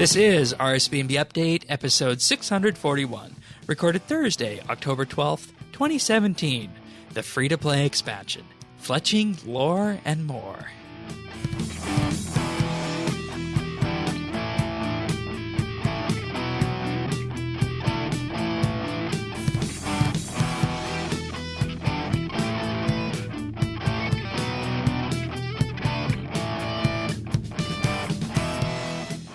This is RSBANDB Update, episode 641, recorded Thursday, October 12th, 2017. The free-to-play expansion, Fletching, lore, and more.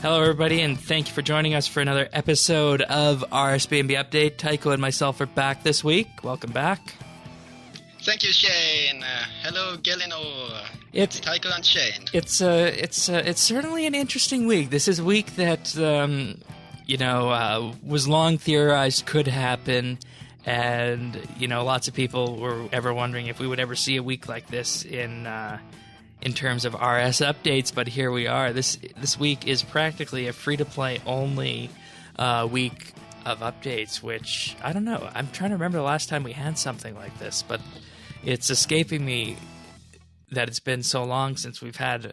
Hello, everybody, and thank you for joining us for another episode of RSBANDB Update. Tycho and myself are back this week. Welcome back. Thank you, Shane. Hello, Galinor. It's Tycho and Shane. It's certainly an interesting week. This is a week that was long theorized could happen, and lots of people were ever wondering if we would ever see a week like this in terms of RS updates, but here we are. This week is practically a free-to-play only week of updates, which, I don't know, I'm trying to remember the last time we had something like this, but it's escaping me that it's been so long since we've had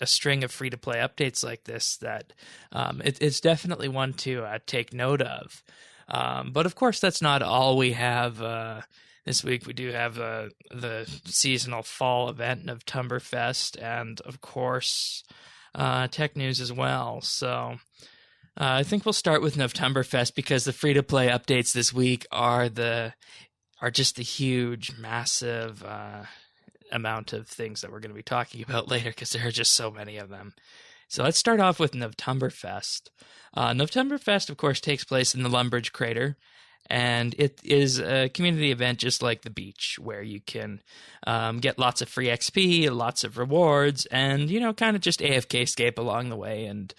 a string of free-to-play updates like this that it's definitely one to take note of. But of course, that's not all we have. This week we do have the seasonal fall event, NovtumberFest, and of course tech news as well. So I think we'll start with NovtumberFest because the free-to-play updates this week are just the huge, massive amount of things that we're going to be talking about later because there are just so many of them. So let's start off with NovtumberFest. NovtumberFest, of course, takes place in the Lumbridge Crater. And it is a community event just like the beach where you can get lots of free XP, lots of rewards, and, kind of just AFK escape along the way and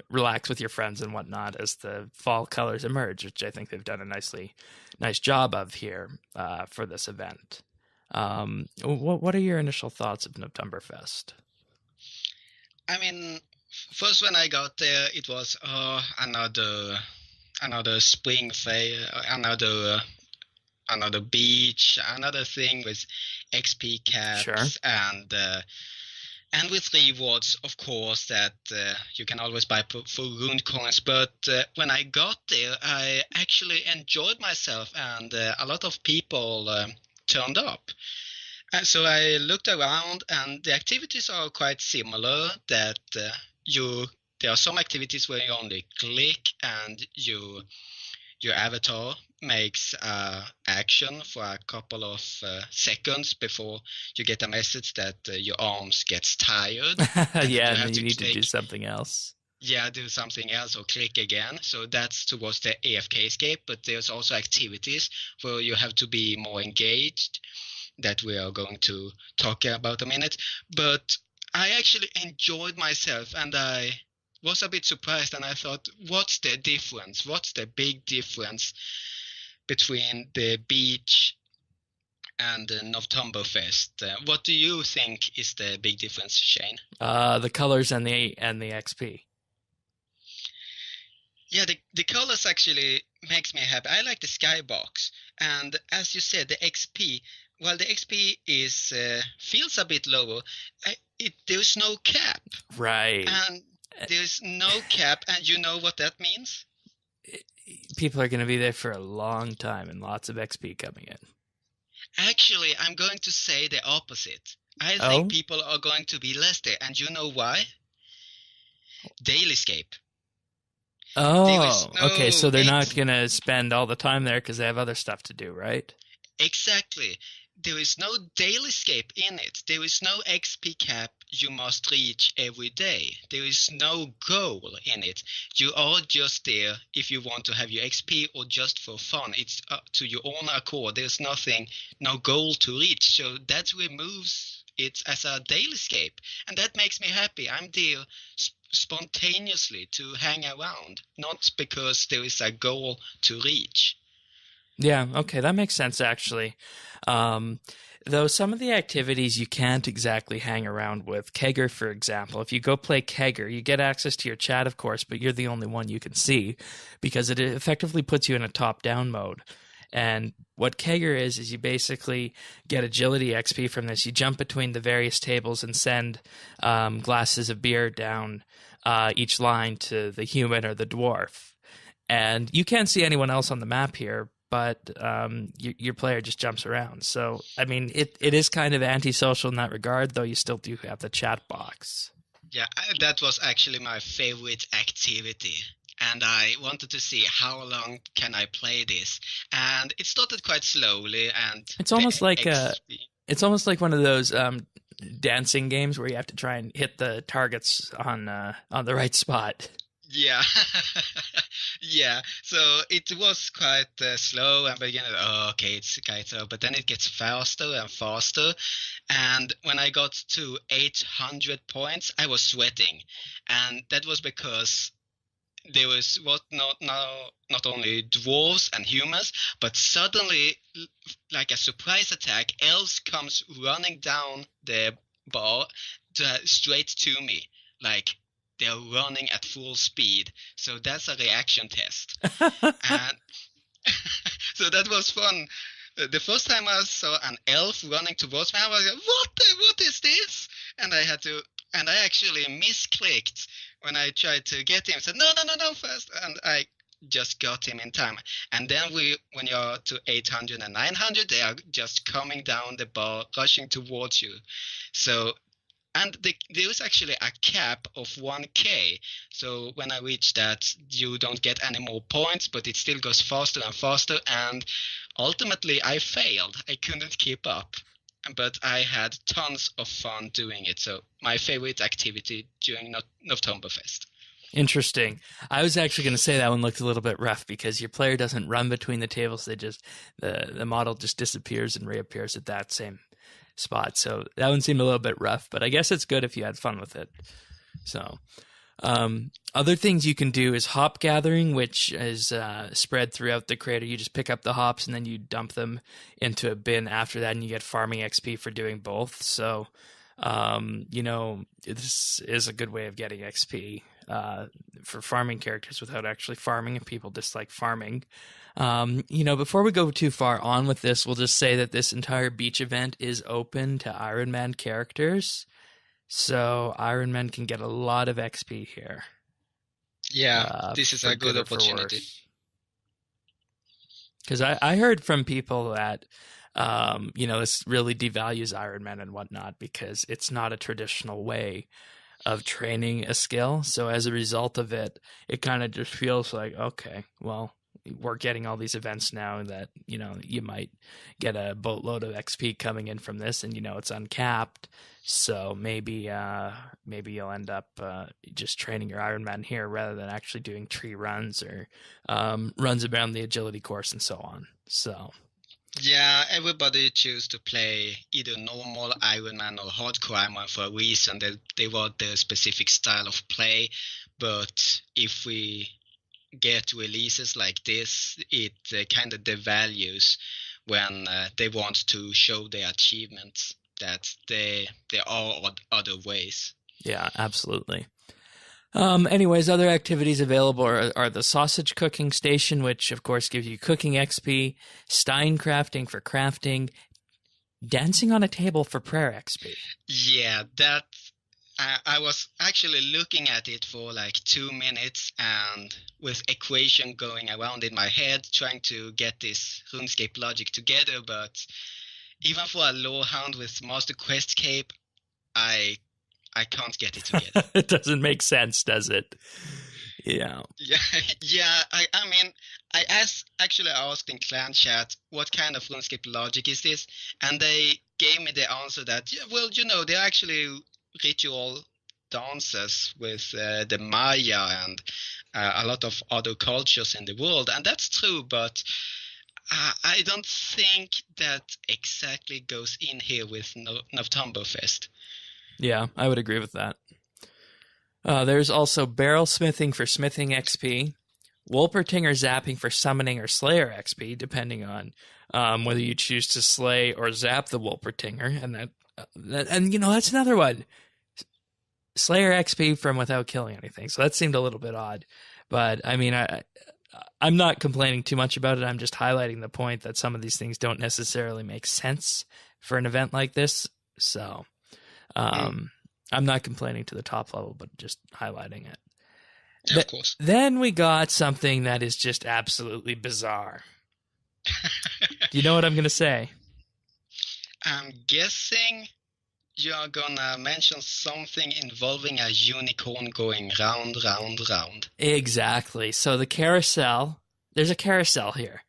relax with your friends and whatnot as the fall colors emerge, which I think they've done a nice job of here for this event. What are your initial thoughts of NovtumberFest? I mean, first when I got there, it was another spring fair, another beach, another thing with XP caps, sure. and with rewards, of course, that you can always buy for rune coins. But when I got there, I actually enjoyed myself, and a lot of people turned up. And so I looked around, and the activities are quite similar. That there are some activities where you only click and your avatar makes action for a couple of seconds before you get a message that your arms gets tired. Yeah, and then you need to do something else. Yeah, do something else or click again. So that's towards the AFK escape, but there's also activities where you have to be more engaged that we are going to talk about a minute. But I actually enjoyed myself, and I was a bit surprised, and I thought, what's the difference? What's the big difference between the beach and the NovtumberFest? What do you think is the big difference, Shane? The colors and the XP. Yeah, the colors actually makes me happy. I like the skybox, and as you said, the XP. Well, the XP is feels a bit lower. There's no cap. Right. And there's no cap, and you know what that means? People are going to be there for a long time and lots of XP coming in. Actually, I'm going to say the opposite. I think people are going to be less there, and you know why? Daily escape. Oh, okay, so they're not going to spend all the time there because they have other stuff to do, right? Exactly. There is no daily escape in it. There is no XP cap you must reach every day. There is no goal in it. You are just there if you want to have your XP or just for fun. It's to your own accord. There's no goal to reach. So that removes it as a daily escape. And that makes me happy. I'm there spontaneously to hang around, not because there is a goal to reach. Yeah, okay, that makes sense, actually. Though some of the activities you can't exactly hang around with. Kegger, for example. If you go play Kegger, you get access to your chat, of course, but you're the only one you can see because it effectively puts you in a top-down mode. And what Kegger is you basically get agility XP from this. You jump between the various tables and send glasses of beer down each line to the human or the dwarf. And you can't see anyone else on the map here, but your player just jumps around. So, I mean, it is kind of antisocial in that regard, though you still do have the chat box. Yeah, that was actually my favorite activity. And I wanted to see how long can I play this. And it started quite slowly. And it's almost like one of those dancing games where you have to try and hit the targets on the right spot. Yeah, yeah. So it was quite slow and beginning. Oh, okay, it's quite slow, but then it gets faster and faster. And when I got to 800 points, I was sweating, and that was because there was not only dwarves and humans, but suddenly, like a surprise attack, elves comes running down the bar straight to me, like. They're running at full speed, so that's a reaction test. And so that was fun. The first time I saw an elf running towards me, I was like, what is this? And I actually misclicked when I tried to get him. I said, no, first. And I just got him in time. And then when you're to 800 and 900, they are just coming down the bar, rushing towards you. So, and there is actually a cap of 1k. So when I reach that, you don't get any more points, but it still goes faster and faster. And ultimately, I failed. I couldn't keep up. But I had tons of fun doing it. So my favorite activity during NovtumberFest. Interesting. I was actually going to say that one looked a little bit rough because your player doesn't run between the tables. They just the model just disappears and reappears at that same spot. So that one seemed a little bit rough, but I guess it's good if you had fun with it. So other things you can do is hop gathering, which is spread throughout the crater. You just pick up the hops and then you dump them into a bin after that, and you get farming XP for doing both. So, this is a good way of getting XP for farming characters without actually farming, and people dislike farming. Before we go too far on with this, we'll just say that this entire beach event is open to Iron Man characters. So Iron Man can get a lot of XP here. Yeah, this is a good opportunity. Because I heard from people that, this really devalues Iron Man and whatnot because it's not a traditional way of training a skill. So as a result of it, it kind of just feels like, okay, well, we're getting all these events now that, you might get a boatload of XP coming in from this, and, it's uncapped. So maybe you'll end up just training your Iron Man here rather than actually doing tree runs or runs around the agility course and so on. So yeah, everybody choose to play either normal Iron Man or hardcore Iron Man for a reason. They want their specific style of play. But if we get releases like this, it kind of devalues when they want to show their achievements, that there are other ways. Yeah, absolutely. Anyways, other activities available are the sausage cooking station, which of course gives you cooking XP, Stein crafting for crafting, dancing on a table for prayer XP. Yeah, that I was actually looking at it for like 2 minutes and with equation going around in my head, trying to get this RuneScape logic together. But even for a lore hound with Master Quest Cape, I can't get it together. It doesn't make sense, does it? Yeah. Yeah. I mean, I actually asked in clan chat what kind of RuneScape logic is this, and they gave me the answer that, they're actually ritual dances with the Maya and a lot of other cultures in the world, and that's true, but I don't think that exactly goes in here with NovtumberFest. Yeah, I would agree with that. There's also barrel smithing for smithing XP, Wolpertinger zapping for summoning or slayer XP, depending on whether you choose to slay or zap the Wolpertinger, and that's another one. Slayer XP from without killing anything. So that seemed a little bit odd. But, I mean, I'm not complaining too much about it. I'm just highlighting the point that some of these things don't necessarily make sense for an event like this. So, I'm not complaining to the top level, but just highlighting it. Yeah, of course. Then we got something that is just absolutely bizarre. Do you know what I'm going to say? I'm guessing you're gonna mention something involving a unicorn going round, round, round. Exactly. So the carousel, there's a carousel here.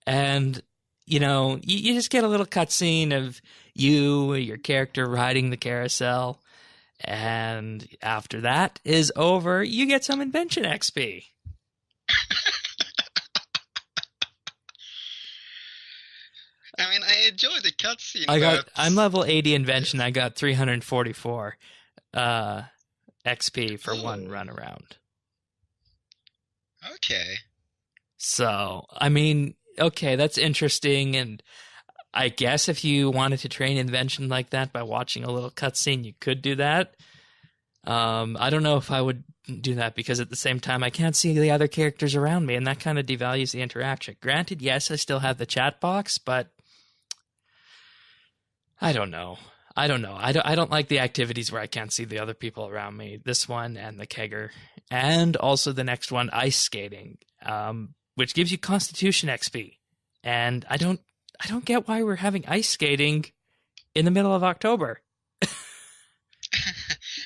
And, you just get a little cutscene of your character riding the carousel. And after that is over, you get some invention XP. I mean, I enjoy the cutscene. I'm level 80 invention. I got 344 XP for one run around. Okay. So, I mean, okay, that's interesting. And I guess if you wanted to train invention like that by watching a little cutscene, you could do that. I don't know if I would do that because at the same time, I can't see the other characters around me, and that kind of devalues the interaction. Granted, yes, I still have the chat box, but I don't know. I don't like the activities where I can't see the other people around me. This one and the kegger, and also the next one, ice skating, which gives you Constitution XP. And I don't get why we're having ice skating in the middle of October.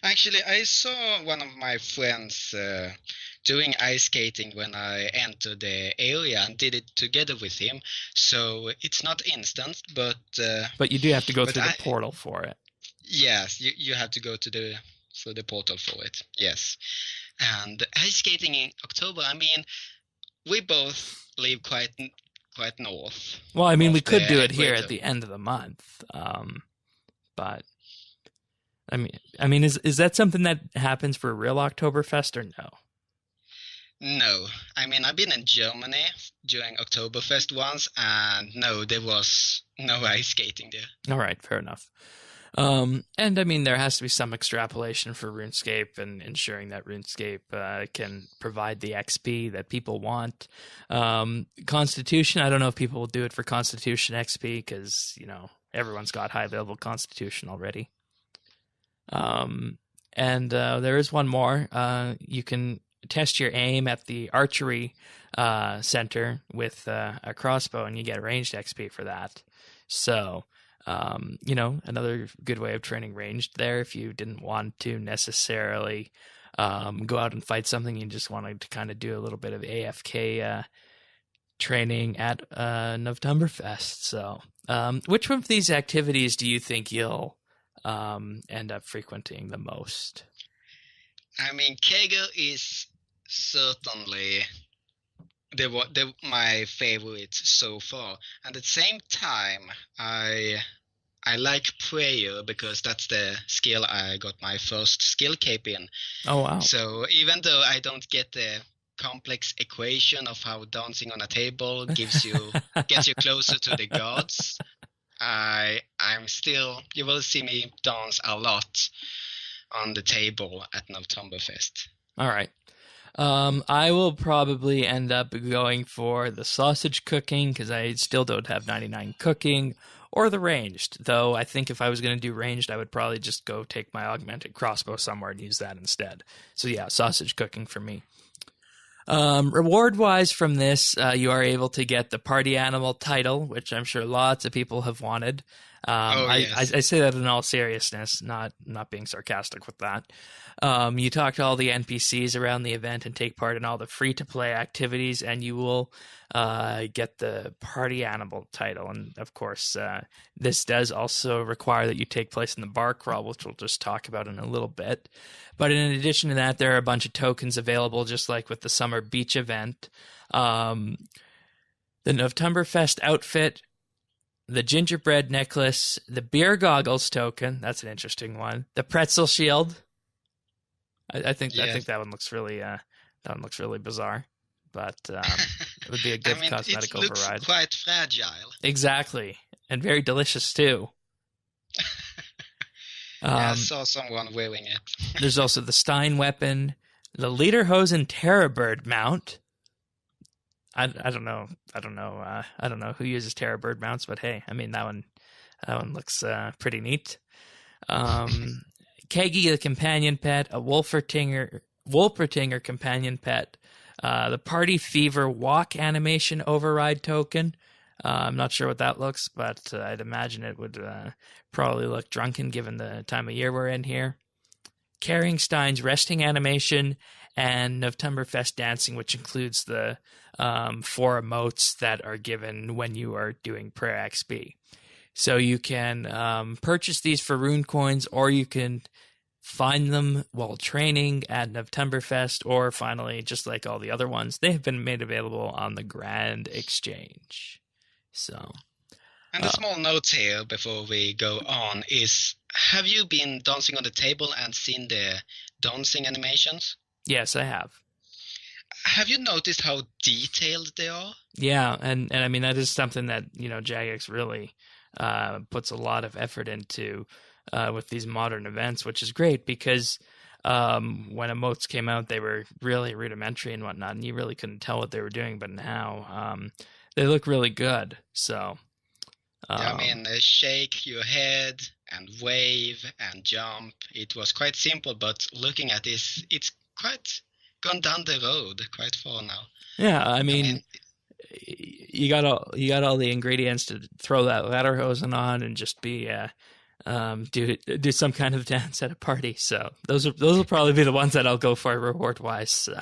Actually, I saw one of my friends doing ice skating when I entered the area and did it together with him. So it's not instant, but you do have to go through the portal for it. Yes, you have to go through the portal for it. Yes, and ice skating in October. I mean, we both live quite north. Well, I mean, we could do it here at the end of the month, but I mean, is that something that happens for a real Oktoberfest or no? No. I mean, I've been in Germany during Oktoberfest once, and no, there was no ice skating there. All right, fair enough. And I mean, there has to be some extrapolation for RuneScape and ensuring that RuneScape can provide the XP that people want. Constitution, I don't know if people will do it for Constitution XP because, everyone's got high-level Constitution already. And there is one more. You can test your aim at the archery center with a crossbow, and you get ranged XP for that. So, another good way of training ranged there if you didn't want to necessarily go out and fight something. You just wanted to kind of do a little bit of AFK training at NovtumberFest. So, which one of these activities do you think you'll end up frequenting the most? I mean, Kegel is certainly my favorite so far. And at the same time, I like prayer because that's the skill I got my first skill cape in. Oh wow! So even though I don't get the complex equation of how dancing on a table gets you closer to the gods, I'm still, you will see me dance a lot on the table at Novtumberfest. All right. I will probably end up going for the sausage cooking because I still don't have 99 cooking, or the ranged, though I think if I was going to do ranged, I would probably just go take my augmented crossbow somewhere and use that instead. So yeah, sausage cooking for me. Reward-wise from this, you are able to get the party animal title, which I'm sure lots of people have wanted. Yes. I say that in all seriousness, not being sarcastic with that. You talk to all the NPCs around the event and take part in all the free-to-play activities, and you will get the party animal title. And, of course, this does also require that you take place in the bar crawl, which we'll just talk about in a little bit. But in addition to that, there are a bunch of tokens available, just like with the Summer Beach event. The Novtumberfest outfit, the gingerbread necklace, the beer goggles token. That's an interesting one. The pretzel shield. I think that one looks really bizarre, but it would be a good cosmetic override. It looks quite fragile. Exactly, and very delicious too. I saw someone wearing it. There's also the Stein weapon, the Lederhosen Terrorbird mount. I don't know who uses Terrorbird mounts, but hey, I mean that one looks pretty neat. Kegi the companion pet, a Wolpertinger companion pet, the Party Fever walk animation override token. I'm not sure what that looks, but I'd imagine it would probably look drunken given the time of year we're in here. Carrying Stein's resting animation, and NovtumberFest dancing, which includes the 4 emotes that are given when you are doing prayer XP. So you can purchase these for rune coins, or you can find them while training at NovtumberFest, or finally, just like all the other ones, they have been made available on the Grand Exchange. So, and a small note here before we go on is, have you been dancing on the table and seen the dancing animations? Yes, I have. Have you noticed how detailed they are? Yeah, and I mean, that is something that, Jagex really puts a lot of effort into with these modern events, which is great because when emotes came out, they were really rudimentary and whatnot, and you really couldn't tell what they were doing, but now they look really good. So, I mean, shake your head and wave and jump. It was quite simple, but looking at this, it's quite gone down the road quite far now. Yeah, I mean you got all the ingredients to throw that ladder hosen on and just be do some kind of dance at a party. So those will probably be the ones that I'll go for reward wise. So,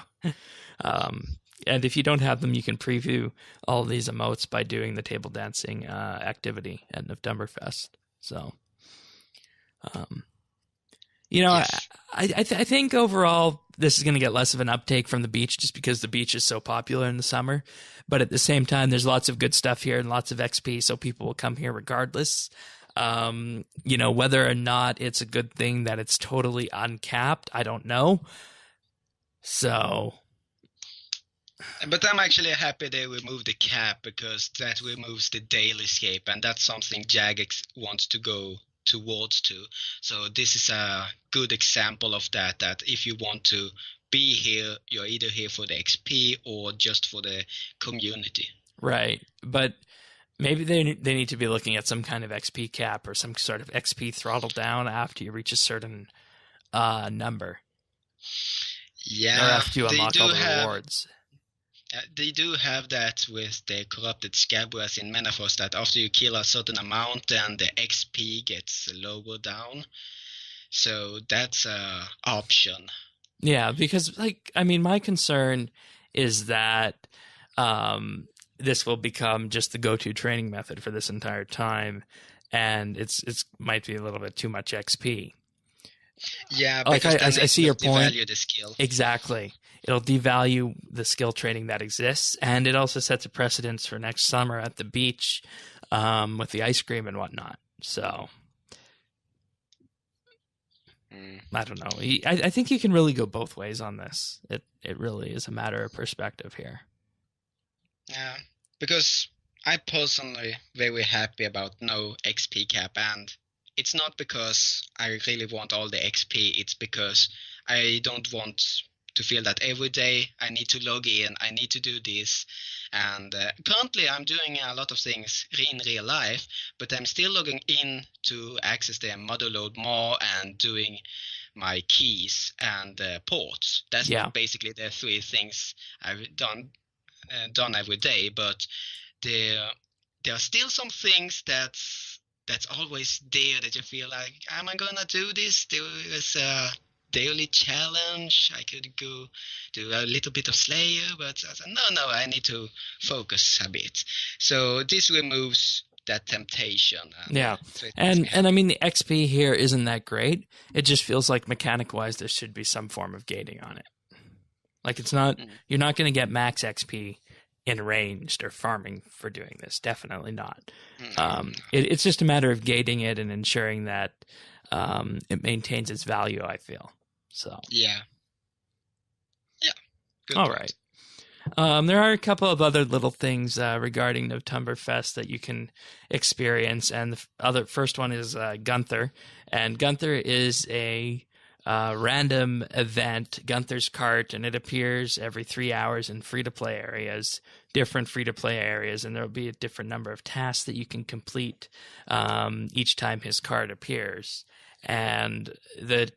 and if you don't have them, you can preview all these emotes by doing the table dancing activity at NovtumberFest. So, yes. I think overall this is going to get less of an uptake from the beach just because the beach is so popular in the summer. But at the same time, there's lots of good stuff here and lots of XP, so people will come here regardless. Whether or not it's a good thing that it's totally uncapped, I don't know. So, but I'm actually happy they removed the cap, because that removes the daily scape, and that's something Jagex wants to go towards to. So this is a good example of that if you want to be here, you're either here for the XP or just for the community. Right, but maybe they need to be looking at some kind of XP cap or some sort of XP throttle down after you reach a certain number. Yeah, or after you unlock all the rewards. They do have that with the corrupted scabbers in Menafos, that after you kill a certain amount, then the XP gets lower down. So that's an option. Yeah, because my concern is that this will become just the go-to training method for this entire time, and it's might be a little bit too much XP. Yeah, because I see your point. Devalue the skill. Exactly. It'll devalue the skill training that exists, and it also sets a precedence for next summer at the beach with the ice cream and whatnot. So, I don't know. I think you can really go both ways on this. It really is a matter of perspective here. Yeah, because I personally very happy about no XP cap, and it's not because I really want all the XP, it's because I don't want to feel that every day I need to log in, I need to do this. And currently I'm doing a lot of things in real life, but I'm still logging in to access the model load more and doing my keys and ports. That's basically the 3 things I've done every day, but there are still some things that's always there that you feel like, am I gonna do this? There is a daily challenge. I could go do a little bit of Slayer, but I said, no, I need to focus a bit. So this removes that temptation. And I mean, the XP here isn't that great. It just feels like mechanic-wise there should be some form of gating on it. Like it's not, you're not going to get max XP in ranged or farming for doing this. Definitely not. It's just a matter of gating it and ensuring that it maintains its value, I feel. So yeah. Good all point. right. There are a couple of other little things regarding NovtumberFest that you can experience, and the first one is Gunther, and Gunther is a random event, Gunther's Cart, and it appears every 3 hours in free-to-play areas, different free-to-play areas, and there will be a different number of tasks that you can complete each time his card appears. And the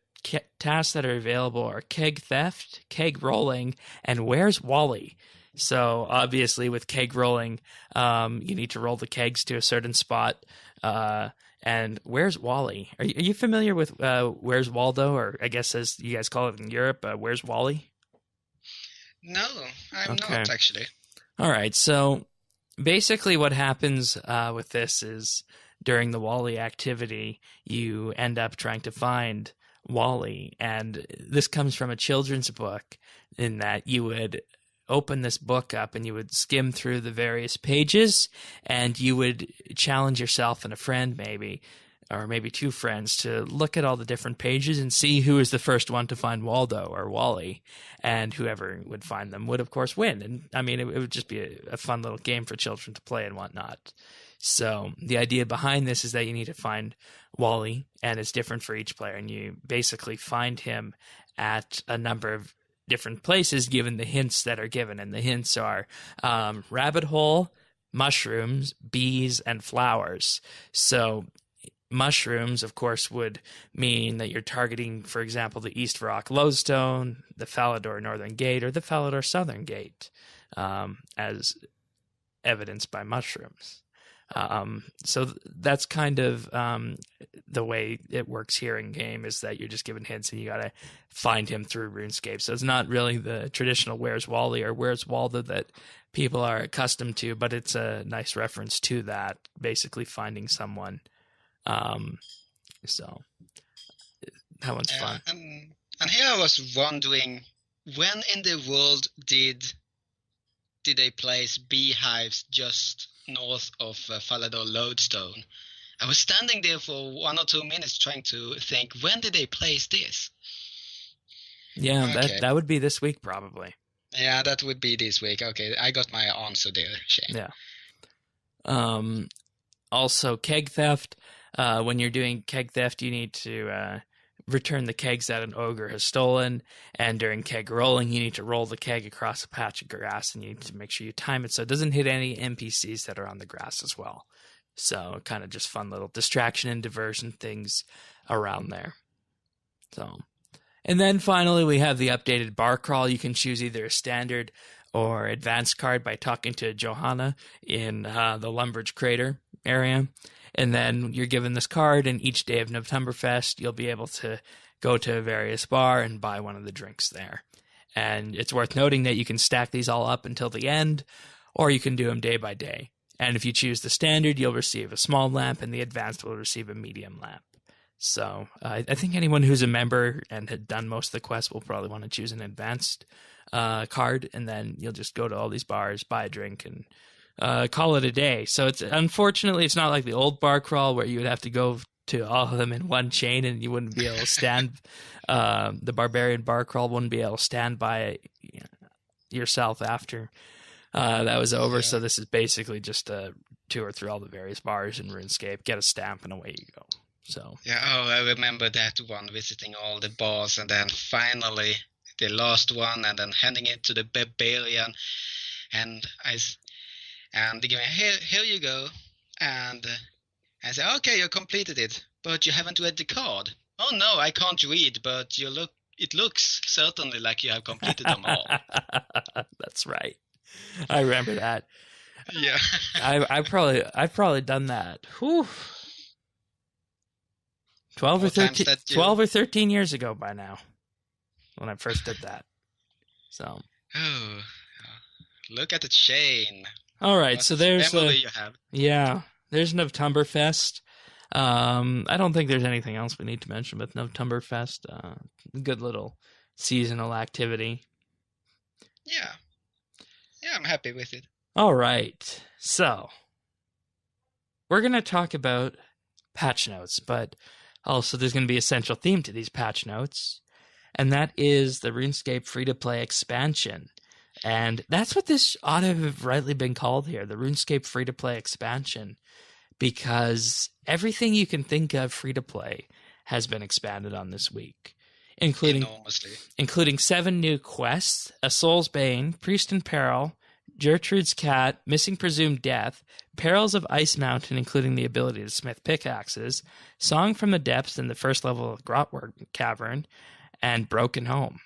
tasks that are available are keg theft, keg rolling, and where's Wally? So obviously with keg rolling, you need to roll the kegs to a certain spot. And where's Wally? Are you familiar with where's Waldo, or I guess as you guys call it in Europe, where's Wally? No, I'm not actually. All right, so basically what happens with this is during the Wally activity, you end up trying to find Wally, and this comes from a children's book in that you would open this book up and you would skim through the various pages and you would challenge yourself and a friend maybe, or maybe two friends, to look at all the different pages and see who is the first one to find Waldo or Wally, and whoever would find them would of course win. And I mean, it would just be a fun little game for children to play and whatnot. So the idea behind this is that you need to find Wally, and it's different for each player, and you basically find him at a number of different places given the hints that are given. And the hints are rabbit hole, mushrooms, bees, and flowers. So mushrooms, of course, would mean that you're targeting, for example, the East Rock Lodestone, the Falador Northern Gate, or the Falador Southern Gate, as evidenced by mushrooms. So that's kind of the way it works here in game, is that you're just given hints and you got to find him through RuneScape. So it's not really the traditional Where's Wally or Where's Waldo that people are accustomed to, but it's a nice reference to that, basically finding someone. So that one's fun. And here I was wondering, when in the world did they place beehives just north of Falador Lodestone? I was standing there for 1 or 2 minutes trying to think, when did they place this? Yeah, okay. that would be this week probably. Yeah, that would be this week. Okay, I got my answer there, Shane. Yeah. Also, keg theft. When you're doing keg theft, you need to return the kegs that an ogre has stolen. And during keg rolling, you need to roll the keg across a patch of grass, and you need to make sure you time it so it doesn't hit any NPCs that are on the grass as well. So kind of just fun little distraction and diversion things around there. So, and then finally we have the updated bar crawl. You can choose either a standard or advanced card by talking to Johanna in the Lumbridge Crater area. And then you're given this card, and each day of NovtumberFest, you'll be able to go to a various bar and buy one of the drinks there. And it's worth noting that you can stack these all up until the end, or you can do them day by day. And if you choose the standard, you'll receive a small lamp, and the advanced will receive a medium lamp. So I think anyone who's a member and had done most of the quests will probably want to choose an advanced card, and then you'll just go to all these bars, buy a drink, and call it a day. So unfortunately it's not like the old bar crawl where you would have to go to all of them in one chain, and you wouldn't be able to stand. The barbarian bar crawl wouldn't be able to stand by yourself after that was over. Yeah. So this is basically just a tour through all the various bars in RuneScape, get a stamp, and away you go. So yeah, I remember that one, visiting all the bars, and then finally the last one, and then handing it to the barbarian, and they give me, here you go, and I say, okay, you completed it, but you haven't read the card. Oh no, I can't read, but it looks certainly like you have completed them all. That's right. I remember that. Yeah. I've probably done that. Whew. 12 or 13 years ago by now, when I first did that. So. Oh, look at the chain. All right, so there's you have. Yeah, there's NovtumberFest. I don't think there's anything else we need to mention with NovtumberFest. Good little seasonal activity. Yeah, I'm happy with it. All right, so we're going to talk about patch notes, but also there's going to be a central theme to these patch notes, and that is the RuneScape free-to-play expansion. And that's what this ought to have rightly been called here, the RuneScape free-to-play expansion, because everything you can think of free-to-play has been expanded on this week, including 7 new quests, a Soul's Bane, Priest in Peril, Gertrude's Cat, Missing Presumed Death, Perils of Ice Mountain, including the ability to smith pickaxes, Song from the Depths in the first level of Grotwork Cavern, and Broken Home.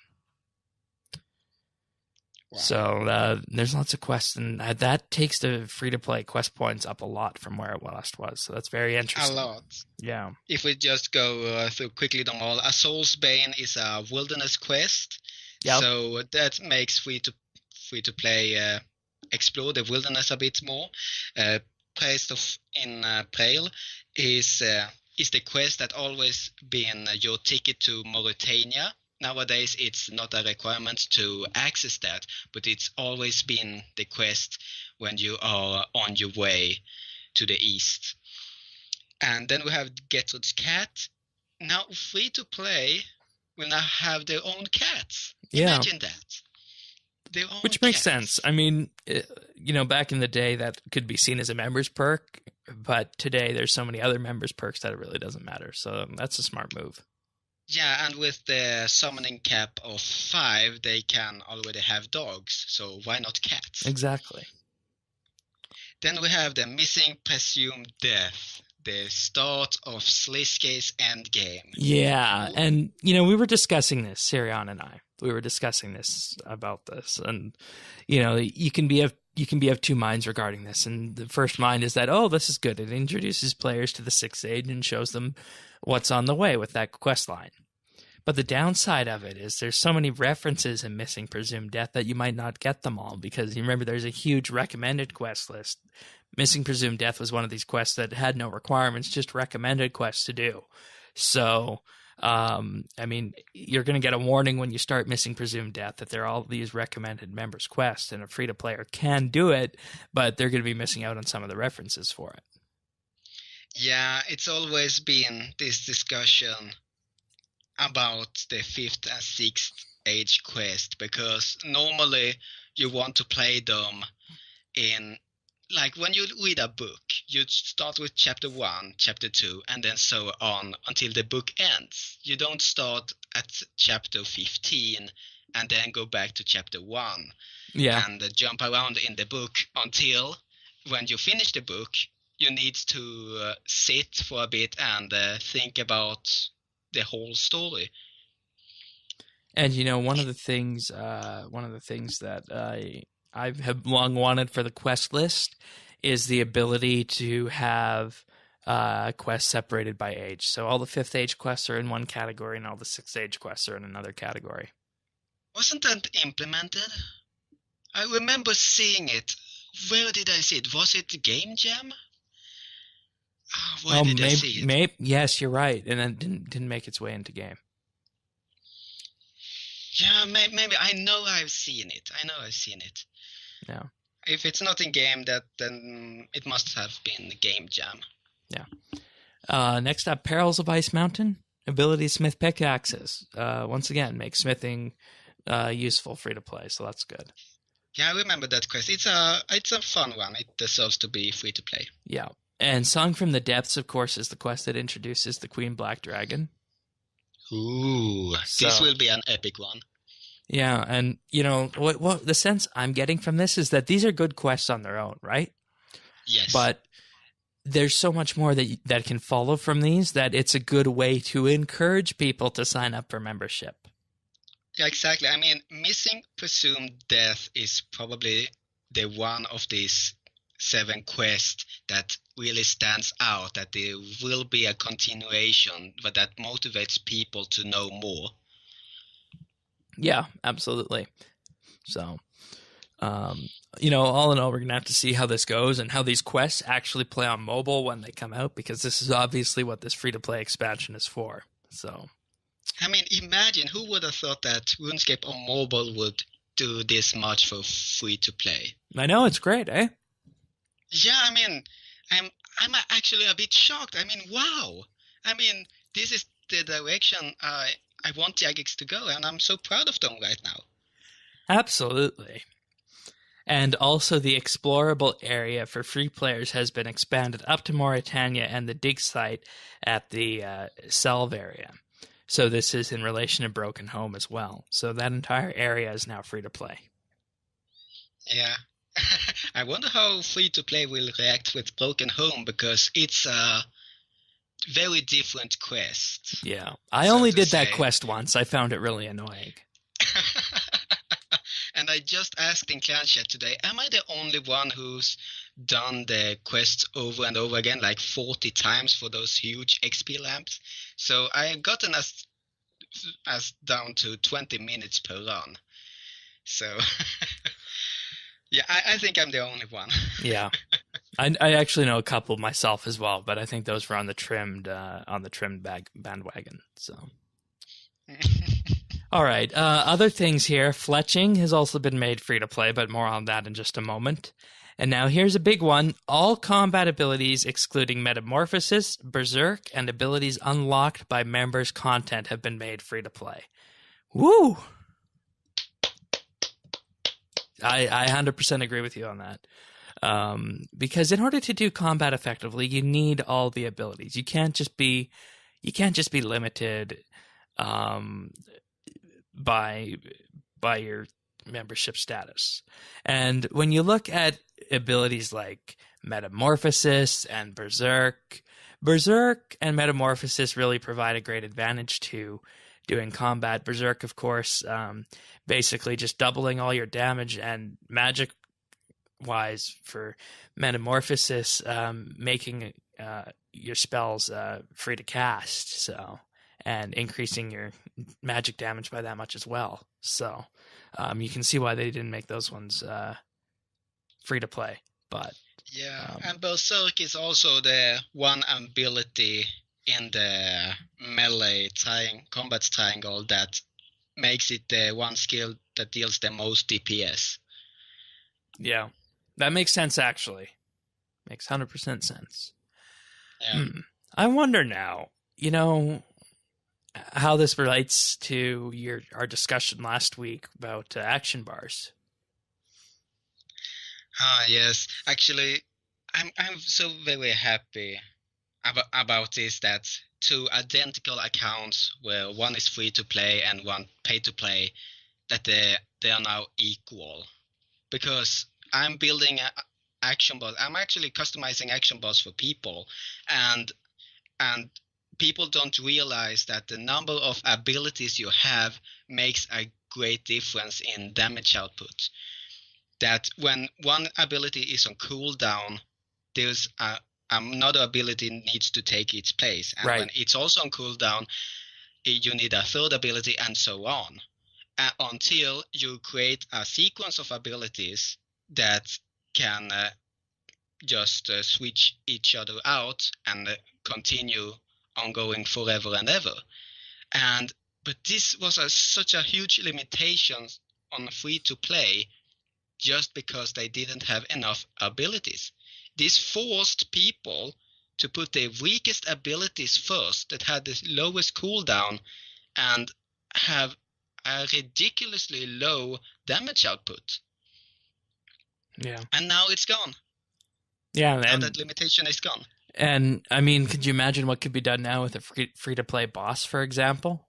Wow. So there's lots of quests, and that takes the free-to-play quest points up a lot from where it last was. So that's very interesting. A lot. Yeah. If we just go through quickly them all, A Soul's Bane is a wilderness quest. Yep. So that makes free-to-play explore the wilderness a bit more. Praise in Prail is the quest that always been your ticket to Mauritania. Nowadays, it's not a requirement to access that, but it's always been the quest when you are on your way to the east. And then we have Gertrude's Cat. Now, free-to-play will now have their own cats. Yeah. Imagine that. Their own Which makes cats. sense. I mean, back in the day, that could be seen as a member's perk, but today there's so many other members' perks that it really doesn't matter. So that's a smart move. Yeah, and with the summoning cap of 5, they can already have dogs, so why not cats? Exactly. Then we have the Missing Presumed Death, the start of Sliske's endgame. Yeah, and, we were discussing this, Sirion and I. We were discussing this about this, and, you can be of two minds regarding this, and the first mind is that, this is good. It introduces players to the 6th Age and shows them what's on the way with that quest line. But the downside of it is there's so many references in Missing Presumed Death that you might not get them all, because you remember there's a huge recommended quest list. Missing Presumed Death was one of these quests that had no requirements, just recommended quests to do. So, you're going to get a warning when you start Missing Presumed Death that there are all these recommended members' quests, and a free-to-player can do it, but they're going to be missing out on some of the references for it. Yeah, it's always been this discussion about the 5th and 6th Age quest, because normally you want to play them in, like when you read a book, you start with chapter 1, chapter 2, and then so on until the book ends. You don't start at chapter 15 and then go back to chapter 1 and jump around in the book until when you finish the book, you need to sit for a bit and think about the whole story. And one of the things that I have long wanted for the quest list is the ability to have quests separated by age. So all the 5th Age quests are in one category, and all the 6th Age quests are in another category. Wasn't that implemented? I remember seeing it. Where did I see it? Was it Game Jam? Where did I see it? Yes, you're right, and then didn't make its way into game. Yeah, maybe. I know I've seen it. Yeah. If it's not in game, then it must have been Game Jam. Yeah. Next up, Perils of Ice Mountain. Ability to smith pickaxes. Once again, make smithing useful, free to play. So that's good. Yeah, I remember that quest. It's a fun one. It deserves to be free to play. Yeah. And Song from the Depths, of course, is the quest that introduces the Queen Black Dragon. Ooh, this will be an epic one. Yeah, and what the sense I'm getting from this is that these are good quests on their own, right? Yes. But there's so much more that can follow from these that it's a good way to encourage people to sign up for membership. Yeah, exactly. I mean, Missing Presumed Death is probably the one of these 7 quests that really stands out, that there will be a continuation, but that motivates people to know more. Yeah, absolutely. So, all in all, we're going to have to see how this goes and how these quests actually play on mobile when they come out, because this is obviously what this free-to-play expansion is for. So, I mean, imagine, who would have thought that RuneScape on mobile would do this much for free-to-play? I know, it's great, eh? Yeah, I mean, I'm actually a bit shocked. I mean, wow. I mean, this is the direction I want Jagex to go, and I'm so proud of them right now. Absolutely. And also the explorable area for free players has been expanded up to Mauritania and the dig site at the Selve area. So this is in relation to Broken Home as well. So that entire area is now free to play. Yeah. I wonder how free-to-play will react with Broken Home, because it's a very different quest, Yeah. I so only to did that say. quest once. I found it really annoying. And I just asked in clan chat today, am I the only one who's done the quests over and over again, like 40 times for those huge XP lamps? So I gotten as down to 20 minutes per run. So yeah, I think I'm the only one. Yeah. I actually know a couple myself as well, but I think those were on the trimmed bandwagon. So, all right. Other things here. Fletching has also been made free to play, but more on that in just a moment. And now here's a big one. All combat abilities, excluding Metamorphosis, Berserk, and abilities unlocked by members' content have been made free to play. Woo! I 100% agree with you on that. Because in order to do combat effectively, you need all the abilities. You can't just be limited by your membership status. And when you look at abilities like Metamorphosis and Berserk and Metamorphosis really provide a great advantage to doing combat. Berserk, of course, basically just doubling all your damage, and magic wise for Metamorphosis, making your spells free to cast, so, and increasing your magic damage by that much as well. So you can see why they didn't make those ones free to play. But yeah, and Berserk is also the one ability in the melee combat triangle that makes it the one skill that deals the most DPS. Yeah, that makes sense, actually. Makes 100% sense. Yeah. I wonder now, how this relates to our discussion last week about action bars. Yes. Actually, I'm so very happy about this, that two identical accounts where one is free to play and one pay to play, that they are now equal. Because I'm building action bars. I'm actually customizing action bars for people, and people don't realize that the number of abilities you have makes a great difference in damage output. That when one ability is on cooldown, there's another ability needs to take its place, and Right. when it's also on cooldown, you need a third ability, and so on, until you create a sequence of abilities that can just switch each other out and continue ongoing forever and ever. But this was such a huge limitation on free to play, just because they didn't have enough abilities. This forced people to put their weakest abilities first, that had the lowest cooldown and have a ridiculously low damage output. Yeah. And now it's gone. Yeah, now that limitation is gone. And I mean, could you imagine what could be done now with a free to play boss, for example?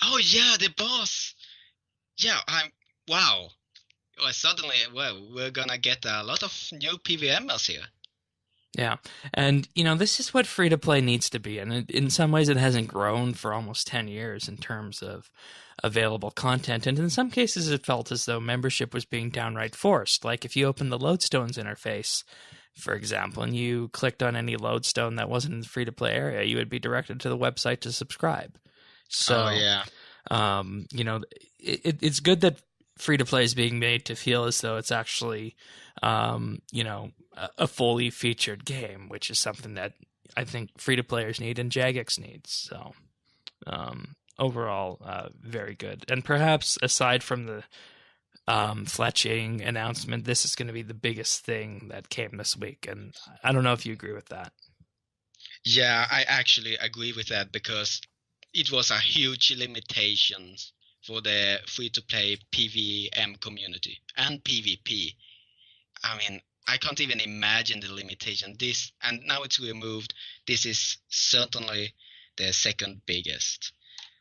Oh yeah, the boss. Yeah, wow. Well, suddenly, we're gonna get a lot of new PVMers here. Yeah, and this is what free to play needs to be, and in some ways, it hasn't grown for almost 10 years in terms of available content, and in some cases, it felt as though membership was being downright forced. Like if you open the Lodestones interface, for example, and you clicked on any Lodestone that wasn't in the free to play area, you would be directed to the website to subscribe. So, yeah. It's good that free to play is being made to feel as though it's actually, a fully featured game, which is something that I think free to players need and Jagex needs. So, overall, very good. And perhaps aside from the Fletching announcement, this is going to be the biggest thing that came this week. And I don't know if you agree with that. Yeah, I actually agree with that, because it was a huge limitation for the free-to-play PvM community and PvP. I mean, I can't even imagine the limitation. And now it's removed. This is certainly the second biggest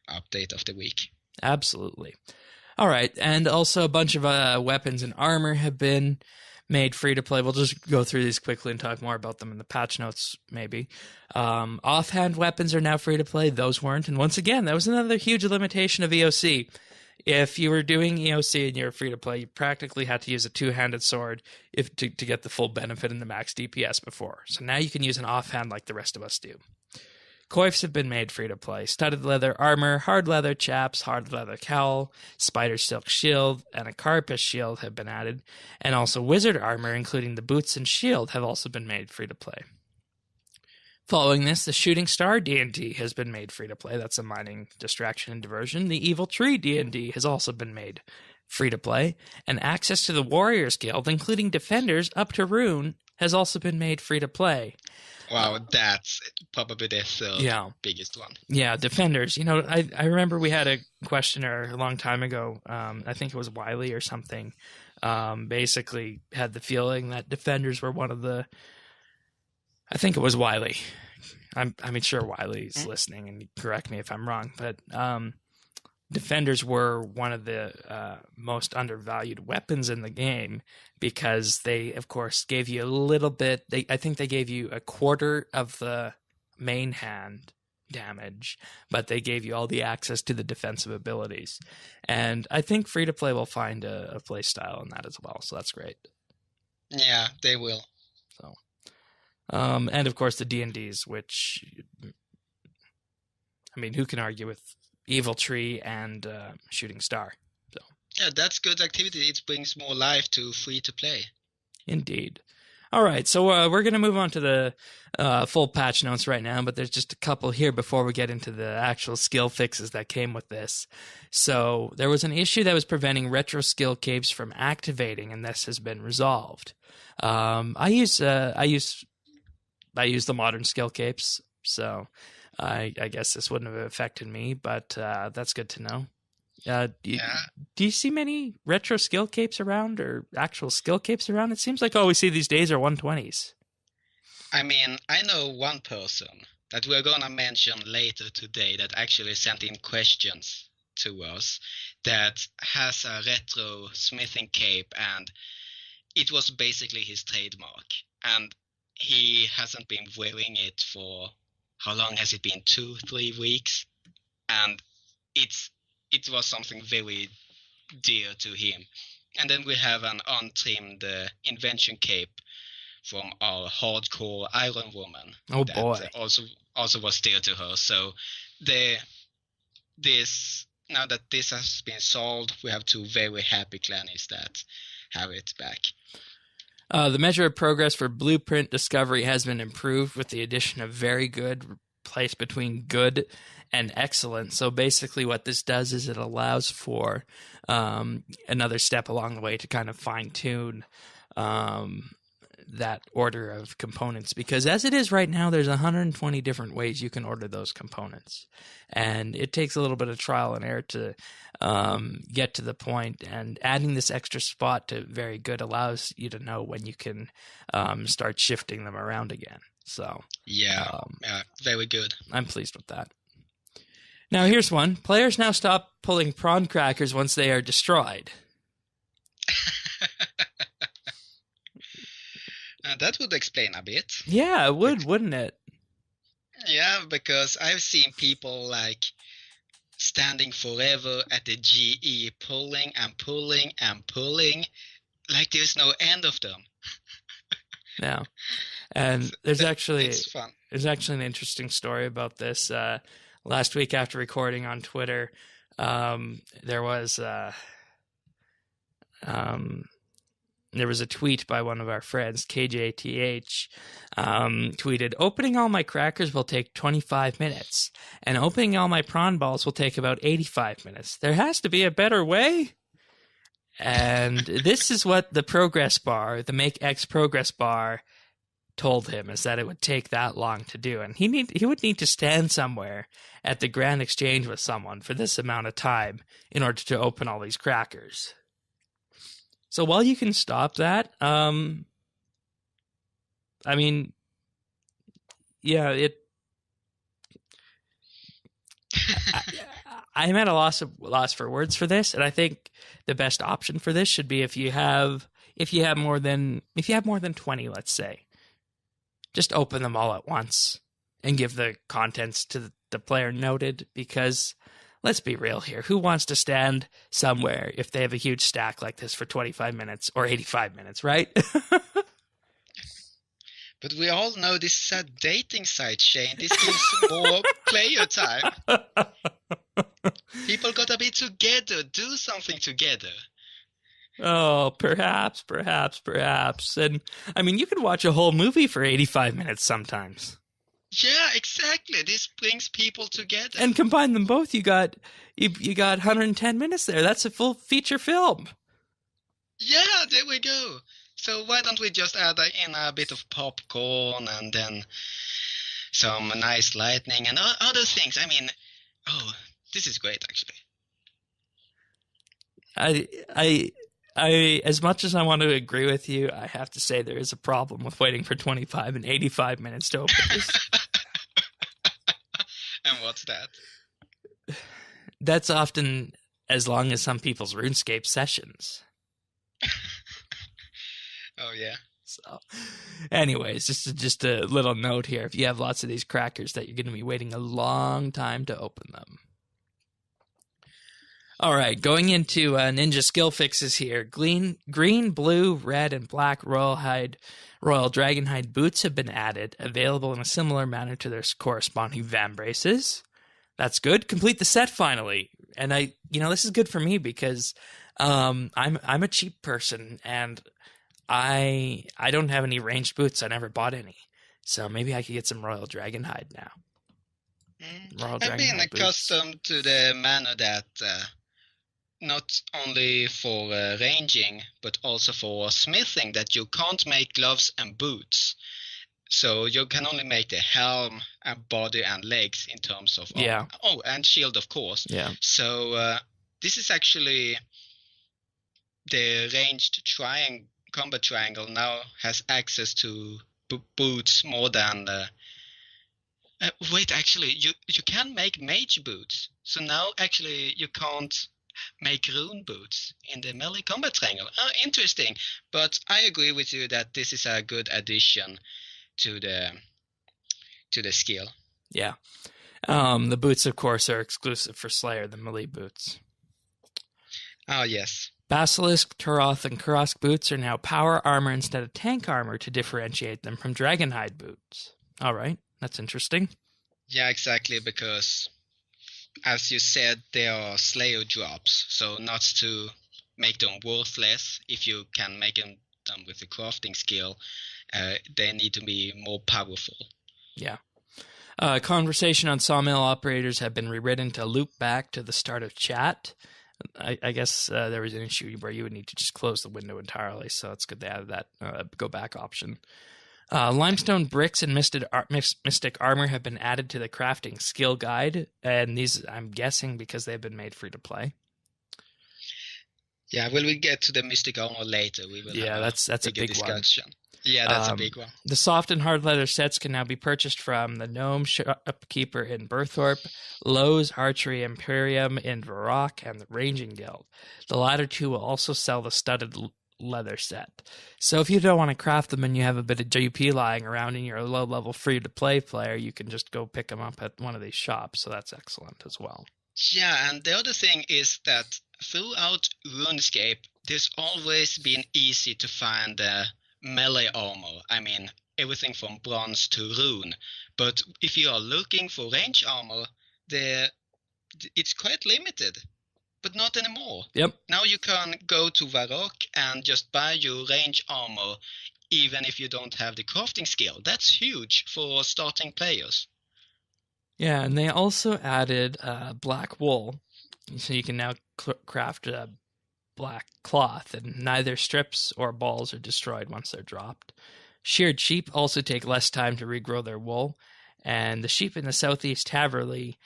update of the week. Absolutely. All right, and also a bunch of weapons and armor have been made free to play. We'll just go through these quickly and talk more about them in the patch notes, maybe. Offhand weapons are now free to play. Those weren't. And once again, that was another huge limitation of EOC. If you were doing EOC and you're free to play, you practically had to use a two-handed sword to get the full benefit and the max DPS before. So now you can use an offhand like the rest of us do. Coifs have been made free to play. Studded leather armor, hard leather chaps, hard leather cowl, spider silk shield, and a carapace shield have been added. And also wizard armor, including the boots and shield, have also been made free to play. Following this, the Shooting Star D&D has been made free to play. That's a mining distraction and diversion. The Evil Tree D&D has also been made free to play. And access to the Warriors Guild, including Defenders up to Rune, has also been made free to play. Wow, that's probably the third biggest one. Yeah, Defenders. You know, I remember we had a questioner a long time ago. I think it was Wiley or something. Basically had the feeling that Defenders were one of the... I think it was Wiley. I'm sure Wiley's listening, and correct me if I'm wrong. But Defenders were one of the most undervalued weapons in the game because they, of course, gave you a little bit. I think they gave you a quarter of the main hand damage, but they gave you all the access to the defensive abilities. And I think free to play will find a play style in that as well. So that's great. Yeah, they will. So. And of course the D&Ds, which, I mean, who can argue with Evil Tree and Shooting Star? So. Yeah, that's good activity. It brings more life to free to play. Indeed. All right, so we're going to move on to the full patch notes right now, but there's just a couple here before we get into the actual skill fixes that came with this. So there was an issue that was preventing retro skill capes from activating, and this has been resolved. I use the modern skill capes, so I guess this wouldn't have affected me, but that's good to know. Do you see many retro skill capes around or actual skill capes around? It seems like all we see these days are 120s. I mean, I know one person that we're going to mention later today that actually sent in questions to us that has a retro smithing cape, and it was basically his trademark. And he hasn't been wearing it for, how long has it been? 2-3 weeks? And it was something very dear to him. And then we have an untrimmed invention cape from our hardcore Iron Woman. Oh boy! Also was dear to her. So now that this has been solved, we have two very happy clannies that have it back. The measure of progress for Blueprint Discovery has been improved with the addition of very good placed between good and excellent. So basically what this does is it allows for another step along the way to kind of fine-tune that order of components. Because as it is right now, there's 120 different ways you can order those components. And it takes a little bit of trial and error to get to the point. And adding this extra spot to very good allows you to know when you can start shifting them around again. So yeah, very good. I'm pleased with that. Now here's one. Players now stop pulling prawn crackers once they are destroyed. That would explain a bit. Yeah, it would, wouldn't it? Yeah, because I've seen people like standing forever at the GE pulling and pulling and pulling like there's no end of them. Yeah. And there's actually an interesting story about this. Last week after recording on Twitter, there was a tweet by one of our friends, KJTH, tweeted, "Opening all my crackers will take 25 minutes, and opening all my prawn balls will take about 85 minutes. There has to be a better way." And this is what the progress bar, the Make X progress bar, told him, is that it would take that long to do. And he would need to stand somewhere at the Grand Exchange with someone for this amount of time in order to open all these crackers. So while you can stop that, I mean, yeah, I'm at a loss for words for this, and I think the best option for this should be if you have more than 20, let's say, just open them all at once and give the contents to the player noted, because let's be real here. Who wants to stand somewhere if they have a huge stack like this for 25 minutes or 85 minutes, right? But we all know this is a dating site, Shane. This gives more player time. People gotta be together, do something together. Oh, perhaps. And, I mean, you could watch a whole movie for 85 minutes sometimes. Yeah, exactly. This brings people together. And combine them both, you got 110 minutes there. That's a full feature film. Yeah, there we go. So why don't we just add in a bit of popcorn and then some nice lighting and other things? I mean, this is great, actually. I as much as I want to agree with you, I have to say there is a problem with waiting for 25 and 85 minutes to open this. And what's that? That's often as long as some people's RuneScape sessions. Oh, yeah. So, anyways, just a little note here. If you have lots of these crackers, that you're going to be waiting a long time to open them. All right, going into ninja skill fixes here. Green, blue, red, and black royal dragonhide boots have been added, available in a similar manner to their corresponding vambraces. That's good. Complete the set finally. And this is good for me because I'm a cheap person and I don't have any ranged boots. I never bought any. So maybe I could get some royal dragonhide now. I've been accustomed to the manner that not only for ranging, but also for smithing, that you can't make gloves and boots. So you can only make the helm and body and legs in terms of yeah. Oh, and shield, of course. Yeah. So this is actually the ranged combat triangle now has access to boots more than. Wait, actually, you can make mage boots. So now actually you can't make rune boots in the melee combat triangle. Interesting. But I agree with you that this is a good addition to the skill. Yeah. The boots, of course, are exclusive for Slayer, the melee boots. Oh, yes. Basilisk, Turoth, and Kurosк boots are now power armor instead of tank armor to differentiate them from Dragonhide boots. All right. That's interesting. Yeah, exactly, because as you said, they are Slayer drops, so not to make them worthless. If you can make them with a crafting skill, they need to be more powerful. Yeah. Conversation on sawmill operators have been rewritten to loop back to the start of chat. I guess there was an issue where you would need to just close the window entirely, so it's good they added that go back option. Limestone bricks and mystic armor have been added to the crafting skill guide, and these, I'm guessing, because they've been made free to play. Yeah, will we get to the mystic armor later? We will. Yeah, that's a big discussion. Yeah, that's a big one. The soft and hard leather sets can now be purchased from the Gnome Shopkeeper in Burthorpe, Lowe's Archery Imperium in Varrock, and the Ranging Guild. The latter two will also sell the studded leather set. So if you don't want to craft them and you have a bit of GP lying around and you're a low-level free-to-play player, you can just go pick them up at one of these shops. So that's excellent as well. Yeah, and the other thing is that throughout RuneScape, there's always been easy to find melee armor. I mean, everything from bronze to rune. But if you are looking for range armor, it's quite limited. But not anymore. Yep. Now you can go to Varrock and just buy your range armor, even if you don't have the crafting skill. That's huge for starting players. Yeah, and they also added black wool, so you can now craft black cloth, and neither strips or balls are destroyed once they're dropped. Sheared sheep also take less time to regrow their wool, and the sheep in the southeast Taverley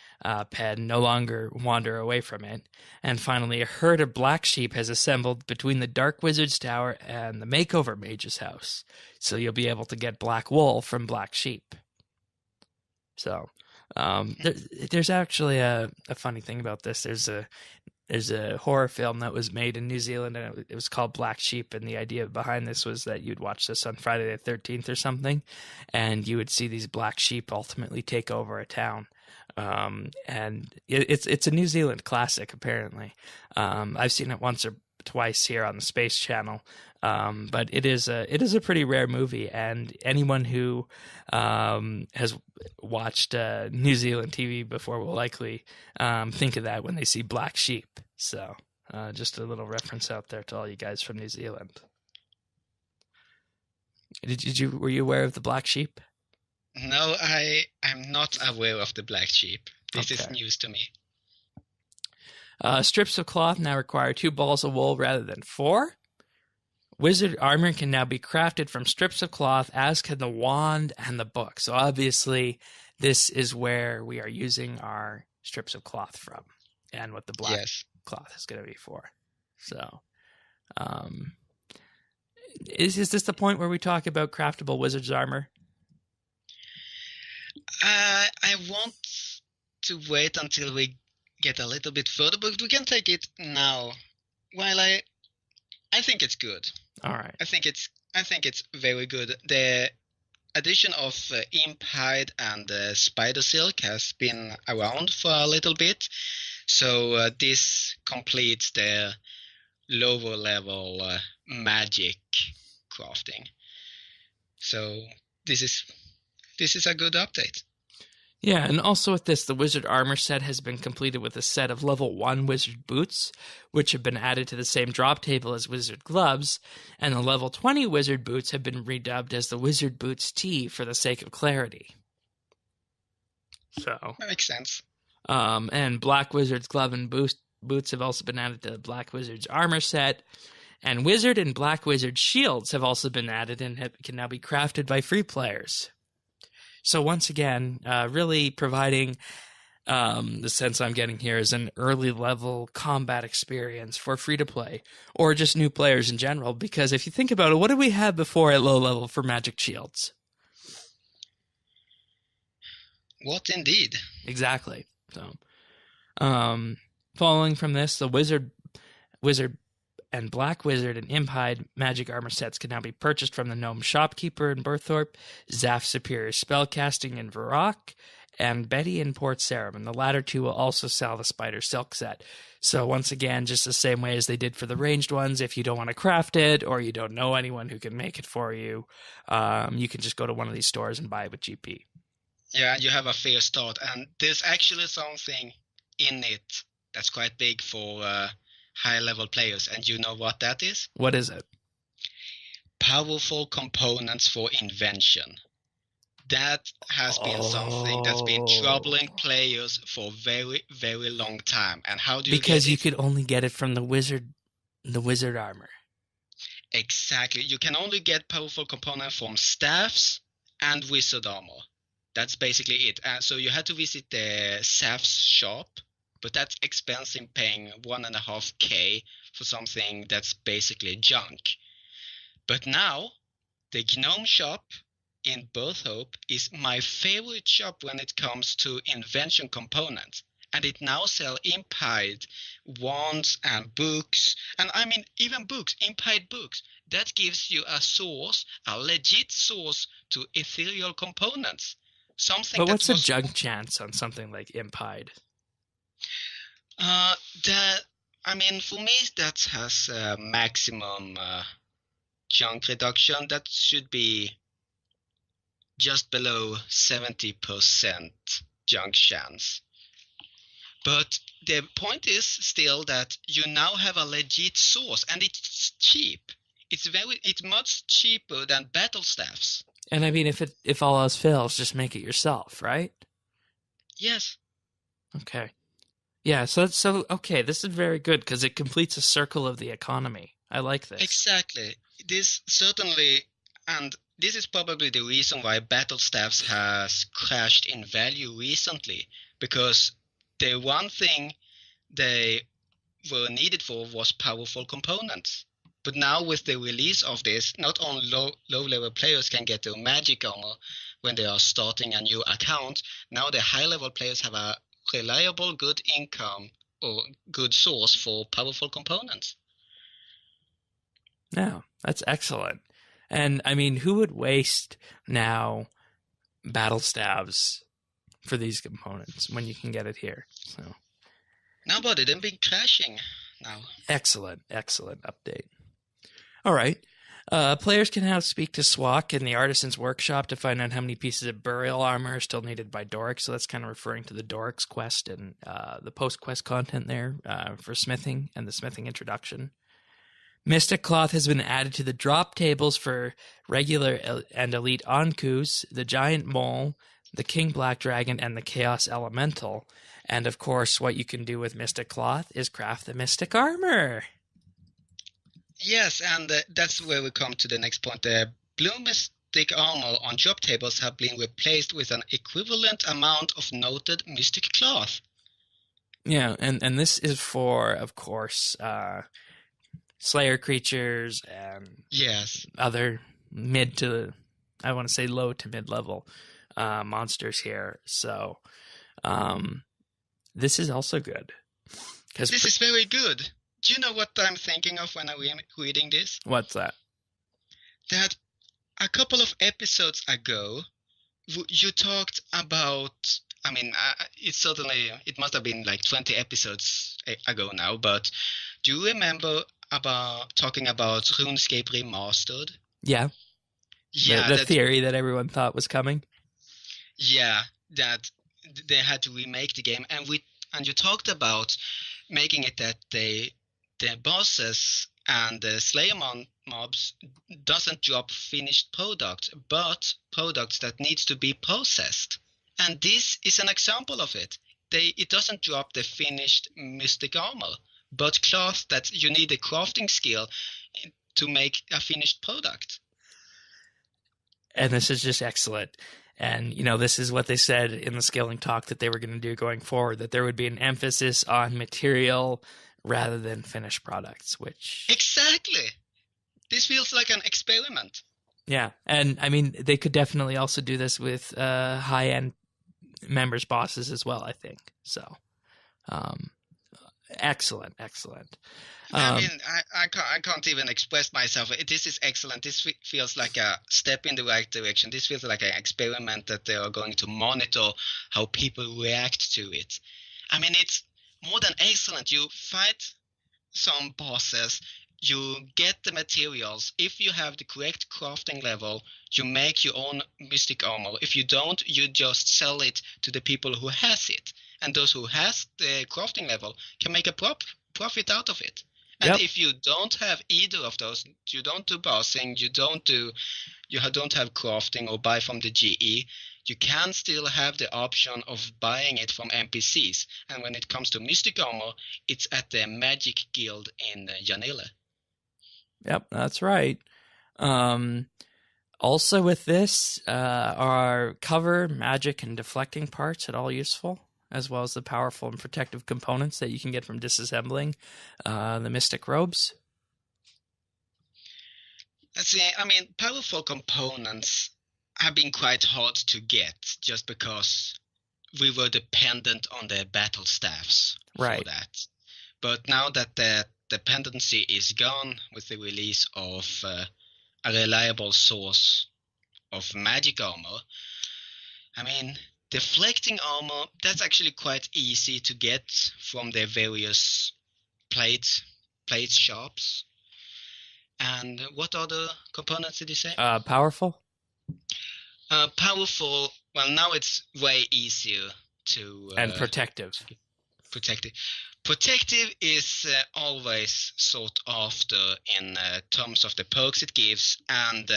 pen no longer wander away from it. And finally, a herd of black sheep has assembled between the Dark Wizard's Tower and the Makeover Mage's house, so you'll be able to get black wool from black sheep. So, There's actually a funny thing about this. There's a horror film that was made in New Zealand, and it was called Black Sheep. And the idea behind this was that you'd watch this on Friday the 13th or something, and you would see these black sheep ultimately take over a town. And it's a New Zealand classic, apparently. I've seen it once or twice here on the Space Channel. But it is a pretty rare movie, and anyone who has watched New Zealand TV before will likely think of that when they see Black Sheep. So just a little reference out there to all you guys from New Zealand. Were you aware of the Black Sheep? No, I'm not aware of the Black Sheep. This is news to me. Strips of cloth now require 2 balls of wool rather than 4. Wizard armor can now be crafted from strips of cloth, as can the wand and the book. So obviously, this is where we are using our strips of cloth from, and what the black cloth is going to be for. So, is this the point where we talk about craftable wizard's armor? I want to wait until we get a little bit further, but we can take it now. While I think it's good. All right. I think it's very good. The addition of imp hide and spider silk has been around for a little bit, so this completes the lower level magic crafting. So this is a good update. Yeah, and also with this, the wizard armor set has been completed with a set of level 1 wizard boots, which have been added to the same drop table as wizard gloves, and the level 20 wizard boots have been redubbed as the wizard boots T for the sake of clarity. So that makes sense. And black wizard's glove and boots have also been added to the black wizard's armor set, and wizard and black wizard shields have also been added and can now be crafted by free players. So once again, really providing the sense I'm getting here is an early level combat experience for free to play or just new players in general. Because if you think about it, what did we have before at low level for magic shields? What indeed? Exactly. So, following from this, the wizard and black wizard and imp hide magic armor sets can now be purchased from the gnome shopkeeper in Burthorpe, Zaf Superior Spellcasting in Varrock, and Betty in Port Sarum, and the latter two will also sell the spider silk set. So once again, just the same way as they did for the ranged ones, if you don't want to craft it or you don't know anyone who can make it for you, you can just go to one of these stores and buy it with GP. Yeah, you have a fair start, and there's actually something in it that's quite big for high-level players, and you know what that is? What is it? Powerful components for invention. That has been something that's been troubling players for a very, very long time. And how do you Because get you it? could only get it from the wizard armor. Exactly. You can only get powerful components from staffs and wizard armor. That's basically it. So you had to visit the staffs shop, but that's expensive, paying 1.5K for something that's basically junk. But now, the Gnome shop in Burthorpe is my favorite shop when it comes to invention components. And it now sells imp-hide wands and books. And I mean, even books, imp-hide books. That gives you a source, a legit source to ethereal components. But what's the junk chance on something like imp-hide? For me, that has a maximum junk reduction. That should be just below 70% junk chance. But the point is still that you now have a legit source, and it's cheap. It's much cheaper than battle staffs. And I mean, if all else fails, just make it yourself, right? Yes. Okay. Yeah, so okay, this is very good because it completes a circle of the economy. I like this. Exactly. This certainly, and this is probably the reason why battle staffs has crashed in value recently, because the one thing they were needed for was powerful components. But now with the release of this, not only low-level players can get their magic armor, when they are starting a new account. Now the high-level players have a reliable, good income or good source for powerful components. Yeah, that's excellent. And I mean, who would waste now battle stabs for these components when you can get it here? So Nobody, they've been crashing now. excellent update. All right. Players can now speak to Swak in the Artisan's Workshop to find out how many pieces of burial armor are still needed by Dorix. So that's kind of referring to the Dorix quest and the post-quest content there for smithing and the smithing introduction. Mystic Cloth has been added to the drop tables for regular and elite Ankus, the Giant Mole, the King Black Dragon, and the Chaos Elemental. And of course, what you can do with Mystic Cloth is craft the Mystic Armor. Yes, and that's where we come to the next point. The blue mystic armor on drop tables have been replaced with an equivalent amount of noted mystic cloth. Yeah, and this is for, of course, Slayer creatures and yes, other mid to, I want to say low to mid-level monsters here. So this is also good. This is very good. Do you know what I'm thinking of when I'm reading this? What's that? That a couple of episodes ago, you talked about, I mean, it must have been like 20 episodes ago now, but do you remember talking about RuneScape Remastered? Yeah. Yeah. The theory that everyone thought was coming? Yeah, that they had to remake the game, and you talked about making it that the bosses and the Slayer mobs doesn't drop finished product, but products that needs to be processed. And this is an example of it. It doesn't drop the finished mystic armor, but cloth that you need a crafting skill to make a finished product. And this is just excellent. And, this is what they said in the scaling talk that they were going to do going forward, that there would be an emphasis on material rather than finished products, which... Exactly! This feels like an experiment. Yeah, and, I mean, they could definitely also do this with high-end members' bosses as well, I think. So, excellent. I mean, I can't even express myself. This is excellent. This feels like a step in the right direction. This feels like an experiment that they are going to monitor how people react to it. I mean, it's more than excellent. You fight some bosses, you get the materials. If you have the correct crafting level, you make your own mystic armor. If you don't, you just sell it to the people who has it. And those who has the crafting level can make a profit out of it. And if you don't have either of those, you don't do bossing, you don't have crafting or buy from the GE, you can still have the option of buying it from NPCs. And when it comes to mystic armor, it's at the Magic Guild in Janela. Yep, that's right. Also with this, are cover, magic, and deflecting parts at all useful, as well as the powerful and protective components that you can get from disassembling the mystic robes? I mean, powerful components have been quite hard to get just because we were dependent on the battle staffs for that. But now that the dependency is gone with the release of a reliable source of magic armor, I mean, deflecting armor, that's actually quite easy to get from the various plate shops. And what other components did you say? Powerful? Powerful, well, now it's way easier to... and protective. Protective is always sought after in terms of the perks it gives, and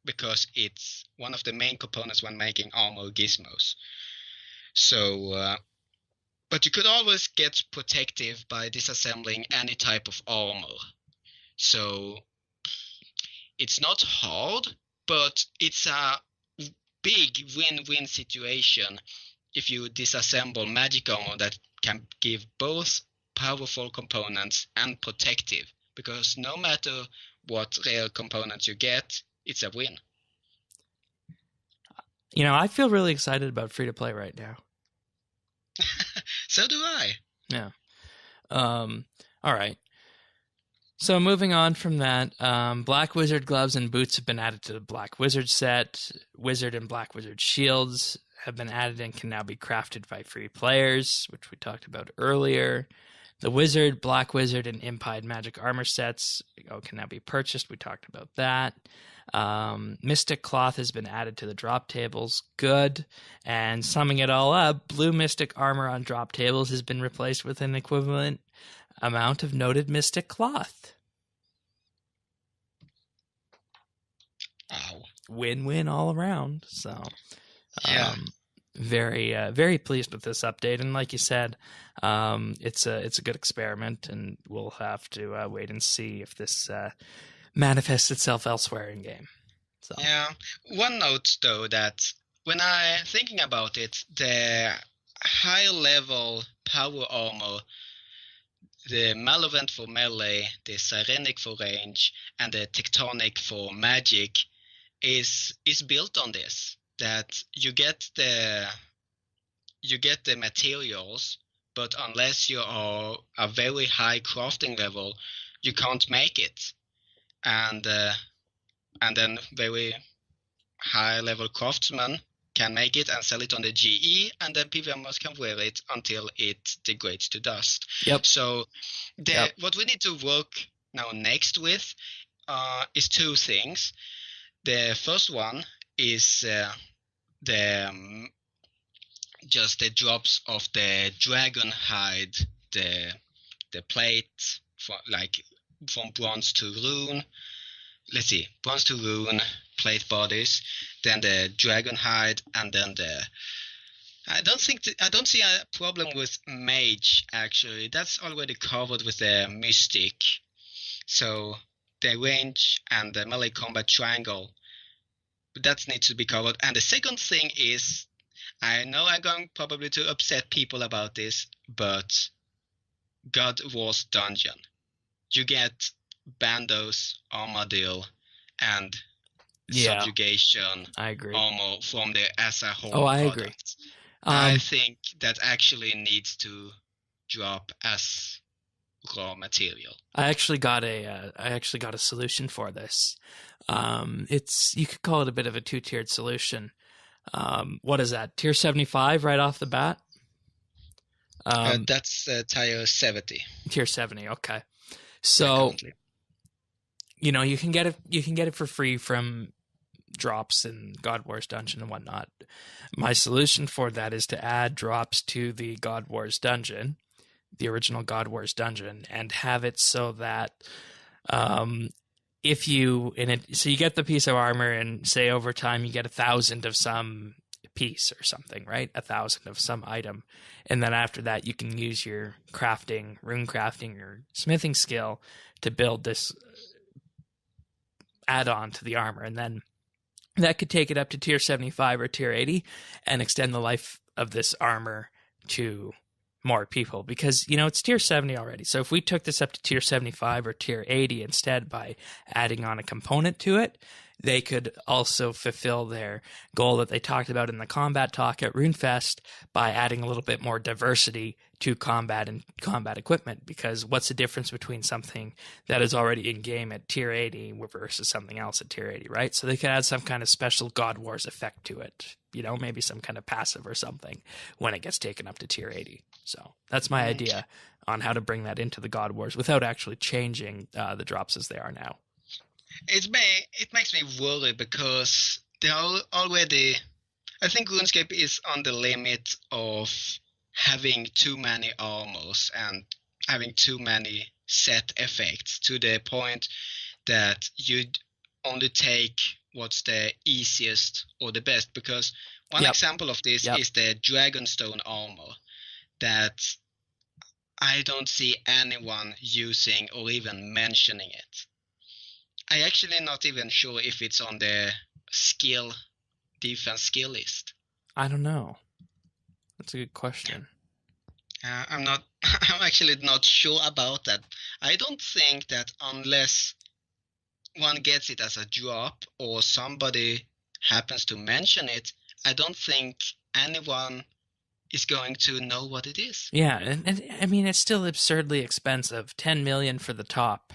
because it's one of the main components when making armor gizmos. So, but you could always get protective by disassembling any type of armor. So, it's not hard, but it's a big win-win situation if you disassemble magic armor that can give both powerful components and protective, because no matter what rare components you get, it's a win. You know, I feel really excited about free-to-play right now. So do I. Yeah. All right. So moving on from that, Black Wizard gloves and boots have been added to the Black Wizard set. Wizard and Black Wizard shields have been added and can now be crafted by free players, which we talked about earlier. The Wizard, Black Wizard, and Impied Magic armor sets can now be purchased. We talked about that. Mystic Cloth has been added to the drop tables. Good. And summing it all up, Blue Mystic armor on drop tables has been replaced with an equivalent amount of noted Mystic Cloth. Wow. Win-win all around. So, Yeah. very pleased with this update. And like you said, it's a good experiment, and we'll have to wait and see if this manifests itself elsewhere in game. So. Yeah. One note though, that when I thinking about it, the high level power armor, the Malevolent for melee, the Sirenic for range, and the Tectonic for magic is built on this. That you get the materials, but unless you are a very high crafting level, you can't make it. And then very high level craftsmen can make it and sell it on the GE, and then PVMers can wear it until it degrades to dust. Yep. So what we need to work now next with is two things. The first one is just the drops of the dragon hide, the plate from bronze to rune. Let's see, bronze to rune plate bodies, then the dragon hide, and then I don't see a problem with mage actually. That's already covered with the mystic. So the range and the melee combat triangle, that needs to be covered. And the second thing is, I know I'm going probably to upset people about this, but God Wars Dungeon. You get Bandos, Armadillo, and Subjugation armor from the as a whole product. I agree. I think that actually needs to drop as raw material. I actually got a solution for this. You could call it a bit of a two-tiered solution. What is that? Tier 75 right off the bat? That's tier 70. Tier 70, okay. So, you know, you can get it for free from drops in God Wars Dungeon and whatnot. My solution for that is to add drops to the God Wars Dungeon, the original God Wars Dungeon, and have it so that so you get the piece of armor, and say over time you get 1,000 of some piece or something, right? 1,000 of some item, and then after that you can use your crafting, rune crafting, or smithing skill to build this add-on to the armor, and then that could take it up to tier 75 or tier 80 and extend the life of this armor to more people, because, you know, it's tier 70 already. So if we took this up to tier 75 or tier 80 instead by adding on a component to it, they could also fulfill their goal that they talked about in the combat talk at RuneFest by adding a little bit more diversity to combat and combat equipment. Because what's the difference between something that is already in game at tier 80 versus something else at tier 80, right? So they could add some kind of special God Wars effect to it, you know, maybe some kind of passive or something when it gets taken up to tier 80. So that's my idea on how to bring that into the God Wars without actually changing the drops as they are now. It makes me worry because there are already, I think RuneScape is on the limit of having too many armors and having too many set effects, to the point that you'd only take what's the easiest or the best. Because one example of this is the Dragonstone armor that I don't see anyone using or even mentioning it. I actually not even sure if it's on the defense skill list. I don't know. That's a good question. I'm actually not sure about that. I don't think that unless one gets it as a drop or somebody happens to mention it, I don't think anyone is going to know what it is. Yeah, and I mean, it's still absurdly expensive. 10 million for the top.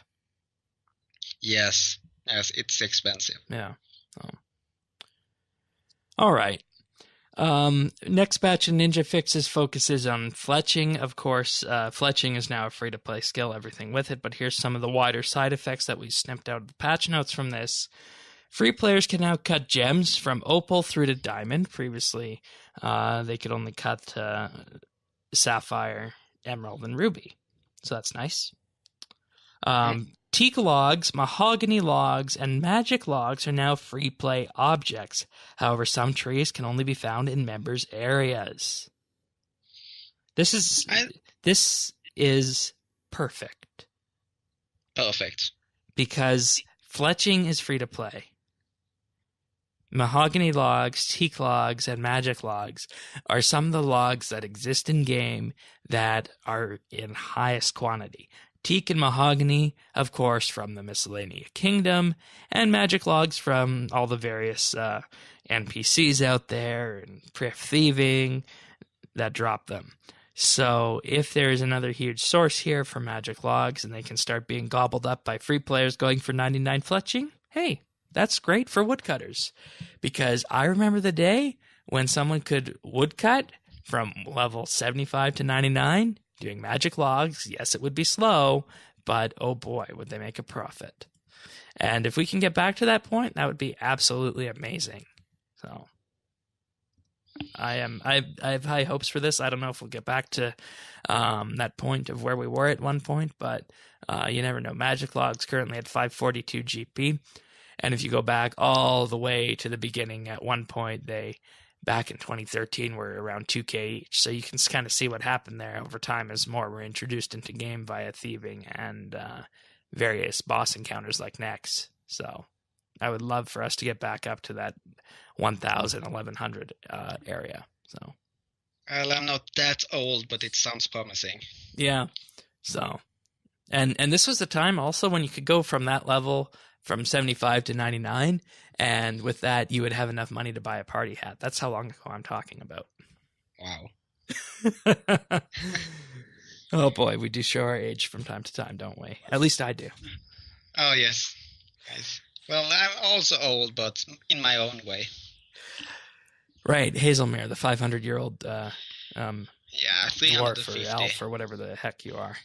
Yes, it's expensive. Yeah. All right. Next batch of Ninja fixes focuses on fletching. Of course, fletching is now a free-to-play skill, everything with it, but here's some of the wider side effects that we snipped out of the patch notes from this. Free players can now cut gems from opal through to diamond. Previously, they could only cut sapphire, emerald, and ruby. So that's nice. Teak logs, mahogany logs, and magic logs are now free play objects. However, some trees can only be found in members' areas. This is perfect. Perfect. Because fletching is free to play. Mahogany logs, teak logs, and magic logs are some of the logs that exist in game that are in highest quantity. Teak and mahogany, of course, from the Miscellanea Kingdom, and magic logs from all the various NPCs out there and thieving that drop them. So if there is another huge source here for magic logs and they can start being gobbled up by free players going for 99 fletching, hey, that's great for woodcutters. Because I remember the day when someone could woodcut from level 75 to 99 doing magic logs. Yes, it would be slow, but oh boy, would they make a profit. And if we can get back to that point, that would be absolutely amazing. So I have high hopes for this. I don't know if we'll get back to that point of where we were at one point, but you never know. Magic logs currently at 542 GP. And if you go back all the way to the beginning, at one point, back in 2013, were around 2K each. So you can kind of see what happened there over time as more were introduced into game via thieving and various boss encounters like Nex. So I would love for us to get back up to that 1,000, 1,100 area. So, well, I'm not that old, but it sounds promising. Yeah. So, and this was the time also when you could go from that level from 75 to 99, and with that, you would have enough money to buy a party hat. That's how long ago I'm talking about. Wow. Oh boy, we do show our age from time to time, don't we? At least I do. Oh, yes. Well, I'm also old, but in my own way. Right, Hazelmere, the 500-year-old yeah, dwarf 350. or elf or whatever the heck you are.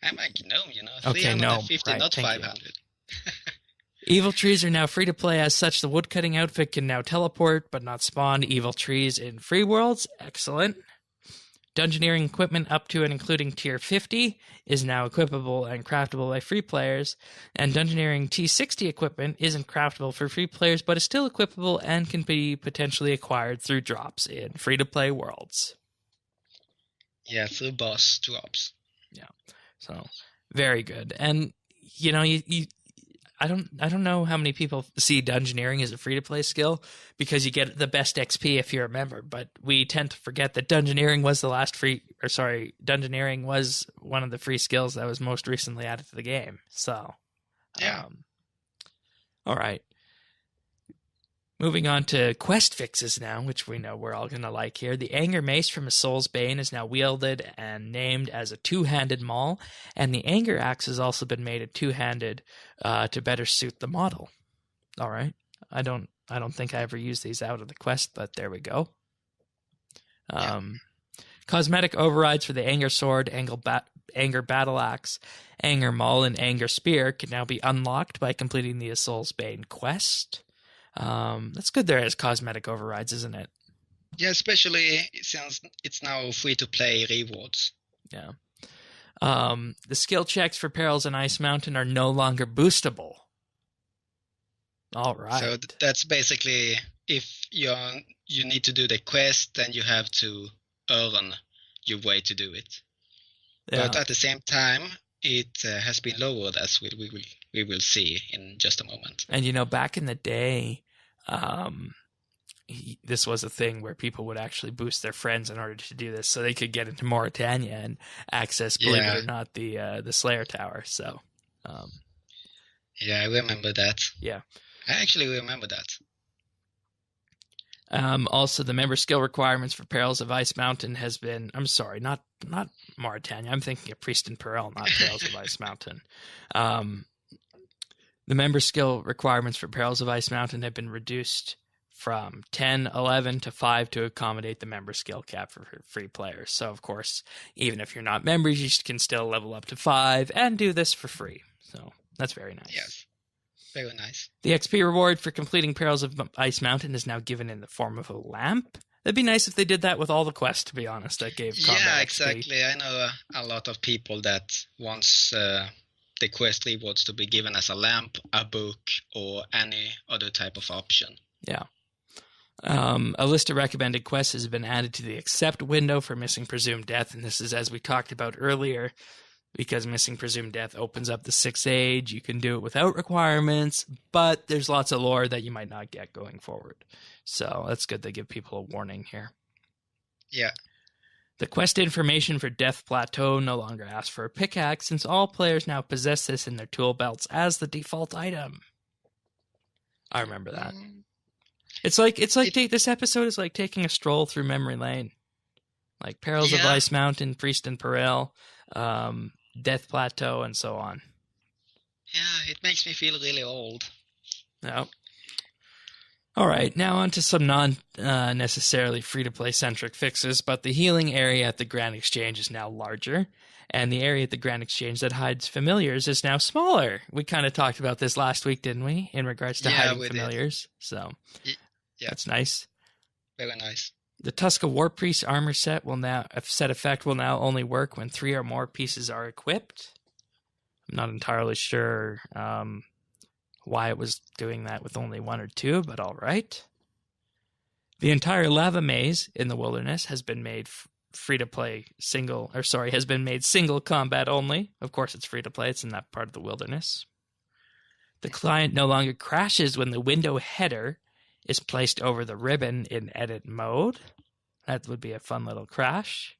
I'm like gnome, you know. Okay, 350, right, not thank 500. Evil trees are now free to play. As such, the woodcutting outfit can now teleport, but not spawn evil trees in free worlds. Excellent. Dungeoneering equipment up to and including tier 50 is now equipable and craftable by free players, and Dungeoneering T60 equipment isn't craftable for free players, but is still equipable and can be potentially acquired through drops in free-to-play worlds. Yeah, through boss drops. Yeah, so very good. And you know, I don't know how many people see Dungeoneering as a free-to-play skill because you get the best XP if you're a member, but we tend to forget that Dungeoneering was Dungeoneering was one of the free skills that was most recently added to the game. So, yeah. All right. Moving on to quest fixes now, which we know we're all going to like here. The Anger Mace from a Soul's Bane is now wielded and named as a two-handed maul, and the Anger Axe has also been made a two-handed to better suit the model. All right. I don't think I ever used these out of the quest, but there we go. Cosmetic overrides for the Anger Sword, Anger Battle Axe, Anger Maul, and Anger Spear can now be unlocked by completing the Soul's Bane quest. That's good there as cosmetic overrides, isn't it? Yeah, especially since it's now free-to-play rewards. Yeah. The skill checks for Perils and Ice Mountain are no longer boostable. All right. So that's basically if you need to do the quest, then you have to earn your way to do it. Yeah. But at the same time, it has been lowered, as we will see in just a moment. And you know, back in the day, this was a thing where people would actually boost their friends in order to do this, so they could get into Mauritania and access, believe it or not, the Slayer Tower. So, yeah, I remember that. Yeah, I actually remember that. Also, the member skill requirements for Perils of Ice Mountain has been... I'm sorry, not Mauritania. I'm thinking of Priest and Peril, not Perils of Ice Mountain. The member skill requirements for Perils of Ice Mountain have been reduced from 10, 11 to 5 to accommodate the member skill cap for free players. So, of course, even if you're not members, you can still level up to 5 and do this for free. So, that's very nice. Yes. Very nice. The XP reward for completing Perils of Ice Mountain is now given in the form of a lamp. It'd be nice if they did that with all the quests, to be honest. That gave combat Yeah, XP. exactly. I know a lot of people that wants the quest rewards to be given as a lamp, a book, or any other type of option. Yeah. A list of recommended quests has been added to the accept window for Missing Presumed Death, and this is as we talked about earlier. Because Missing Presumed Death opens up the 6th Age, you can do it without requirements, but there's lots of lore that you might not get going forward. So that's good they give people a warning here. Yeah. The quest information for Death Plateau no longer asks for a pickaxe, since all players now possess this in their tool belts as the default item. I remember that. This episode is like taking a stroll through memory lane. Like Perils of Ice Mountain, Priest and Peril, Death Plateau, and so on. Yeah, it makes me feel really old. No. All right, now on to some non-necessarily free-to-play centric fixes, but the healing area at the Grand Exchange is now larger, and the area at the Grand Exchange that hides familiars is now smaller. We kind of talked about this last week, didn't we, in regards to hiding familiars? So, that's nice. Very nice. The Tusk of War Priest armor set effect will now only work when 3 or more pieces are equipped. I'm not entirely sure why it was doing that with only 1 or 2, but all right. The entire lava maze in the wilderness has been made has been made single combat only. Of course, it's free to play. It's in that part of the wilderness. The client no longer crashes when the window header is placed over the ribbon in edit mode. That would be a fun little crash.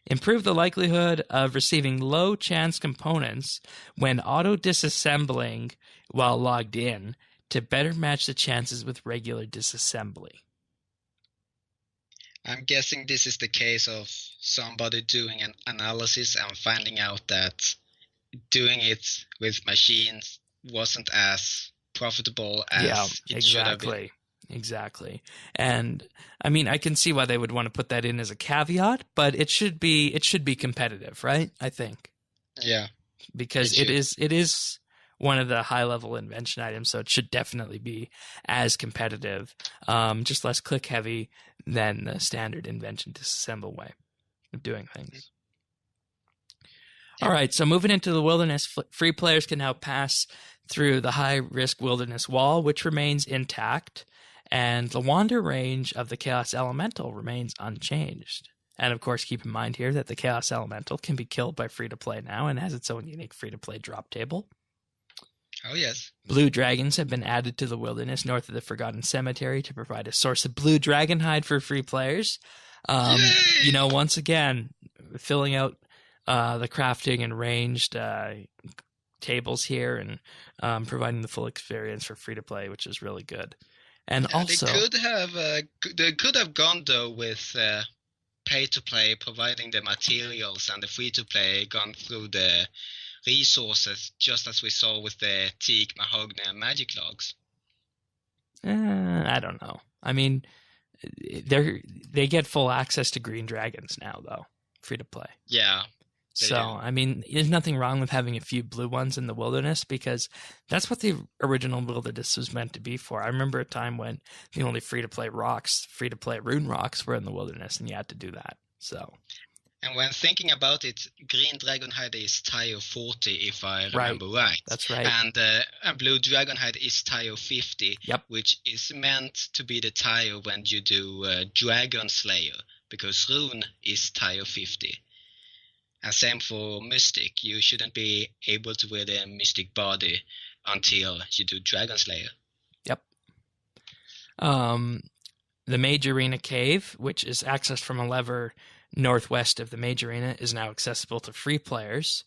Improve the likelihood of receiving low chance components when auto-disassembling while logged in to better match the chances with regular disassembly. I'm guessing this is the case of somebody doing an analysis and finding out that doing it with machines wasn't as profitable as it should have been. Exactly. And I mean, I can see why they would want to put that in as a caveat, but it should be competitive, right? I think. Yeah. Because it is one of the high level invention items, so it should definitely be as competitive, just less click heavy than the standard invention disassemble way of doing things. All right, so moving into the wilderness, free players can now pass through the high-risk wilderness wall, which remains intact, and the wander range of the Chaos Elemental remains unchanged. And, of course, keep in mind here that the Chaos Elemental can be killed by free-to-play now and has its own unique free-to-play drop table. Oh, yes. Blue dragons have been added to the wilderness north of the Forgotten Cemetery to provide a source of blue dragon hide for free players. Once again, filling out the crafting and ranged tables here and providing the full experience for free to play, which is really good. And also, they could have gone though with pay to play, providing the materials, and the free to play gone through the resources, just as we saw with the teak, mahogany, and magic logs. I don't know. I mean, they get full access to green dragons now, though, free to play. Yeah. So, I mean, there's nothing wrong with having a few blue ones in the wilderness, because that's what the original wilderness was meant to be for. I remember a time when the only free-to-play rune rocks were in the wilderness, and you had to do that. So, and when thinking about it, green dragonhide is tier 40, if I remember right. That's right. And blue dragonhide is tier 50, which is meant to be the tier when you do Dragon Slayer, because rune is tier 50. And same for Mystic. You shouldn't be able to wear the Mystic body until you do Dragon Slayer. Yep. The Mage Arena Cave, which is accessed from a lever northwest of the Mage Arena, is now accessible to free players.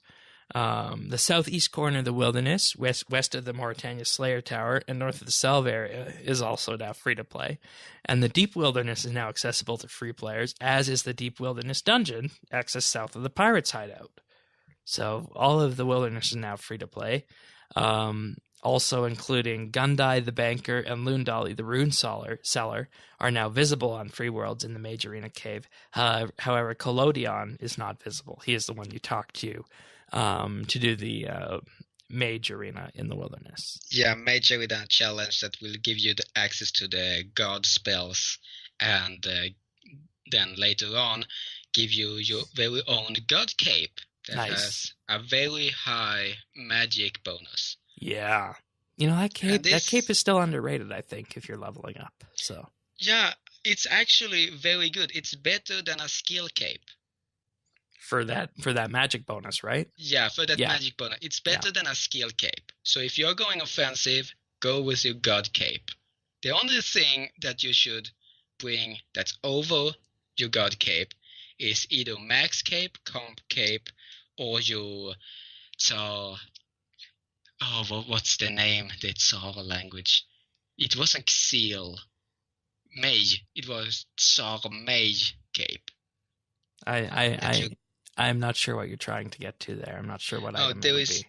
The southeast corner of the wilderness, west of the Mauritania Slayer Tower and north of the Salve area, is also now free to play. And the deep wilderness is now accessible to free players, as is the deep wilderness dungeon, accessed south of the Pirates' Hideout. So all of the wilderness is now free to play. Also including Gundai the Banker and Lundali the Rune Seller are now visible on free worlds in the Mage Arena Cave. However, Collodion is not visible. He is the one you talk to do the Mage Arena in the wilderness. Yeah, Mage Arena challenge that will give you the access to the god spells, and then later on give you your very own god cape that has a very high magic bonus. Yeah. That cape is still underrated, I think, if you're leveling up. So yeah, it's actually very good. It's better than a skill cape. For that magic bonus, right? Yeah, for that magic bonus. It's better than a skill cape. So if you're going offensive, go with your god cape. The only thing that you should bring that's over your god cape is either max cape, comp cape, or your what's the name? The Tsar language. It wasn't seal. Mage. It was Tsar Mage cape. I'm not sure what you're trying to get to there. I'm not sure what item it would be.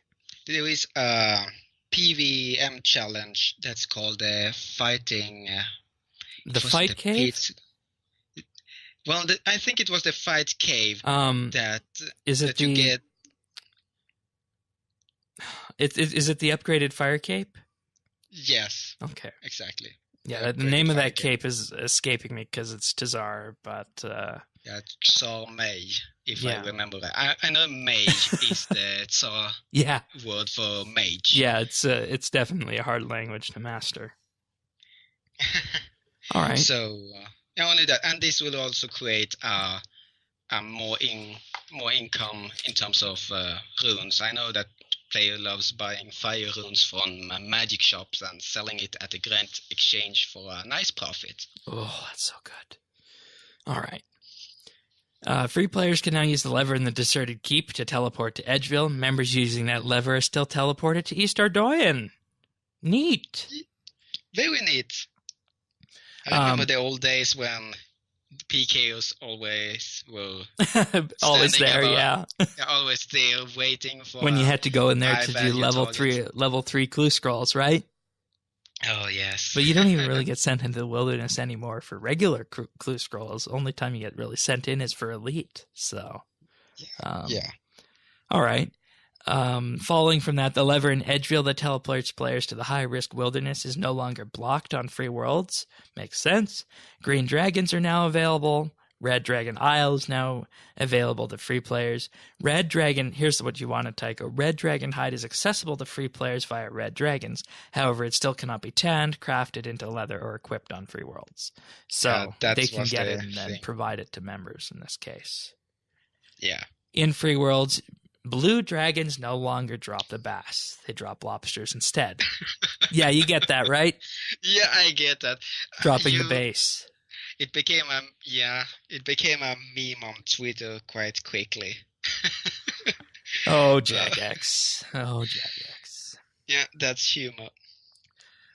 There is a PVM challenge that's called fighting. The fight cave. Well, I think it was the fight cave. You get. Is it the upgraded fire cape? Yes. Okay. Exactly. Yeah, the name of that cape is escaping me because it's Tazar, but... yeah, Tsar Mage, if I remember that. I know mage is the Tsar word for mage. Yeah, it's definitely a hard language to master. All right. So, only that. And this will also create a more income in terms of runes. I know that player loves buying fire runes from magic shops and selling it at a grand exchange for a nice profit. Oh, that's so good. All right. Free players can now use the lever in the Deserted Keep to teleport to Edgeville. Members using that lever are still teleported to East Ardoyan. Neat. Very neat. I remember the old days when PKers always were always there, always there waiting for when you had to go in there to do level 3 clue scrolls, right? Oh yes. But you don't even really get sent into the wilderness anymore for regular clue scrolls. Only time you get really sent in is for elite. So all right. Following from that, the lever in Edgeville that teleports players to the high-risk wilderness is no longer blocked on free worlds. Makes sense. Green dragons are now available. Red Dragon Isle is now available to free players. Red Dragon, here's what you wanted, Tycho. Red Dragon Hide is accessible to free players via Red Dragons. However, it still cannot be tanned, crafted into leather, or equipped on free worlds. So they can get it and then provide it to members in this case. Yeah. In free worlds, blue dragons no longer drop the bass. They drop lobsters instead. Yeah, you get that, right? Yeah, I get that. Dropping the base. It became a meme on Twitter quite quickly. Oh, Jagex. Oh, Jagex. Yeah, that's humor.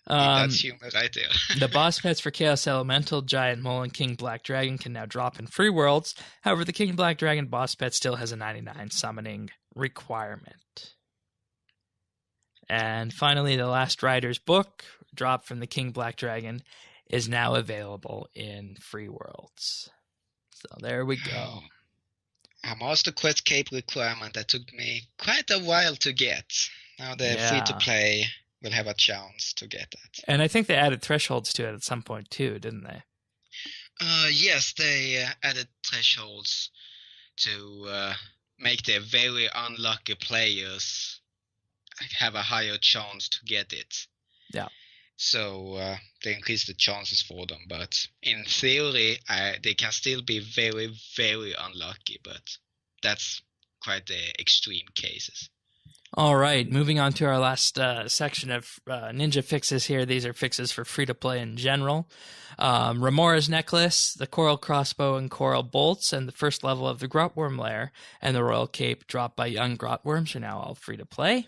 That's humor right there. The boss pets for Chaos Elemental, Giant Mole, and King Black Dragon can now drop in free worlds. However, the King Black Dragon boss pet still has a 99 summoning requirement. And finally, the Last Rider's book, dropped from the King Black Dragon, is now available in free worlds. So there we go. A Master Quest Cape requirement that took me quite a while to get. Now the free-to-play will have a chance to get that. And I think they added thresholds to it at some point too, didn't they? Yes, they added thresholds to make the very unlucky players have a higher chance to get it. Yeah. So they increase the chances for them. But in theory, they can still be very, very unlucky. But that's quite the extreme cases. All right, moving on to our last section of ninja fixes here. These are fixes for free-to-play in general. Remora's Necklace, the Coral Crossbow and Coral Bolts, and the first level of the Grotworm Lair, and the Royal Cape dropped by young Grotworms are now all free-to-play.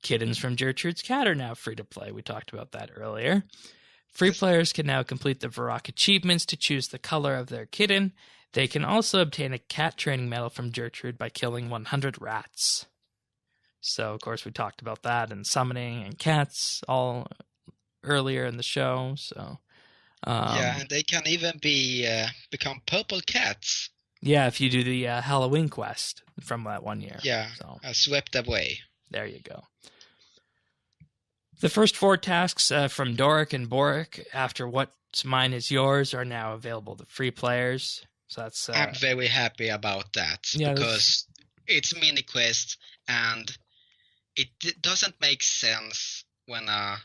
Kittens from Gertrude's Cat are now free-to-play. We talked about that earlier. Free players can now complete the Varrock achievements to choose the color of their kitten. They can also obtain a cat training medal from Gertrude by killing 100 rats. So, of course, we talked about that and summoning and cats all earlier in the show. So, yeah, and they can even become purple cats. Yeah, if you do the Halloween quest from that one year. Yeah, so, swept away. There you go. The first 4 tasks from Doric and Boric, after What's Mine is Yours, are now available to free players. So that's. I'm very happy about that because it's mini quest and it doesn't make sense when a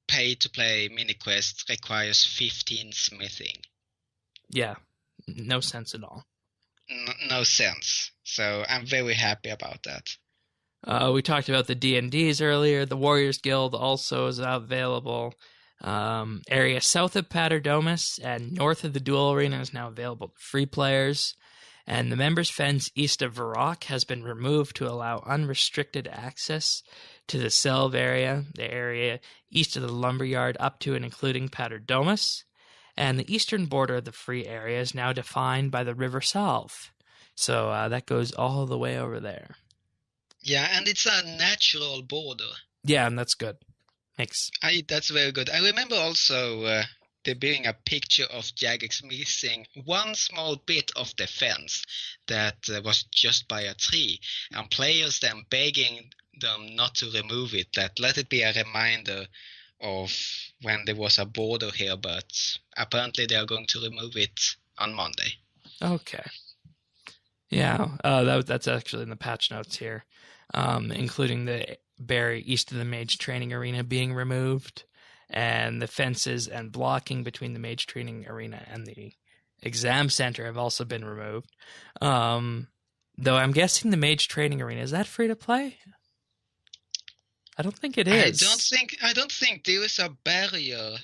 pay-to-play mini-quest requires 15 smithing. Yeah, no sense at all. No sense. So I'm very happy about that. We talked about the D&Ds earlier. The Warriors Guild also is available. Area south of Paterdomus and north of the Duel Arena is now available to free players. And the Members' Fens east of Varrock has been removed to allow unrestricted access to the Selve area, the area east of the Lumberyard up to and including Paterdomus. And the eastern border of the free area is now defined by the River Salve. So that goes all the way over there. Yeah, and it's a natural border. Yeah, and that's good. That's very good. I remember also there being a picture of Jagex missing one small bit of the fence that was just by a tree, and players then begging them not to remove it, that let it be a reminder of when there was a border here, but apparently they are going to remove it on Monday. Okay. Yeah, that's actually in the patch notes here, including the barrier east of the Mage Training Arena being removed, and the fences and blocking between the Mage Training Arena and the Exam Center have also been removed. Though I'm guessing the Mage Training Arena, is that free to play? I don't think it is. I don't think there is a barrier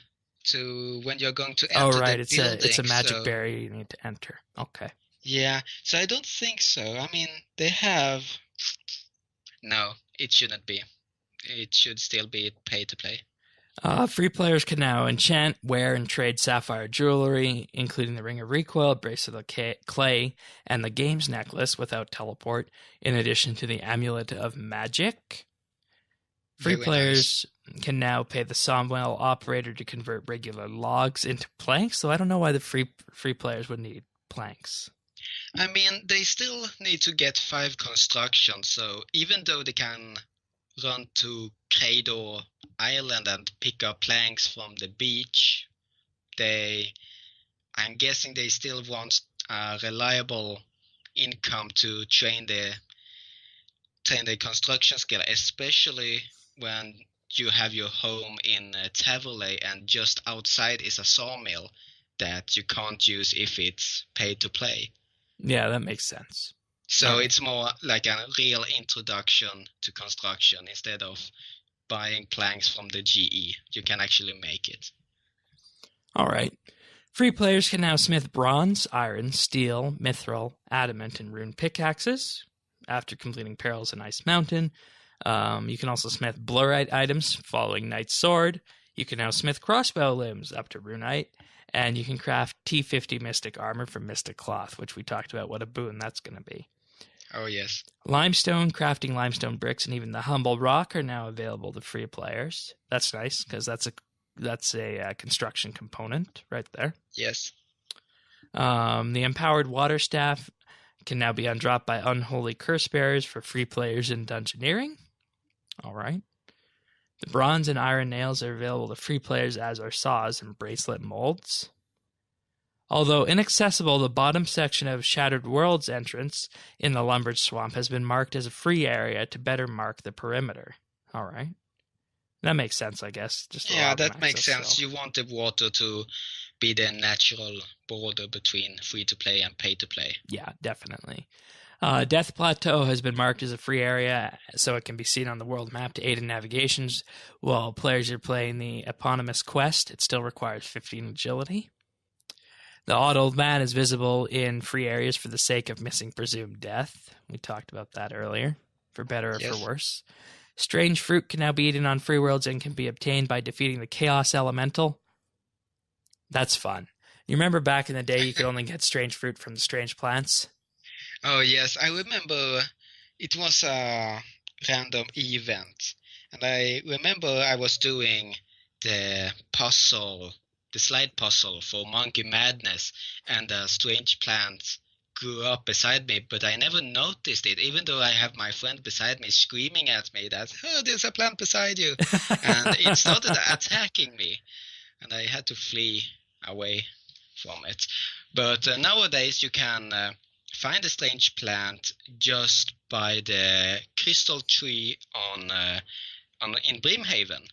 to when you're going to enter. Oh, right. The building, it's a magic barrier you need to enter. Okay. Yeah, so I don't think so. I mean, they have. No, it shouldn't be. It should still be pay to play. Free players can now enchant, wear, and trade sapphire jewelry, including the Ring of Recoil, Bracelet of Clay, and the Games Necklace without teleport, in addition to the Amulet of Magic. Free players can now pay the Somwell operator to convert regular logs into planks, so I don't know why the free players would need planks. I mean, they still need to get 5 construction, so even though they can run to Crador Island and pick up planks from the beach, I'm guessing they still want a reliable income to train their construction skill, especially when you have your home in Taverley and just outside is a sawmill that you can't use if it's paid to play. Yeah, that makes sense. So it's more like a real introduction to construction instead of buying planks from the GE. You can actually make it. All right. Free players can now smith bronze, iron, steel, mithril, adamant, and rune pickaxes after completing Perils in Ice Mountain. You can also smith blurite items following Knight's Sword. You can now smith crossbow limbs up to runite. And you can craft T50 Mystic Armor from Mystic Cloth, which we talked about what a boon that's going to be. Oh, yes. Limestone, crafting limestone bricks, and even the Humble Rock are now available to free players. That's nice, because that's a construction component right there. Yes. The Empowered Water Staff can now be undropped by Unholy Curse Bearers for free players in Dungeoneering. All right. The bronze and iron nails are available to free players, as are saws and bracelet molds. Although inaccessible, the bottom section of Shattered Worlds entrance in the Lumbered Swamp has been marked as a free area to better mark the perimeter. All right. That makes sense, I guess. Yeah, that makes sense. You want the water to be the natural border between free-to-play and pay-to-play. Yeah, definitely. Death Plateau has been marked as a free area, so it can be seen on the world map to aid in navigations. While players are playing the eponymous quest, it still requires 15 agility. The Odd Old Man is visible in free areas for the sake of missing presumed death. We talked about that earlier, for better or for worse. Strange fruit can now be eaten on free worlds and can be obtained by defeating the Chaos Elemental. That's fun. You remember back in the day you could only get strange fruit from the strange plants? Oh, yes. I remember it was a random event. And I remember I was doing the slide puzzle for Monkey Madness, and a strange plant grew up beside me, but I never noticed it, even though I have my friend beside me screaming at me that, oh, there's a plant beside you. And it started attacking me, and I had to flee away from it. But nowadays you can find a strange plant just by the crystal tree in Brimhaven.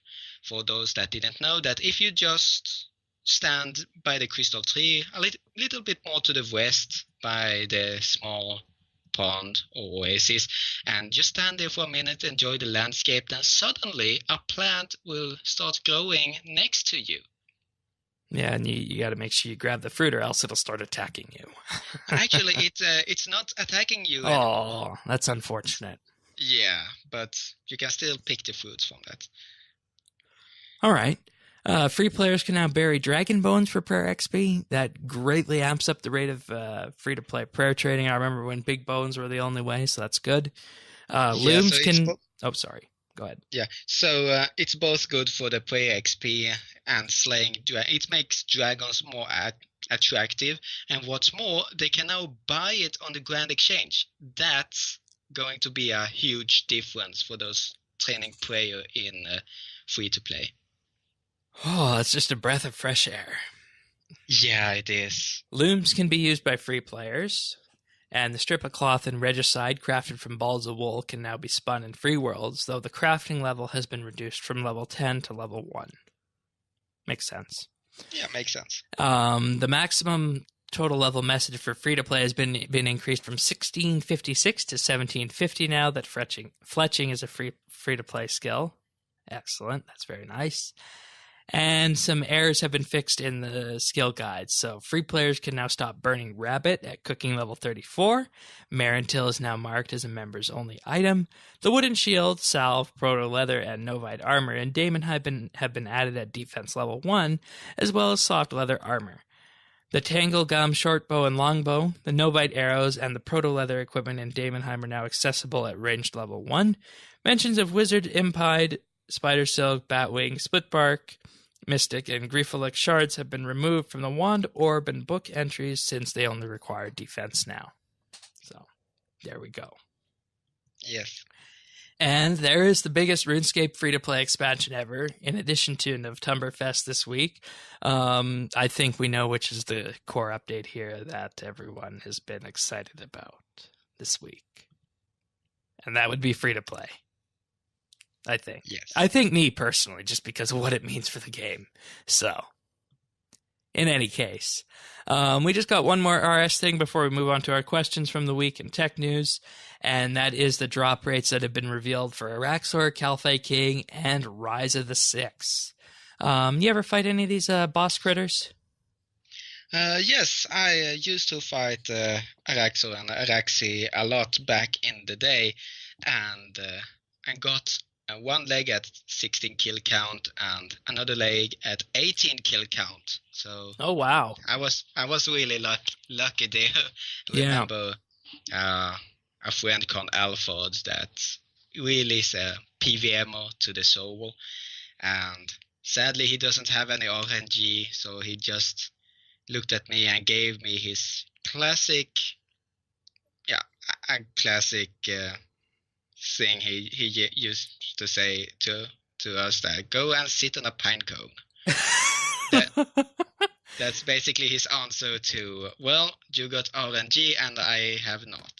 For those that didn't know, that if you just stand by the crystal tree a little bit more to the west by the small pond or oasis, and just stand there for a minute, enjoy the landscape, then suddenly a plant will start growing next to you. Yeah, and you got to make sure you grab the fruit, or else it'll start attacking you. Actually, it's not attacking you anymore. That's unfortunate. Yeah, but you can still pick the fruits from that. All right. Free players can now bury dragon bones for prayer XP. That greatly amps up the rate of free-to-play prayer trading. I remember when big bones were the only way, so that's good. Looms can... Oh, sorry. Go ahead. Yeah, so it's both good for the prayer XP and slaying. It makes dragons more attractive, and what's more, they can now buy it on the Grand Exchange. That's going to be a huge difference for those training prayer in free-to-play. Oh, it's just a breath of fresh air. Yeah, it is. Looms can be used by free players, and the strip of cloth in Regicide crafted from balls of wool can now be spun in free worlds, though the crafting level has been reduced from level 10 to level 1. Makes sense. Yeah, makes sense. The maximum total level message for free-to-play has been increased from 1656 to 1750 now that Fletching is a free-to-play skill. Excellent. That's very nice. And some errors have been fixed in the skill guides. So free players can now stop burning rabbit at cooking level 34. Marintil is now marked as a members only item. The wooden shield, salve, proto leather, and novite armor in Daemon have been added at defense level 1, as well as soft leather armor. The tangle gum short bow and longbow, the novite arrows, and the proto leather equipment in Daemonheim are now accessible at ranged level 1. Mentions of wizard, impide, spider silk, batwing, split bark, Mystic, and Griefalic shards have been removed from the wand, orb, and book entries since they only require defense now. So, there we go. Yes. And there is the biggest RuneScape free-to-play expansion ever, in addition to NovtumberFest this week. I think we know which is the core update here that everyone has been excited about this week. And that would be free-to-play. I think. Yes. I think me personally, just because of what it means for the game. So, in any case, we just got one more RS thing before we move on to our questions from the week in tech news, and that is the drop rates that have been revealed for Araxor, Calphay King, and Rise of the Six. You ever fight any of these boss critters? Yes, I used to fight Araxor and Araxi a lot back in the day, and I got one leg at 16 kill count and another leg at 18 kill count. So oh wow, I was really lucky there. I remember a friend called Alfred that really is a PVMer to the soul, and sadly he doesn't have any RNG, so he just looked at me and gave me his classic thing he used to say to us, that go and sit on a pine cone. That's basically his answer to, well, you got RNG and I have not.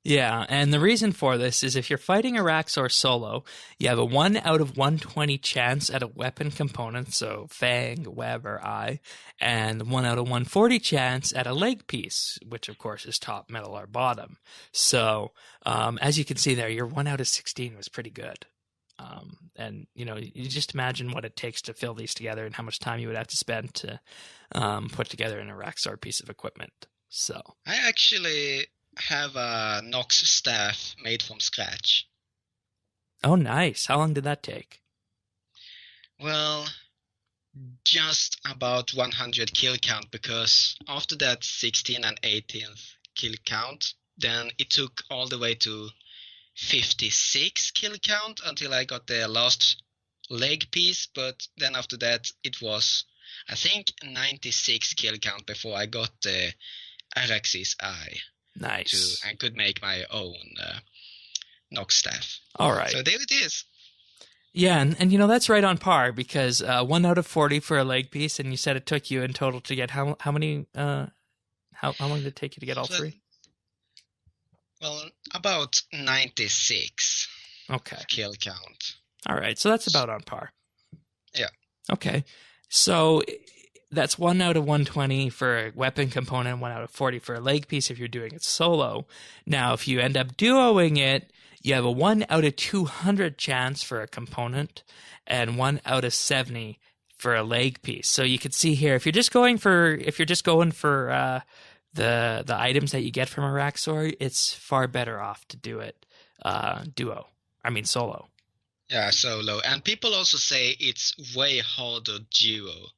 Yeah, and the reason for this is if you're fighting a Raxor solo, you have a 1 out of 120 chance at a weapon component, so fang, web, or eye, and 1 out of 140 chance at a leg piece, which of course is top, middle, or bottom. So, as you can see there, your 1 out of 16 was pretty good. And, you just imagine what it takes to fill these together and how much time you would have to spend to put together an Araxor piece of equipment. So I actually have a Nox staff made from scratch. Oh, nice. How long did that take? Well, just about 100 kill count, because after that 16th and 18th kill count, then it took all the way to 56 kill count until I got the last leg piece, but then after that it was, I think, 96 kill count before I got the Arax's eye. Nice. I could make my own Nox staff. All right. So there it is. Yeah, and that's right on par, because 1 out of 40 for a leg piece, and you said it took you in total to get how many? How long did it take you to get all three? Well, about 96. Okay. Kill count. All right, so that's about on par. Yeah. Okay, so that's 1 out of 120 for a weapon component, 1 out of 40 for a leg piece if you're doing it solo. Now, if you end up duoing it, you have a 1 out of 200 chance for a component and 1 out of 70 for a leg piece. So you can see here, if you're just going for the items that you get from a Raxor, it's far better off to do it solo. Yeah, solo. And people also say it's way harder duo.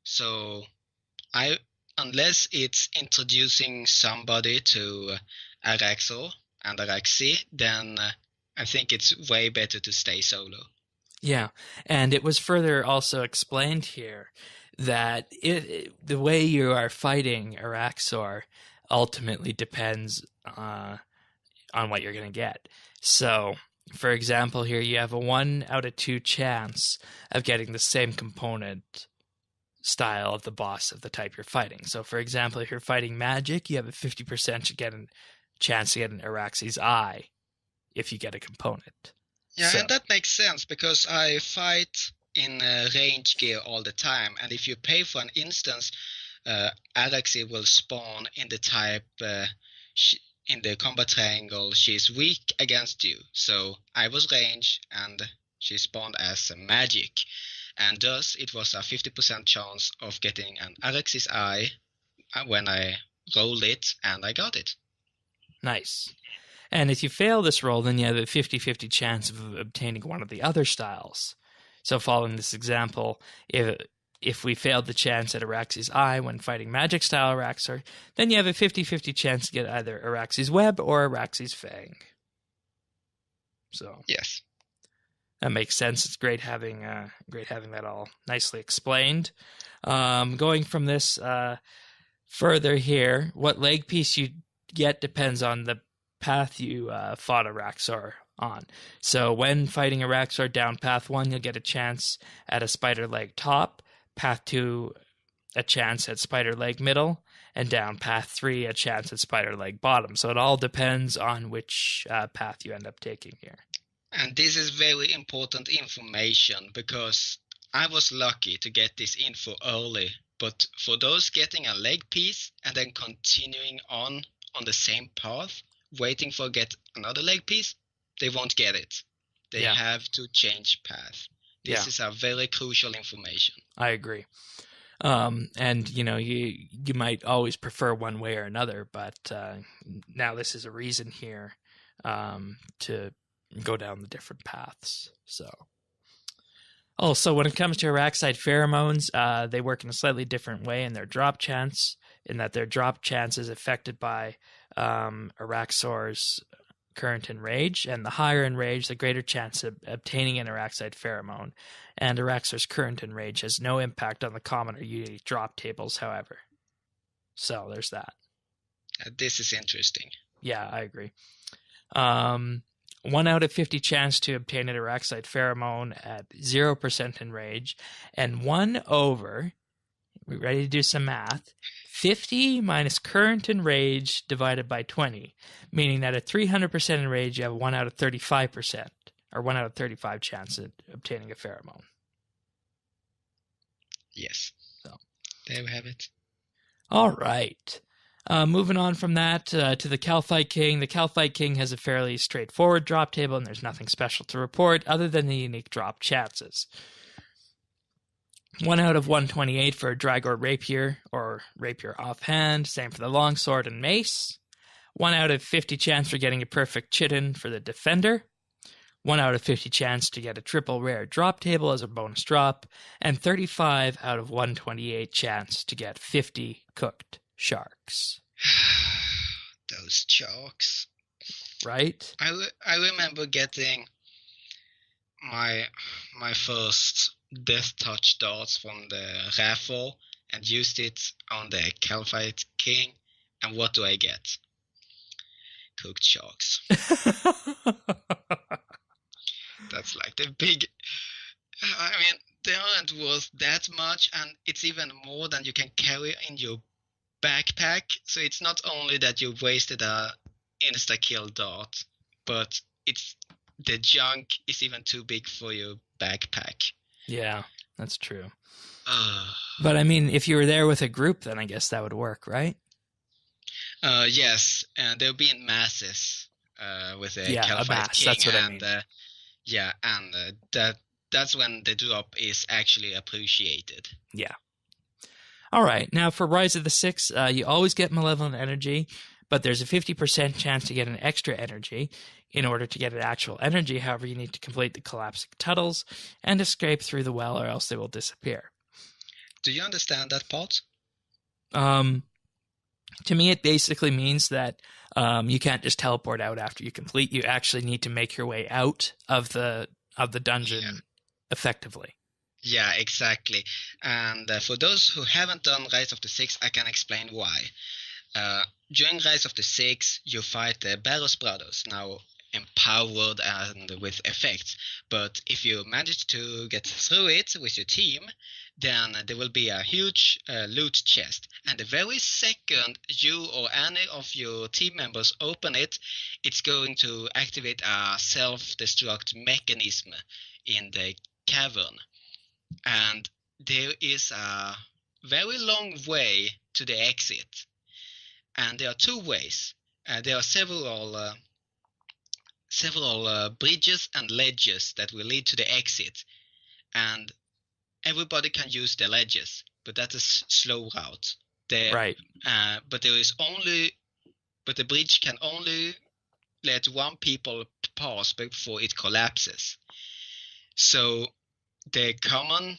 So unless it's introducing somebody to Araxor and Araxi, then I think it's way better to stay solo. Yeah, and it was further also explained here that the way you are fighting Araxor ultimately depends on what you're going to get. So, for example, here you have a 1 out of 2 chance of getting the same component style of the boss of the type you're fighting. So, for example, if you're fighting magic, you have a 50% chance to get an Araxi's eye if you get a component. Yeah, and that makes sense, because I fight in range gear all the time, and if you pay for an instance, Araxi will spawn in the type in the combat triangle. She's weak against you, so I was range and she spawned as magic, and thus it was a 50% chance of getting an Arax's eye when I rolled it, and I got it. Nice. And if you fail this roll, then you have a 50-50 chance of obtaining one of the other styles. So following this example, if we failed the chance at Araxi's eye when fighting magic style Araxor, then you have a 50-50 chance to get either Araxi's web or Araxi's fang. So yes, that makes sense. It's great having that all nicely explained. Going from this further here, what leg piece you get depends on the path you fought Araxor on. So when fighting Araxor down path 1, you'll get a chance at a spider leg top, path 2 a chance at spider leg middle, and down path 3 a chance at spider leg bottom. So it all depends on which path you end up taking here. And this is very important information, because I was lucky to get this info early, but for those getting a leg piece and then continuing on the same path, waiting for get another leg piece, they won't get it. They have to change path. This is a very crucial information. I agree. And you might always prefer one way or another, but now this is a reason here to go down the different paths. So also, when it comes to Araxite pheromones, they work in a slightly different way in their drop chance, in that their drop chance is affected by Araxor's current in rage, and the higher in rage, the greater chance of obtaining an Araxite pheromone. And Araxor's current in rage has no impact on the common or unique drop tables, however. So there's that. This is interesting. Yeah, I agree. 1 out of 50 chance to obtain an Araxite pheromone at 0% in rage, and 1 over We ready to do some math? 50 minus current and rage divided by 20, meaning that at 300% in rage, you have 1 out of 35%, or 1 out of 35 chance at obtaining a pheromone. Yes. So there we have it. All right. Moving on from that to the Calphite King. The Calphite King has a fairly straightforward drop table, and there's nothing special to report other than the unique drop chances. 1 out of 128 for a Dragor Rapier or Rapier offhand. Same for the Longsword and Mace. 1 out of 50 chance for getting a perfect Chitin for the Defender. 1 out of 50 chance to get a triple rare drop table as a bonus drop. And 35 out of 128 chance to get 50 cooked sharks. Those sharks. Right? I remember getting my first Death Touch darts from the raffle and used it on the Calphite King. And what do I get? Cooked sharks. That's like the big... I mean, they aren't worth that much, and it's even more than you can carry in your backpack. So it's not only that you wasted a insta-kill dart, but it's the junk is even too big for your backpack. Yeah, that's true. But I mean, if you were there with a group, then I guess that would work, right? Yes, and they'll be in masses with a Calphite King. That's what I mean. That's when the drop is actually appreciated. Yeah. All right. Now for Rise of the Six, you always get Malevolent Energy, but there's a 50% chance to get an extra energy. In order to get an actual energy, however, you need to complete the collapsing tunnels and escape through the well, or else they will disappear. Do you understand that part? To me, it basically means that you can't just teleport out after you complete. You actually need to make your way out of the dungeon effectively. Yeah, exactly. And for those who haven't done Rise of the Six, I can explain why. During Rise of the Six, you fight the Barros brothers, now empowered and with effects. But if you manage to get through it with your team, then there will be a huge loot chest. And the very second you or any of your team members open it, it's going to activate a self-destruct mechanism in the cavern. And there is a very long way to the exit. And there are two ways. There are several bridges and ledges that will lead to the exit. And everybody can use the ledges, but that is slow route. Right. But the bridge can only let one people pass before it collapses. So the common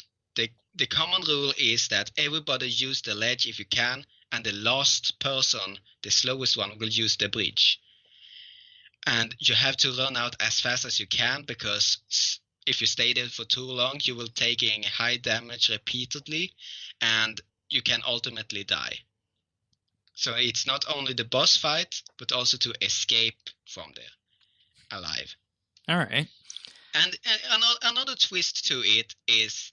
rule is that everybody use the ledge if you can, and the last person, the slowest one, will use the bridge. And you have to run out as fast as you can, because if you stay there for too long, you will taking high damage repeatedly, and you can ultimately die. So it's not only the boss fight, but also to escape from there alive. All right. And another twist to it is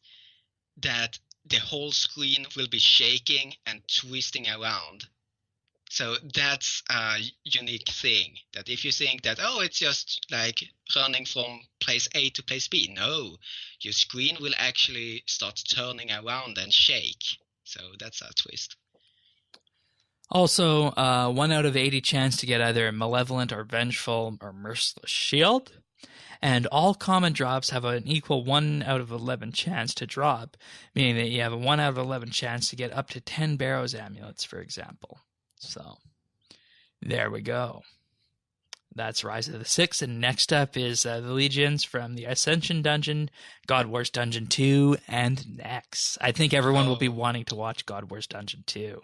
that the whole screen will be shaking and twisting around. So that's a unique thing, that if you think that, it's just like running from place A to place B, no, your screen will actually start turning around and shake. So that's a twist. Also, 1 out of 80 chance to get either a Malevolent or Vengeful or Merciless Shield. And all common drops have an equal 1 out of 11 chance to drop, meaning that you have a 1 out of 11 chance to get up to 10 Barrows Amulets, for example. So, there we go. That's Rise of the Six, and next up is the Legions from the Ascension Dungeon, God Wars Dungeon 2, and Nex. I think everyone will be wanting to watch God Wars Dungeon 2.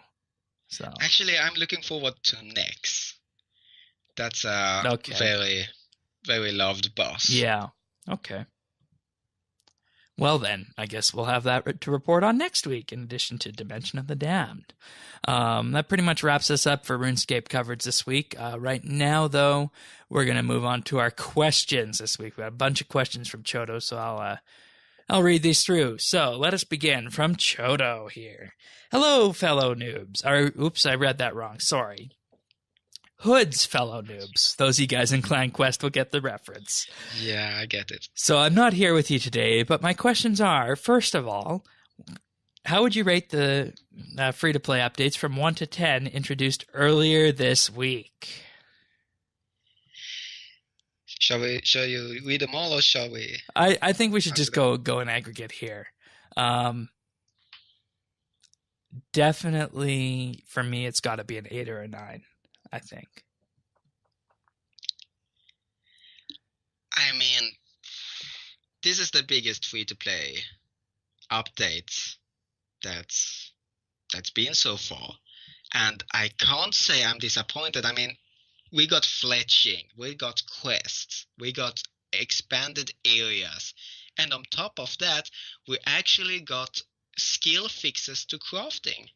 So actually, I'm looking forward to Nex. That's a very, very loved boss. Yeah. Okay. Well then, I guess we'll have that to report on next week, in addition to Dimension of the Damned. That pretty much wraps us up for RuneScape coverage this week. Right now, though, we're going to move on to our questions this week. We have a bunch of questions from Chodo, so I'll I'll read these through. So let us begin from Chodo here. Hello, fellow noobs. Oops, I read that wrong. Sorry. Hood's fellow noobs. Those of you guys in Clan Quest will get the reference. Yeah, I get it. So I'm not here with you today, but my questions are, first of all, how would you rate the free-to-play updates from 1 to 10 introduced earlier this week? Shall you read them all, or shall we? I think we should just go in aggregate here. Definitely, for me, it's got to be an 8 or a 9, I think. I mean, this is the biggest free-to-play update that's been so far. And I can't say I'm disappointed. I mean, we got fletching, we got quests, we got expanded areas, and on top of that, we actually got skill fixes to crafting.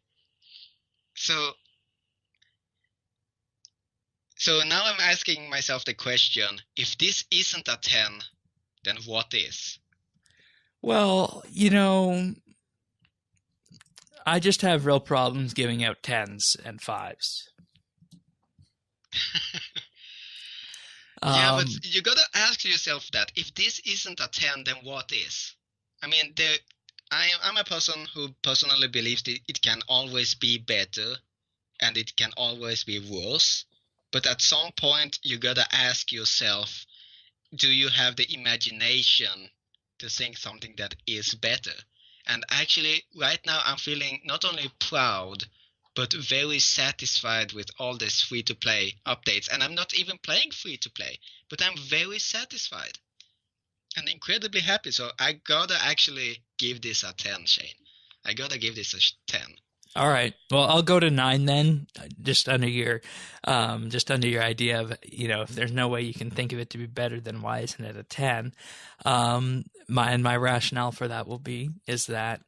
So now I'm asking myself the question, if this isn't a 10, then what is? Well, I just have real problems giving out 10s and 5s. Yeah, but you gotta ask yourself that if this isn't a 10, then what is? I mean, I'm a person who personally believes that it can always be better and it can always be worse. But at some point, you gotta ask yourself, do you have the imagination to think something that is better? And actually, right now, I'm feeling not only proud, but very satisfied with all these free-to-play updates. And I'm not even playing free-to-play, but I'm very satisfied and incredibly happy. So I gotta actually give this a 10, Shane. I gotta give this a 10. All right. Well, I'll go to 9 then, just under your idea of, if there's no way you can think of it to be better, then why isn't it a 10? My rationale for that will be, is that,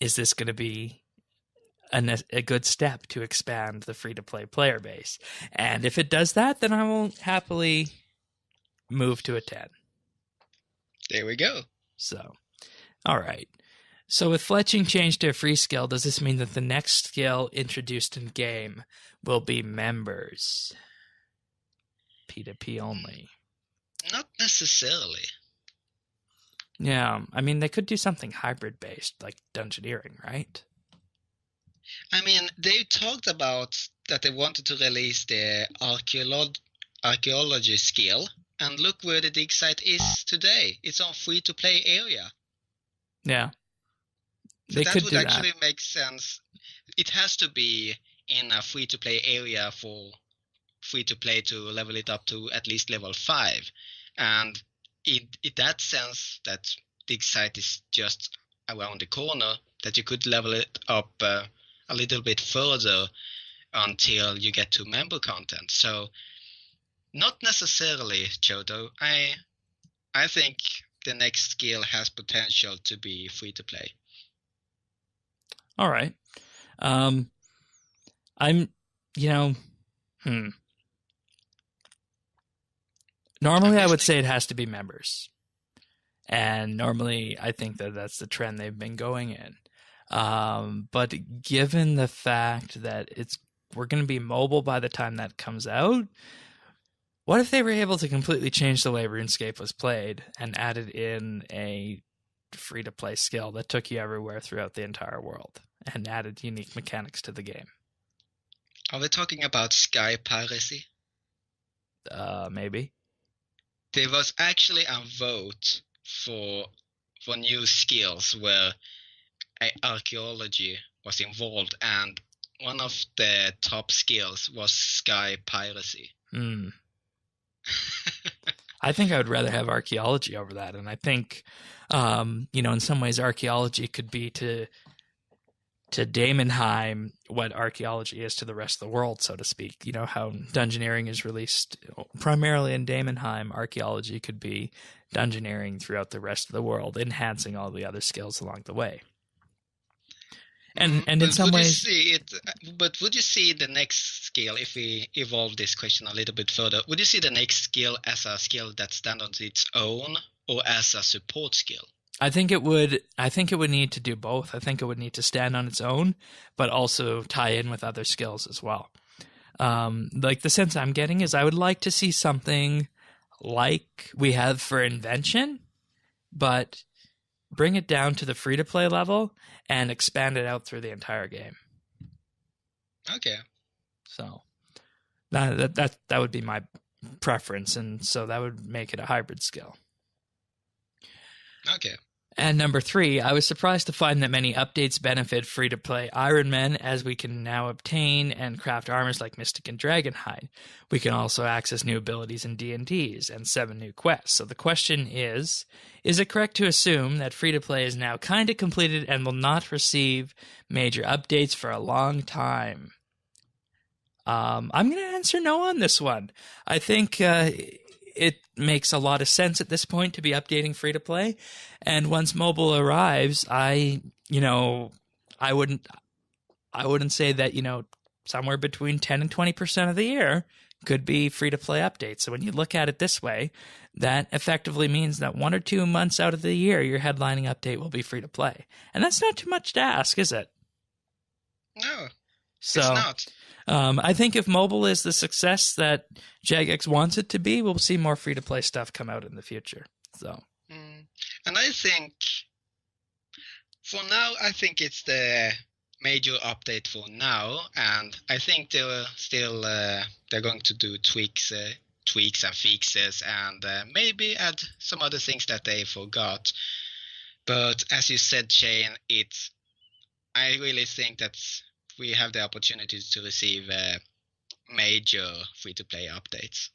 is this going to be a good step to expand the free-to-play player base? And if it does that, then I will happily move to a 10. There we go. So, all right. So with fletching changed to a free skill, does this mean that the next skill introduced in game will be members? P2P only. Not necessarily. Yeah, I mean, they could do something hybrid-based, like dungeoneering, right? I mean, they talked about that they wanted to release the archaeology skill, and look where the dig site is today. It's on free-to-play area. Yeah. So that would actually make sense. It has to be in a free-to-play area for free-to-play to level it up to at least level 5. And in that sense, that dig site is just around the corner, that you could level it up a little bit further until you get to member content. So not necessarily, Chodo. I think the next skill has potential to be free-to-play. All right. Normally, I would say it has to be members. And normally, I think that that's the trend they've been going in. But given the fact that we're going to be mobile by the time that comes out, what if they were able to completely change the way RuneScape was played and added in a free-to-play skill that took you everywhere throughout the entire world and added unique mechanics to the game? Are we talking about sky piracy? Maybe. There was actually a vote for new skills where archaeology was involved, and one of the top skills was sky piracy. I think I would rather have archaeology over that, and I think, in some ways, archaeology could be to Daemonheim what archaeology is to the rest of the world, so to speak. You know, how dungeoneering is released primarily in Daemonheim, archaeology could be dungeoneering throughout the rest of the world, enhancing all the other skills along the way. And in some ways... But would you see the next skill, if we evolve this question a little bit further, would you see the next skill as a skill that stands on its own, or as a support skill? I think it would need to do both. I think it would need to stand on its own, but also tie in with other skills as well. Like the sense I'm getting is I would like to see something like we have for Invention, but bring it down to the free-to-play level and expand it out through the entire game. Okay. So that would be my preference, and so that would make it a hybrid skill. Okay. And number 3, I was surprised to find that many updates benefit free-to-play Iron Men, as we can now obtain and craft armors like Mystic and Dragonhide. We can also access new abilities in D&Ds and 7 new quests. So the question is it correct to assume that free-to-play is now kind of completed and will not receive major updates for a long time? I'm going to answer no on this one. I think it makes a lot of sense at this point to be updating free-to-play. And once mobile arrives, I wouldn't say that, somewhere between 10 and 20% of the year could be free-to-play updates. So when you look at it this way, that effectively means that 1 or 2 months out of the year, your headlining update will be free-to-play. And that's not too much to ask, is it? No, so, it's not. I think if mobile is the success that Jagex wants it to be, we'll see more free-to-play stuff come out in the future. So, and I think for now, I think it's the major update for now, and I think they're still they're going to do tweaks and fixes, and maybe add some other things that they forgot. But as you said, Shane, I really think that we have the opportunity to receive major free-to-play updates.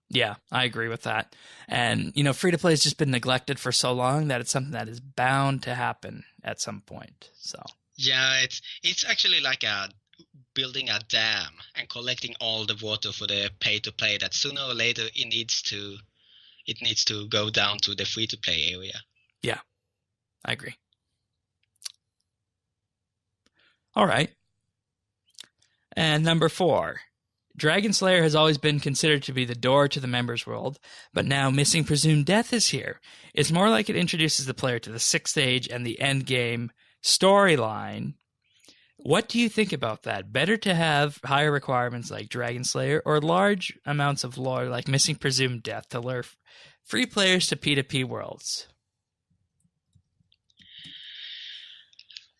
Yeah, I agree with that. And, free-to-play has just been neglected for so long that it's something that is bound to happen at some point. So yeah, it's actually like building a dam and collecting all the water for the pay-to-play that sooner or later it needs to go down to the free-to-play area. Yeah, I agree. All right. And number 4, Dragon Slayer has always been considered to be the door to the members' world, but now Missing Presumed Death is here. It's more like it introduces the player to the 6th stage and the end game storyline. What do you think about that? Better to have higher requirements like Dragon Slayer or large amounts of lore like Missing Presumed Death to lure free players to P2P worlds?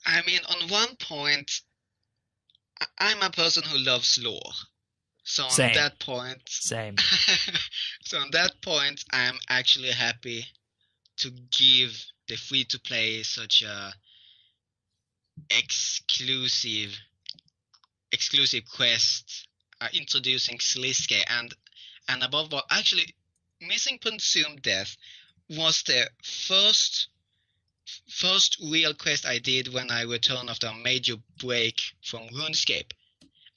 I mean, on one point, I'm a person who loves lore. So on that point, Same. So on that point, I'm actually happy to give the free-to-play such a exclusive quest, introducing Sliske, and above all, actually, Missing Presumed Death was the first real quest I did when I returned after a major break from RuneScape.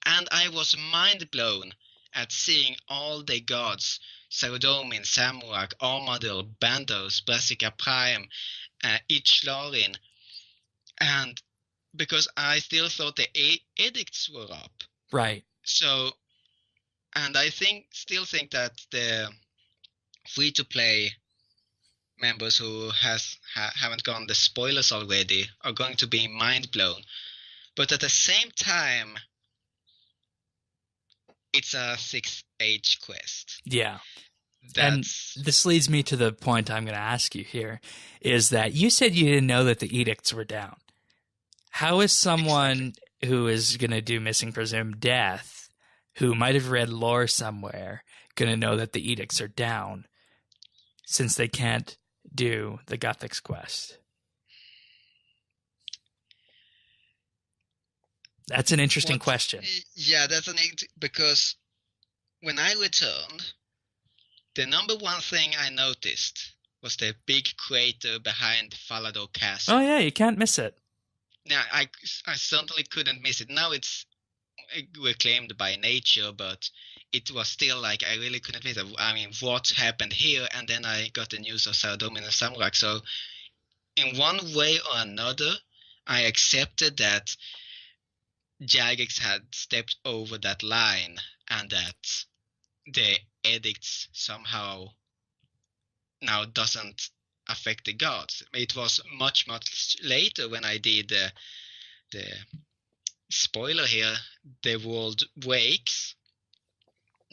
And I was mind blown at seeing all the gods, Saradomin, Zamorak, Armadillo, Bandos, Brassica Prime, Ichlarin, and because I still thought the edicts were up. Right. So, and I still think that the free-to-play members who haven't gone the spoilers already are going to be mind blown. But at the same time, it's a 6th age quest. Yeah. And this leads me to the point I'm going to ask you here, is that you said you didn't know that the edicts were down. How is someone who is going to do Missing Presumed Death, who might have read lore somewhere, going to know that the edicts are down, since they can't do the Guthix quest? That's an interesting question. Yeah, because when I returned, the number one thing I noticed was the big crater behind Falador Castle. Oh yeah, you can't miss it. Yeah, I certainly couldn't miss it. Now it's reclaimed by nature, but it was still like I really couldn't miss it. I mean, what happened here? And then I got the news of Saradomin and Zamorak. So in one way or another, I accepted that Jagex had stepped over that line and that the edicts somehow now doesn't affect the gods. It was much later when I did the spoiler here, the world wakes,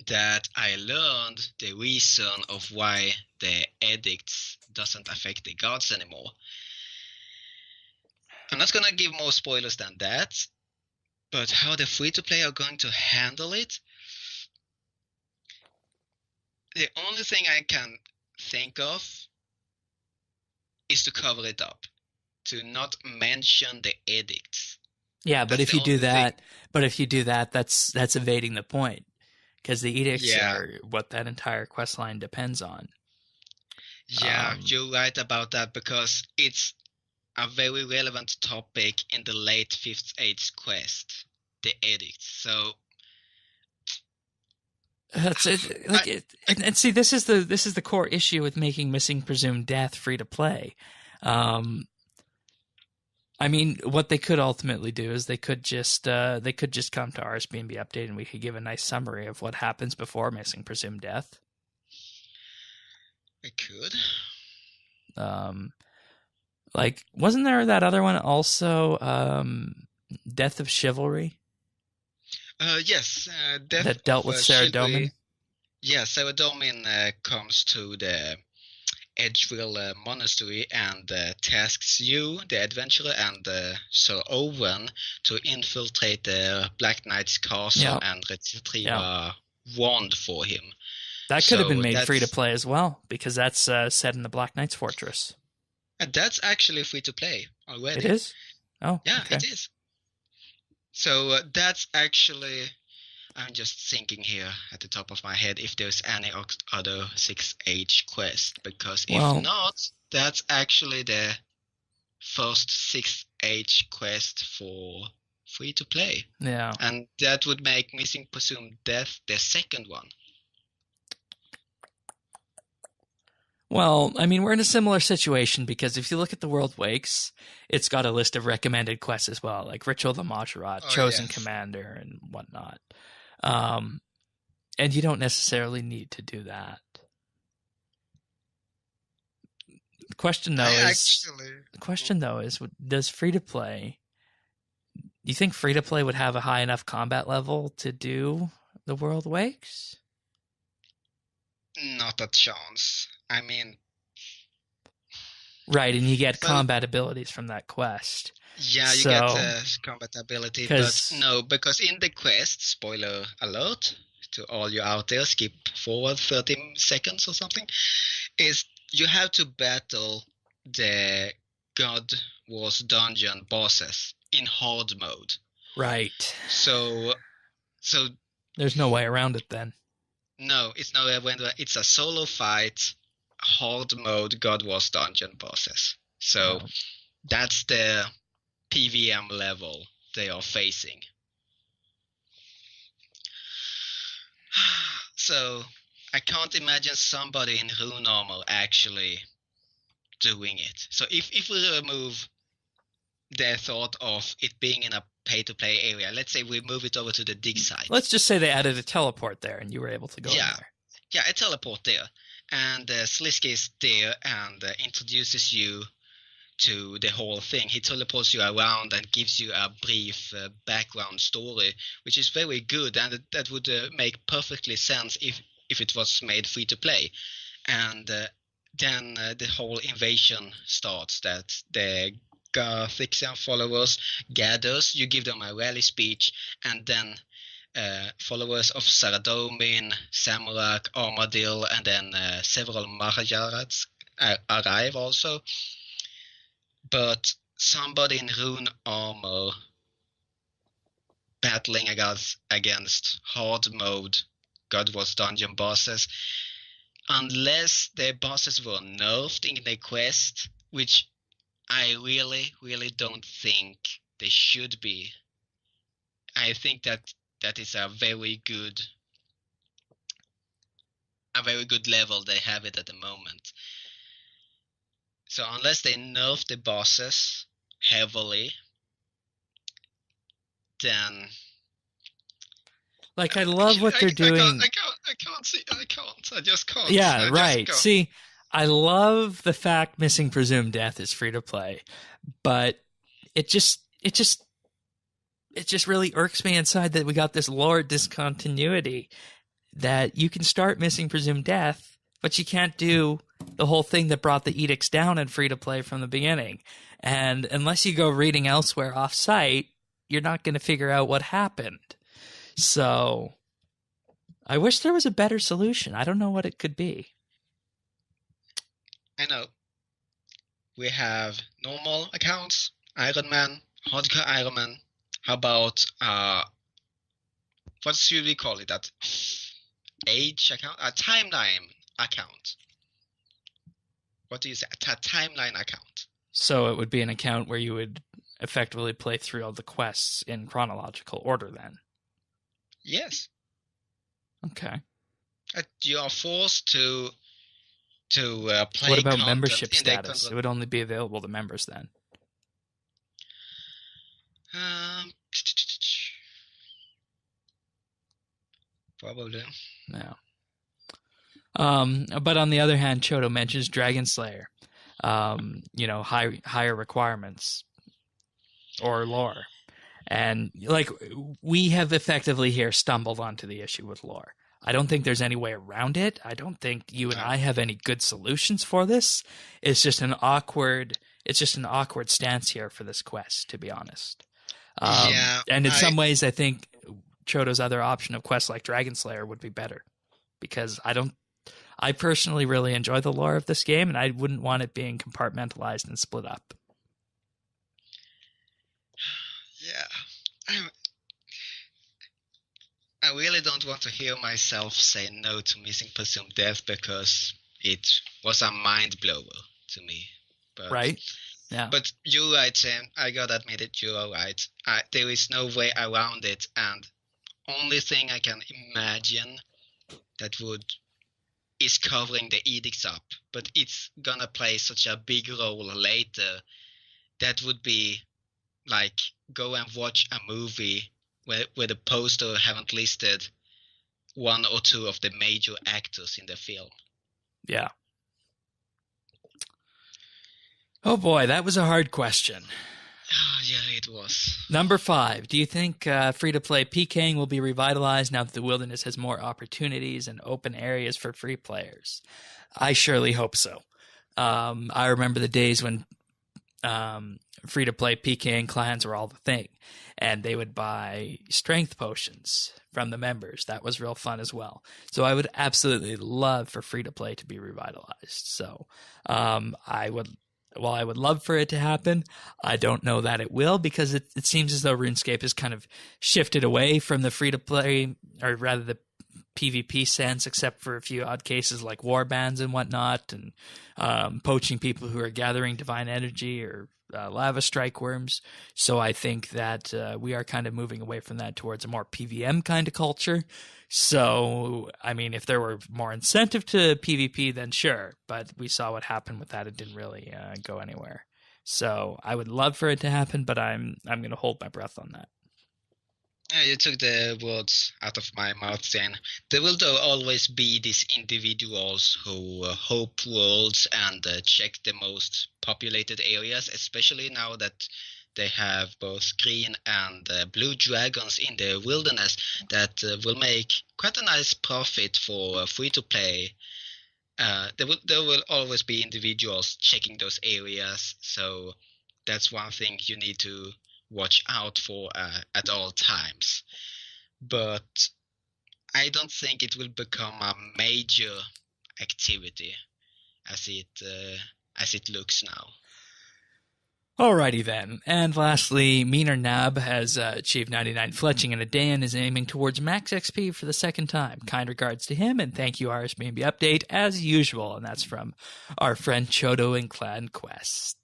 that I learned the reason of why the edicts doesn't affect the gods anymore. I'm not gonna give more spoilers than that, but how the free-to-play are going to handle it, the only thing I can think of is to cover it up, to not mention the edicts. Yeah, but if you do that, that's evading the point, because the edicts are what that entire quest line depends on. Yeah, you're right about that, because it's a very relevant topic in the late 5th Age quest, the edicts. So that's it. Like, and see, this is the core issue with making Missing Presumed Death free to play. I mean, what they could ultimately do is they could just come to RSBANDB update, and we could give a nice summary of what happens before Missing Presumed Death. I could. Like, wasn't there that other one also, Death of Chivalry? Yes, Death that dealt with Sarah Domin. Yeah, Sarah Domin comes to the Edgeville Monastery and tasks you, the adventurer, and Sir Owen to infiltrate the Black Knight's castle and retrieve a wand for him. That could have been made free to play as well, because that's set in the Black Knight's fortress. And that's actually free to play already. It is? Oh, yeah, okay. It is. So that's actually, I'm just thinking here at the top of my head if there's any other 6th Age quest, because if not, that's actually the first 6th Age quest for free to play. Yeah. And that would make Missing Presumed Death the second one. Well, I mean, we're in a similar situation, because if you look at the World Wakes, it's got a list of recommended quests as well, like Ritual of the Majorat, Chosen Commander, and whatnot. And you don't necessarily need to do that. The question though is, does free-to-play, do you think free-to-play would have a high enough combat level to do the World Wakes? Not a chance. I mean... Right, and you get combat abilities from that quest. Yeah, you get combat ability, but no, because in the quest, spoiler alert to all you out there, skip forward 30 seconds or something, is you have to battle the God Wars dungeon bosses in hard mode. Right. So there's no way around it then. No, it's no way around it. It's a solo fight, hard mode God Wars dungeon bosses. So that's the PVM level they are facing. So I can't imagine somebody in Rune Armor actually doing it. So if we remove the thought of it being in a pay-to-play area, let's say we move it over to the dig site. Let's just say they added a teleport there and you were able to go in there. Yeah, a teleport there. And Slisky is there and introduces you to the whole thing. He teleports you around and gives you a brief background story, which is very good, and that would make perfectly sense if it was made free to play. And then the whole invasion starts, that the Garthixian followers gathers, you give them a rally speech, and then followers of Saradomin, Samurak, Armadil, and then several Mahajarats arrive also. But somebody in Rune Armor battling against hard mode God Wars dungeon bosses, unless the bosses were nerfed in the quest, which I really don't think they should be. I think that is a very good level they have it at the moment. So unless they nerf the bosses heavily, then... Like, I love what they're doing. I can't. I just can't. Yeah, right. See, I love the fact Missing Presumed Death is free to play, but it just really irks me inside that we got this lore discontinuity that you can start Missing Presumed Death, but you can't do the whole thing that brought the edicts down in free to play from the beginning. And unless you go reading elsewhere off site, you're not going to figure out what happened. So I wish there was a better solution. I don't know what it could be. I know. We have normal accounts, Iron Man, Hardcore Iron Man. How about, what should we call it? That age account? A timeline account. What do you say? A timeline account. So it would be an account where you would effectively play through all the quests in chronological order then? Yes. Okay. You are forced to play. What about membership status? It would only be available to members then. Probably. No. But on the other hand, Chodo mentions Dragon Slayer. Higher requirements or lore. And like we have effectively here stumbled onto the issue with lore. I don't think there's any way around it. I don't think you and I have any good solutions for this. It's just an awkward stance here for this quest, to be honest. And in some ways, I think Chodo's other option of quests like Dragon Slayer would be better, because I personally really enjoy the lore of this game, and I wouldn't want it being compartmentalized and split up. Yeah. I really don't want to hear myself say no to Missing Presumed Death, because it was a mind blower to me. But, right? Yeah. But you're right, Sam. I gotta admit it, you're right. There is no way around it, and only thing I can imagine that is covering the edicts up, but it's gonna play such a big role later. That would be like go and watch a movie where the poster haven't listed one or two of the major actors in the film. Yeah. Oh boy, that was a hard question. Yeah, it was. Number 5. Do you think free-to-play PKing will be revitalized now that the wilderness has more opportunities and open areas for free players? I surely hope so. I remember the days when free-to-play PKing clans were all the thing, and they would buy strength potions from the members. That was real fun as well. So I would absolutely love for free-to-play to be revitalized. So while I would love for it to happen, I don't know that it will, because it seems as though RuneScape has kind of shifted away from the free-to-play, or rather the PvP sense, except for a few odd cases like warbands and whatnot, and poaching people who are gathering divine energy or lava strike worms. So I think that we are kind of moving away from that towards a more PvM kind of culture. So, I mean, if there were more incentive to PvP, then sure. But we saw what happened with that. It didn't really go anywhere. So I would love for it to happen, but I'm going to hold my breath on that. You took the words out of my mouth then. There will though always be these individuals who hope worlds and check the most populated areas, especially now that they have both green and blue dragons in the wilderness that will make quite a nice profit for free-to-play. There will always be individuals checking those areas, so that's one thing you need to watch out for at all times. But I don't think it will become a major activity as it looks now. Alrighty then. And lastly, Meaner Nab has achieved 99 fletching in a day and is aiming towards max XP for the second time. Kind regards to him, and thank you, RSBANDBUpdate, as usual. And that's from our friend Chodo in Clan Quest.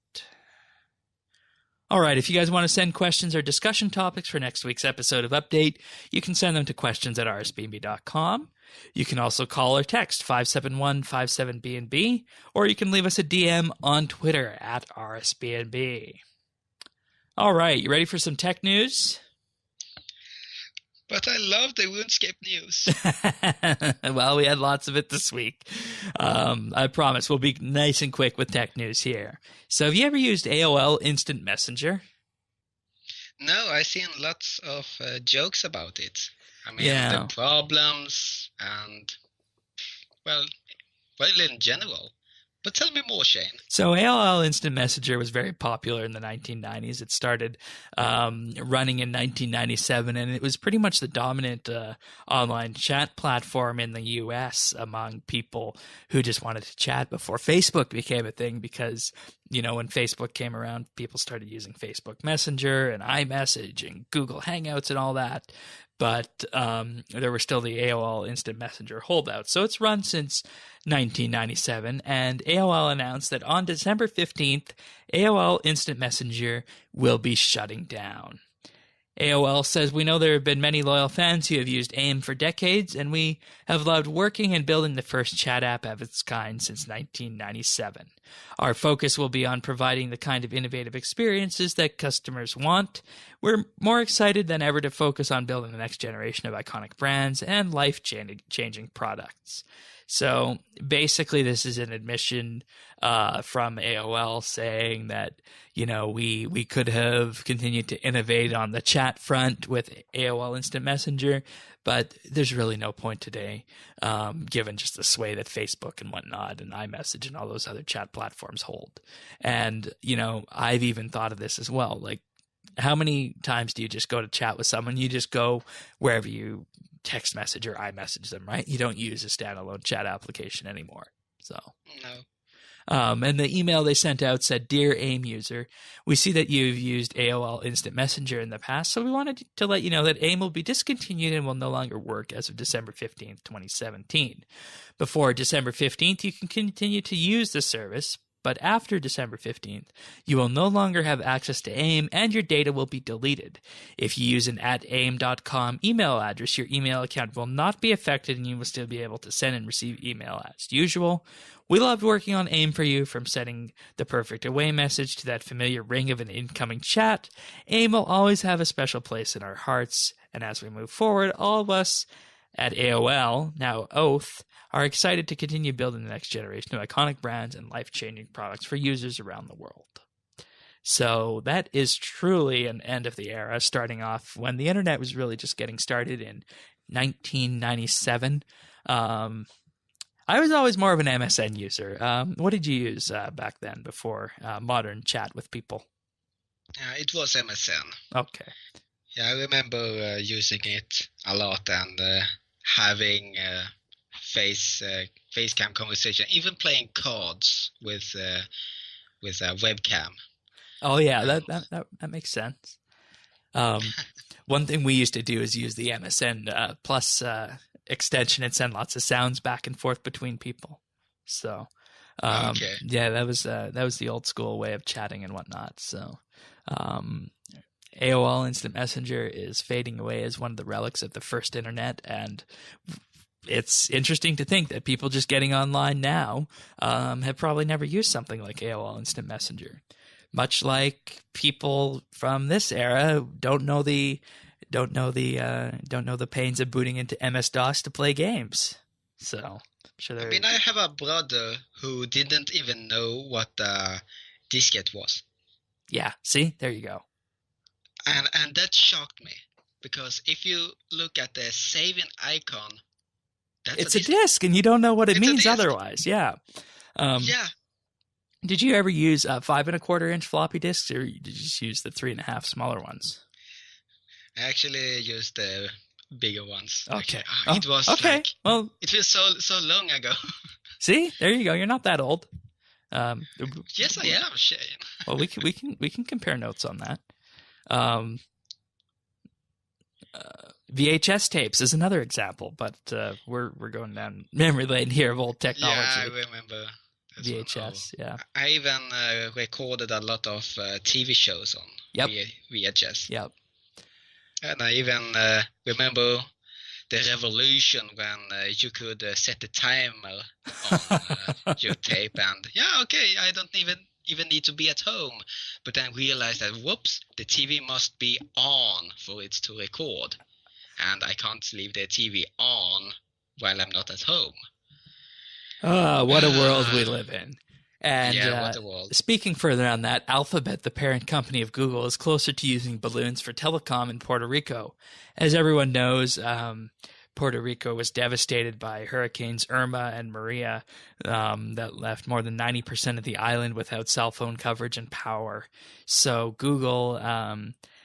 All right, if you guys want to send questions or discussion topics for next week's episode of Update, you can send them to questions@rsbnb.com. You can also call or text 571-57BNB, or you can leave us a DM on Twitter @RSBNB. All right, you ready for some tech news? But I love the RuneScape news. Well, we had lots of it this week. I promise we'll be nice and quick with tech news here. So have you ever used AOL Instant Messenger? No, I've seen lots of jokes about it. I mean, Yeah. the problems and, well, in general. But tell me more, Shane. So AOL Instant Messenger was very popular in the 1990s. It started running in 1997, and it was pretty much the dominant online chat platform in the U.S. among people who just wanted to chat before Facebook became a thing because, you know, when Facebook came around, people started using Facebook Messenger and iMessage and Google Hangouts and all that. But there were still the AOL Instant Messenger holdouts. So it's run since 1997, and AOL announced that on December 15th, AOL Instant Messenger will be shutting down. AOL says, "We know there have been many loyal fans who have used AIM for decades, and we have loved working and building the first chat app of its kind since 1997. Our focus will be on providing the kind of innovative experiences that customers want. We're more excited than ever to focus on building the next generation of iconic brands and life-changing products." So basically, this is an admission from AOL saying that, you know, we could have continued to innovate on the chat front with AOL Instant Messenger, but there's really no point today, given just the sway that Facebook and whatnot and iMessage and all those other chat platforms hold. And, you know, I've even thought of this as well. Like, how many times do you just go to chat with someone? You just go wherever you text message or iMessage them, right? You don't use a standalone chat application anymore. So No. And the email they sent out said, "Dear AIM user, we see that you've used AOL Instant Messenger in the past, so we wanted to let you know that AIM will be discontinued and will no longer work as of December 15th, 2017. Before December 15th, you can continue to use the service, but after December 15th, you will no longer have access to AIM and your data will be deleted. If you use an @aim.com email address, your email account will not be affected and you will still be able to send and receive email as usual. We loved working on AIM for you, from sending the perfect away message to that familiar ring of an incoming chat. AIM will always have a special place in our hearts, and as we move forward, all of us at AOL, now Oath, are excited to continue building the next generation of iconic brands and life-changing products for users around the world." So that is truly an end of the era, starting off when the internet was really just getting started in 1997. I was always more of an MSN user. What did you use back then before modern chat with people? It was MSN. Okay. Yeah, I remember using it a lot and having facecam conversation, even playing cards with a webcam. Oh yeah, that makes sense. One thing we used to do is use the MSN Plus extension and send lots of sounds back and forth between people. So Okay. yeah, that was the old school way of chatting and whatnot. So AOL Instant Messenger is fading away as one of the relics of the first internet, and it's interesting to think that people just getting online now have probably never used something like AOL Instant Messenger. Much like people from this era don't know the pains of booting into MS-DOS to play games. So I'm sure I mean, I have a brother who didn't even know what a diskette was. Yeah, see? There you go. And that shocked me, because if you look at the saving icon, it's a disk, and you don't know what it means otherwise. Yeah. Yeah. Did you ever use 5 1/4-inch floppy disks, or did you just use the 3 1/2 smaller ones? I actually used the bigger ones. Okay. It was okay. like, well, it was so long ago. See, there you go. You're not that old. Yes, I am, Shane. Well, we can compare notes on that. VHS tapes is another example, but we're going down memory lane here of old technology. Yeah, I remember VHS. Yeah, I even recorded a lot of TV shows on VHS. Yep. And I even remember the revolution when you could set the timer on your tape, and I don't even need to be at home, but then realize that whoops, the TV must be on for it to record. and I can't leave the TV on while I'm not at home. Oh, what a world we live in. And Yeah, what a world. speaking further on that, Alphabet, the parent company of Google, is closer to using balloons for telecom in Puerto Rico. As everyone knows, Puerto Rico was devastated by hurricanes Irma and Maria that left more than 90% of the island without cell phone coverage and power. So Google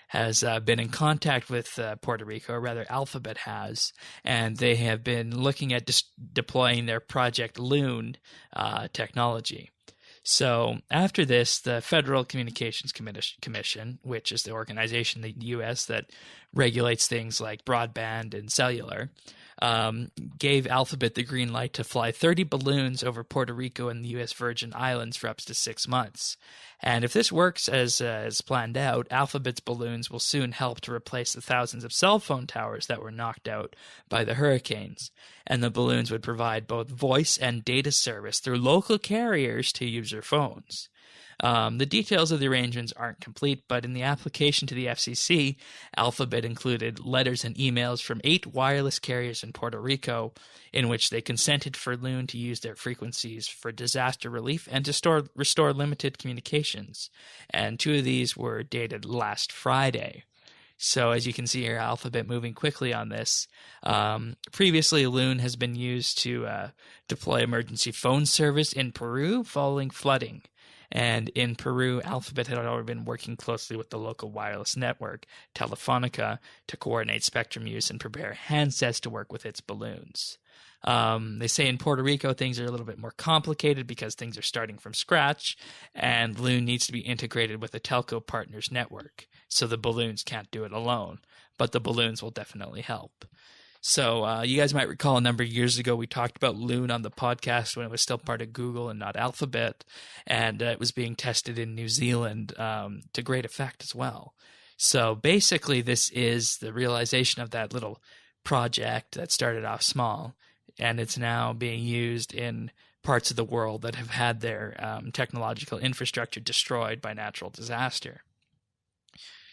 has been in contact with Puerto Rico, or rather Alphabet has, and they have been looking at deploying their Project Loon technology. So after this, the Federal Communications Commission, which is the organization in the U.S. that regulates things like broadband and cellular, gave Alphabet the green light to fly 30 balloons over Puerto Rico and the U.S. Virgin Islands for up to 6 months. And if this works as planned out, Alphabet's balloons will soon help to replace the thousands of cell phone towers that were knocked out by the hurricanes. And the balloons would provide both voice and data service through local carriers to user phones. The details of the arrangements aren't complete, but in the application to the FCC, Alphabet included letters and emails from 8 wireless carriers in Puerto Rico in which they consented for Loon to use their frequencies for disaster relief and to restore limited communications. And 2 of these were dated last Friday. So as you can see here, Alphabet moving quickly on this. Previously, Loon has been used to deploy emergency phone service in Peru following flooding. And in Peru, Alphabet had already been working closely with the local wireless network, Telefonica, to coordinate spectrum use and prepare handsets to work with its balloons. They say in Puerto Rico, things are a little bit more complicated because things are starting from scratch, and Loon needs to be integrated with a telco partner's network, so the balloons can't do it alone, but the balloons will definitely help. So you guys might recall a number of years ago we talked about Loon on the podcast when it was still part of Google and not Alphabet, and it was being tested in New Zealand to great effect as well. So basically this is the realization of that little project that started off small, and it's now being used in parts of the world that have had their technological infrastructure destroyed by natural disaster.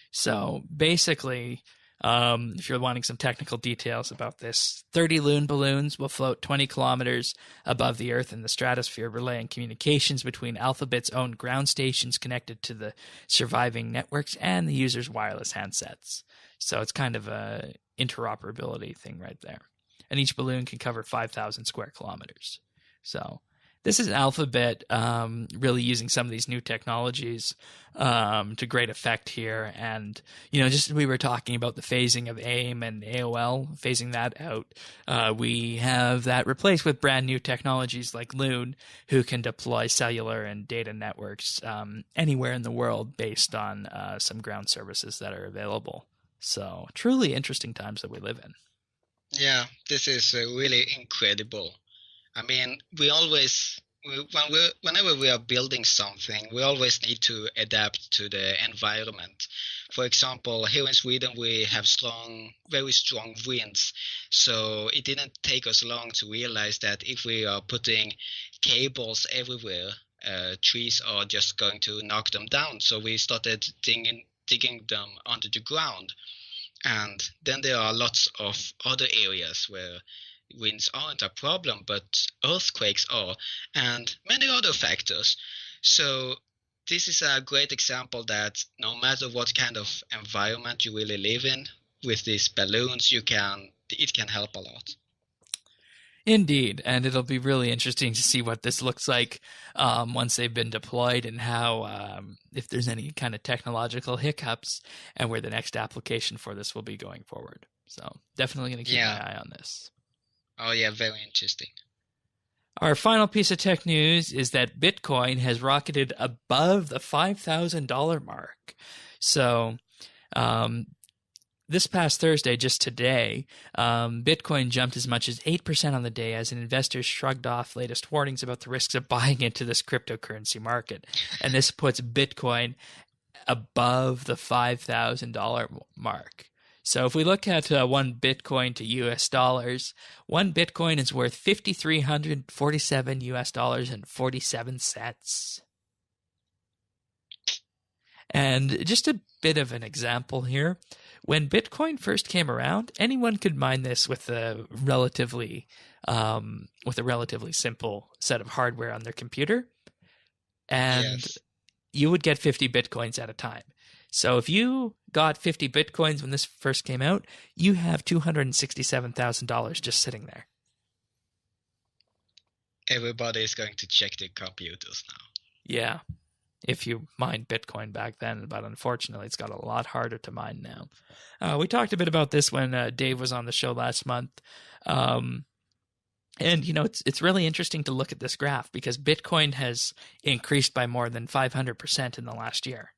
So basically, if you're wanting some technical details about this, 30 Loon balloons will float 20 kilometers above the Earth in the stratosphere, relaying communications between Alphabet's own ground stations connected to the surviving networks and the user's wireless handsets. So it's kind of a interoperability thing right there. And each balloon can cover 5,000 square kilometers. So this is Alphabet really using some of these new technologies to great effect here. And, just as we were talking about the phasing of AIM and AOL, phasing that out, we have that replaced with brand new technologies like Loon, who can deploy cellular and data networks anywhere in the world based on some ground services that are available. So truly interesting times that we live in. Yeah, this is really incredible. I mean, whenever we are building something, we always need to adapt to the environment. For example, here in Sweden, we have very strong winds. So it didn't take us long to realize that if we are putting cables everywhere, trees are just going to knock them down. So we started digging them under the ground. And then there are lots of other areas where winds aren't a problem, but earthquakes are, and many other factors. So this is a great example that no matter what kind of environment you really live in, with these balloons, it can help a lot. Indeed, and it'll be really interesting to see what this looks like once they've been deployed, and how, if there's any kind of technological hiccups, and where the next application for this will be going forward. So definitely going to keep my eye on this. Oh yeah, very interesting. Our final piece of tech news is that Bitcoin has rocketed above the $5,000 mark. So this past Thursday, just today, Bitcoin jumped as much as 8% on the day as investors shrugged off latest warnings about the risks of buying into this cryptocurrency market. And this puts Bitcoin above the $5,000 mark. So if we look at one Bitcoin to US dollars, one Bitcoin is worth $5,347 US and 47 cents. And just a bit of an example here. When Bitcoin first came around, anyone could mine this with a relatively simple set of hardware on their computer, and you would get 50 Bitcoins at a time. So if you got 50 Bitcoins when this first came out, you have $267,000 just sitting there. Everybody is going to check their computers now. Yeah, if you mined Bitcoin back then, but unfortunately it's got a lot harder to mine now. We talked a bit about this when Dave was on the show last month. And, it's really interesting to look at this graph because Bitcoin has increased by more than 500% in the last year,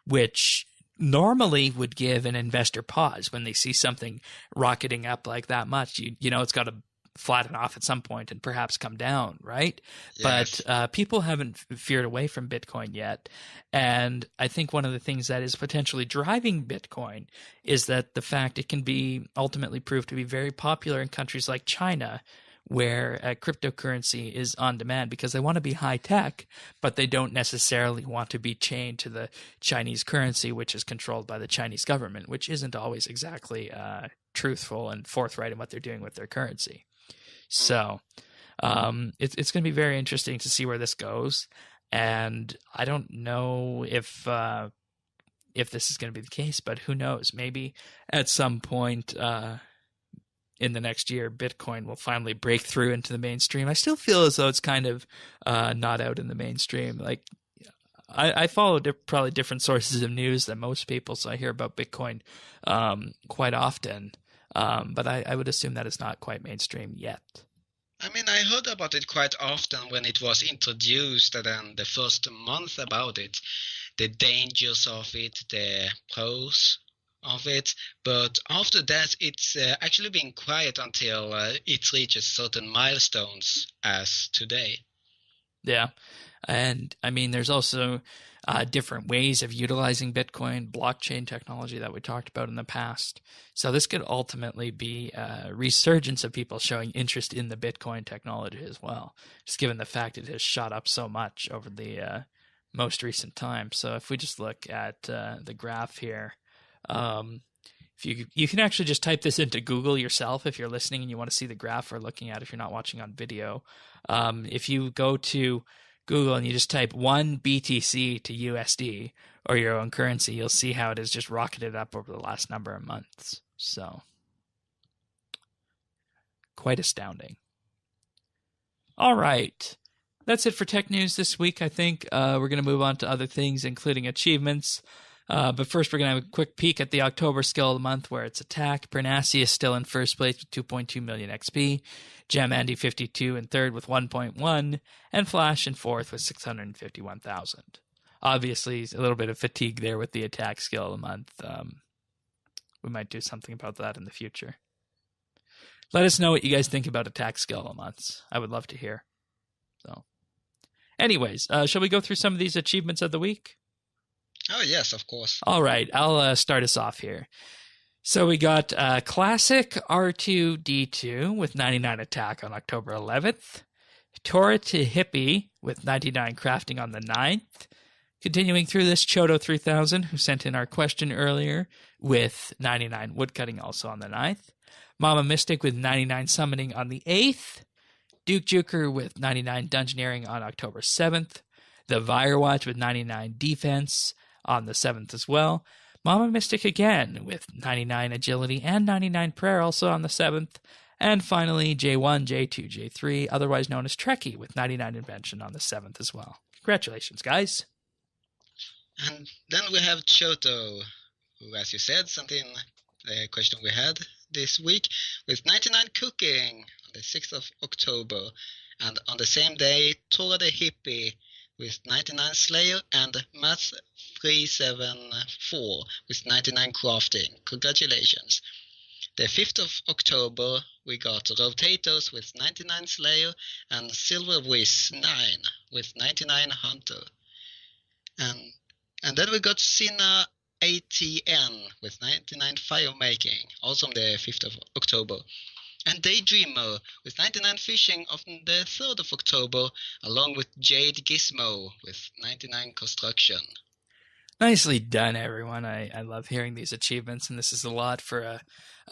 which normally would give an investor pause when they see something rocketing up like that much. It's got to flatten off at some point and perhaps come down, right? Yes. But people haven't veered away from Bitcoin yet. And I think one of the things that is potentially driving Bitcoin is that the fact it can be ultimately proved to be very popular in countries like China, where cryptocurrency is on demand because they want to be high tech, but they don't necessarily want to be chained to the Chinese currency, which is controlled by the Chinese government, which isn't always exactly truthful and forthright in what they're doing with their currency. So it's going to be very interesting to see where this goes. And I don't know if this is going to be the case, but who knows? Maybe at some point in the next year, Bitcoin will finally break through into the mainstream. I still feel as though it's kind of not out in the mainstream. Like I follow probably different sources of news than most people, so I hear about Bitcoin quite often. But I would assume that it's not quite mainstream yet. I mean, I heard about it quite often when it was introduced, and then the first month about it, the dangers of it, the pros of it. But after that, it's actually been quiet until it reaches certain milestones as today. Yeah. And I mean, there's also different ways of utilizing Bitcoin, blockchain technology that we talked about in the past. So this could ultimately be a resurgence of people showing interest in the Bitcoin technology as well, just given the fact it has shot up so much over the most recent time. So if we just look at the graph here, if you can actually just type this into Google yourself if you're listening and you want to see the graph we're looking at if you're not watching on video. If you go to Google and you just type 1 BTC to USD or your own currency, you'll see how it has just rocketed up over the last number of months. So, quite astounding. All right. That's it for tech news this week, I think. We're going to move on to other things, including achievements. But first, we're going to have a quick peek at the October skill of the month, where it's Attack. Pernassi is still in first place with 2.2 million XP. Gem Andy 52 in third with 1.1. And Flash in fourth with 651,000. Obviously, a little bit of fatigue there with the Attack skill of the month. We might do something about that in the future. Let us know what you guys think about Attack skill of the months. I would love to hear. So, anyways, shall we go through some of these achievements of the week? Oh, yes, of course. All right, I'll start us off here. So we got Classic R2D2 with 99 attack on October 11th. Tora to Hippie with 99 crafting on the 9th. Continuing through this, Chodo 3000, who sent in our question earlier, with 99 woodcutting also on the 9th. Mama Mystic with 99 summoning on the 8th. Duke Juker with 99 dungeoneering on October 7th. The Firewatch with 99 defense on the 7th as well. Mama Mystic again with 99 agility and 99 prayer also on the 7th. And finally, J1, J2, J3, otherwise known as Trekkie, with 99 invention on the 7th as well. Congratulations, guys. And then we have Choto, who, as you said, sent in the question we had this week, with 99 cooking on the 6th of October. And on the same day, Tora the Hippie with 99 Slayer and Math374 with 99 Crafting. Congratulations. The 5th of October, we got Rotators with 99 Slayer and Silver Wiz 9 with 99 Hunter. And then we got Sina ATN with 99 Firemaking, also on the 5th of October. And Daydreamer with 99 Fishing on the 3rd of October, along with Jade Gizmo with 99 Construction. Nicely done, everyone. I love hearing these achievements, and this is a lot for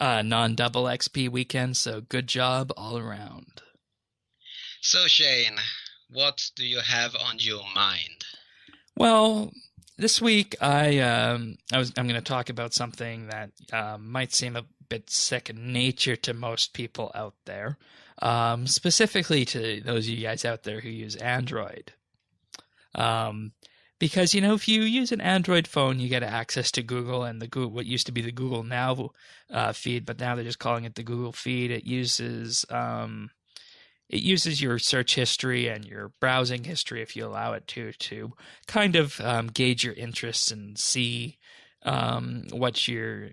a non-double XP weekend, so good job all around. So Shane, what do you have on your mind? Well, this week I'm going to talk about something that might seem a bit second nature to most people out there, specifically to those of you guys out there who use Android. Because if you use an Android phone, you get access to Google and what used to be the Google Now feed, but now they're just calling it the Google feed. It uses your search history and your browsing history, if you allow it to kind of gauge your interests and see what you're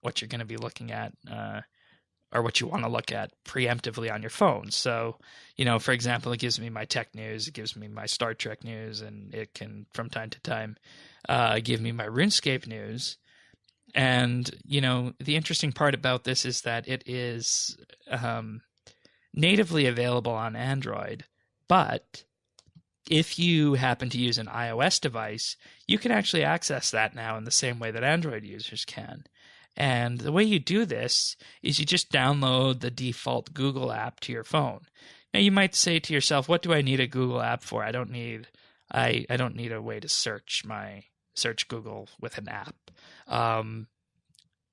going to be looking at, or what you want to look at preemptively on your phone. So, for example, it gives me my tech news, it gives me my Star Trek news, and it can, from time to time, give me my RuneScape news. And, the interesting part about this is that it is natively available on Android, but if you happen to use an iOS device, you can actually access that now in the same way that Android users can. And the way you do this is you just download the default Google app to your phone. Now you might say to yourself, what do I need a Google app for? I don't need a way to search Google with an app.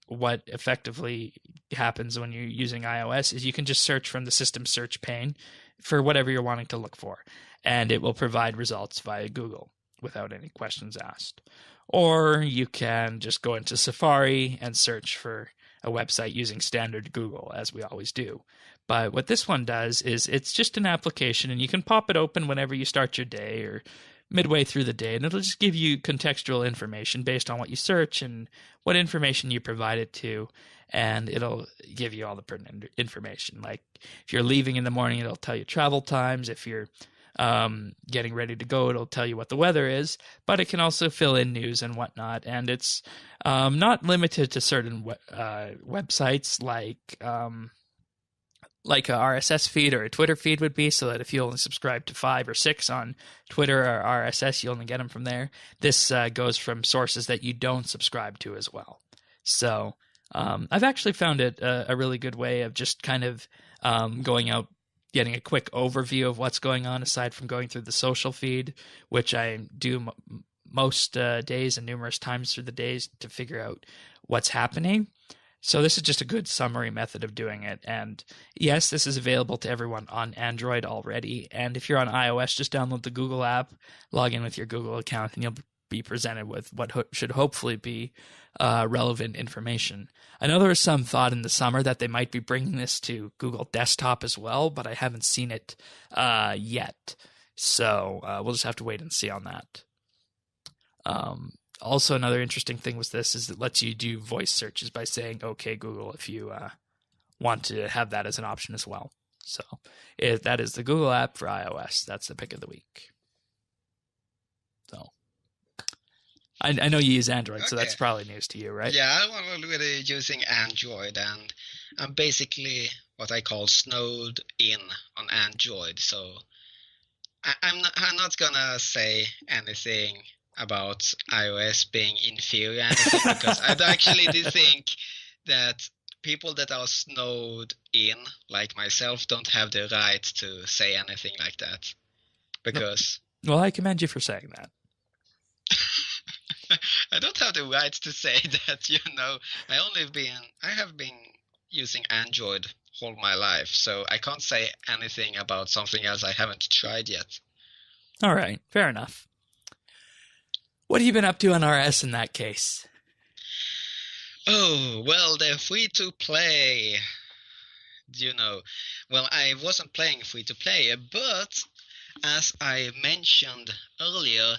What effectively happens when you're using iOS is you can just search from the system search pane for whatever you're wanting to look for, and it will provide results via Google without any questions asked. Or you can just go into Safari and search for a website using standard Google, as we always do. But what this one does is it's just an application, and you can pop it open whenever you start your day or midway through the day, and it'll just give you contextual information based on what you search and what information you provide it to, and it'll give you all the pertinent information. Like if you're leaving in the morning, it'll tell you travel times. If you're getting ready to go, it'll tell you what the weather is, but it can also fill in news and whatnot. And it's not limited to certain websites like a RSS feed or a Twitter feed would be, so that if you only subscribe to 5 or 6 on Twitter or RSS, you only get them from there. This goes from sources that you don't subscribe to as well. So I've actually found it a really good way of just kind of going out, getting a quick overview of what's going on, aside from going through the social feed, which I do most days and numerous times through the days to figure out what's happening. So this is just a good summary method of doing it. And yes, this is available to everyone on Android already. And if you're on iOS, just download the Google app, log in with your Google account, and you'll be presented with what should hopefully be relevant information. I know there was some thought in the summer that they might be bringing this to Google Desktop as well, but I haven't seen it yet. So we'll just have to wait and see on that. Also, another interesting thing with this is it lets you do voice searches by saying, "Okay, Google," if you want to have that as an option as well. So that is the Google app for iOS. That's the pick of the week. So I know you use Android, so that's probably news to you, right? Yeah, I'm already using Android, and I'm basically what I call snowed in on Android. So I'm not gonna say anything about iOS being inferior or anything, because I actually do think that people that are snowed in, like myself, don't have the right to say anything like that. Because well, I commend you for saying that. I don't have the right to say that, I have been using Android all my life, so I can't say anything about something else I haven't tried yet. All right, fair enough. What have you been up to on RS in that case? Oh, well, they're free to play. Well, I wasn't playing free to play, but as I mentioned earlier,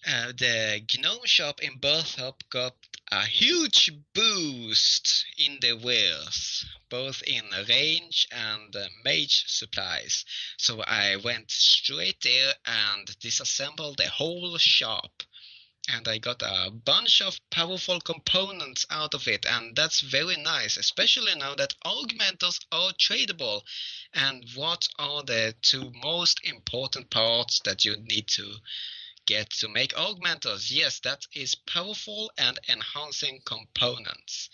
the Gnome shop in Berthop got a huge boost in the wares, both in range and mage supplies. So I went straight there and disassembled the whole shop. And I got a bunch of powerful components out of it, and that's very nice, especially now that augmenters are tradable. And what are the two most important parts that you need to get to make augmenters. Yes, that is powerful and enhancing components.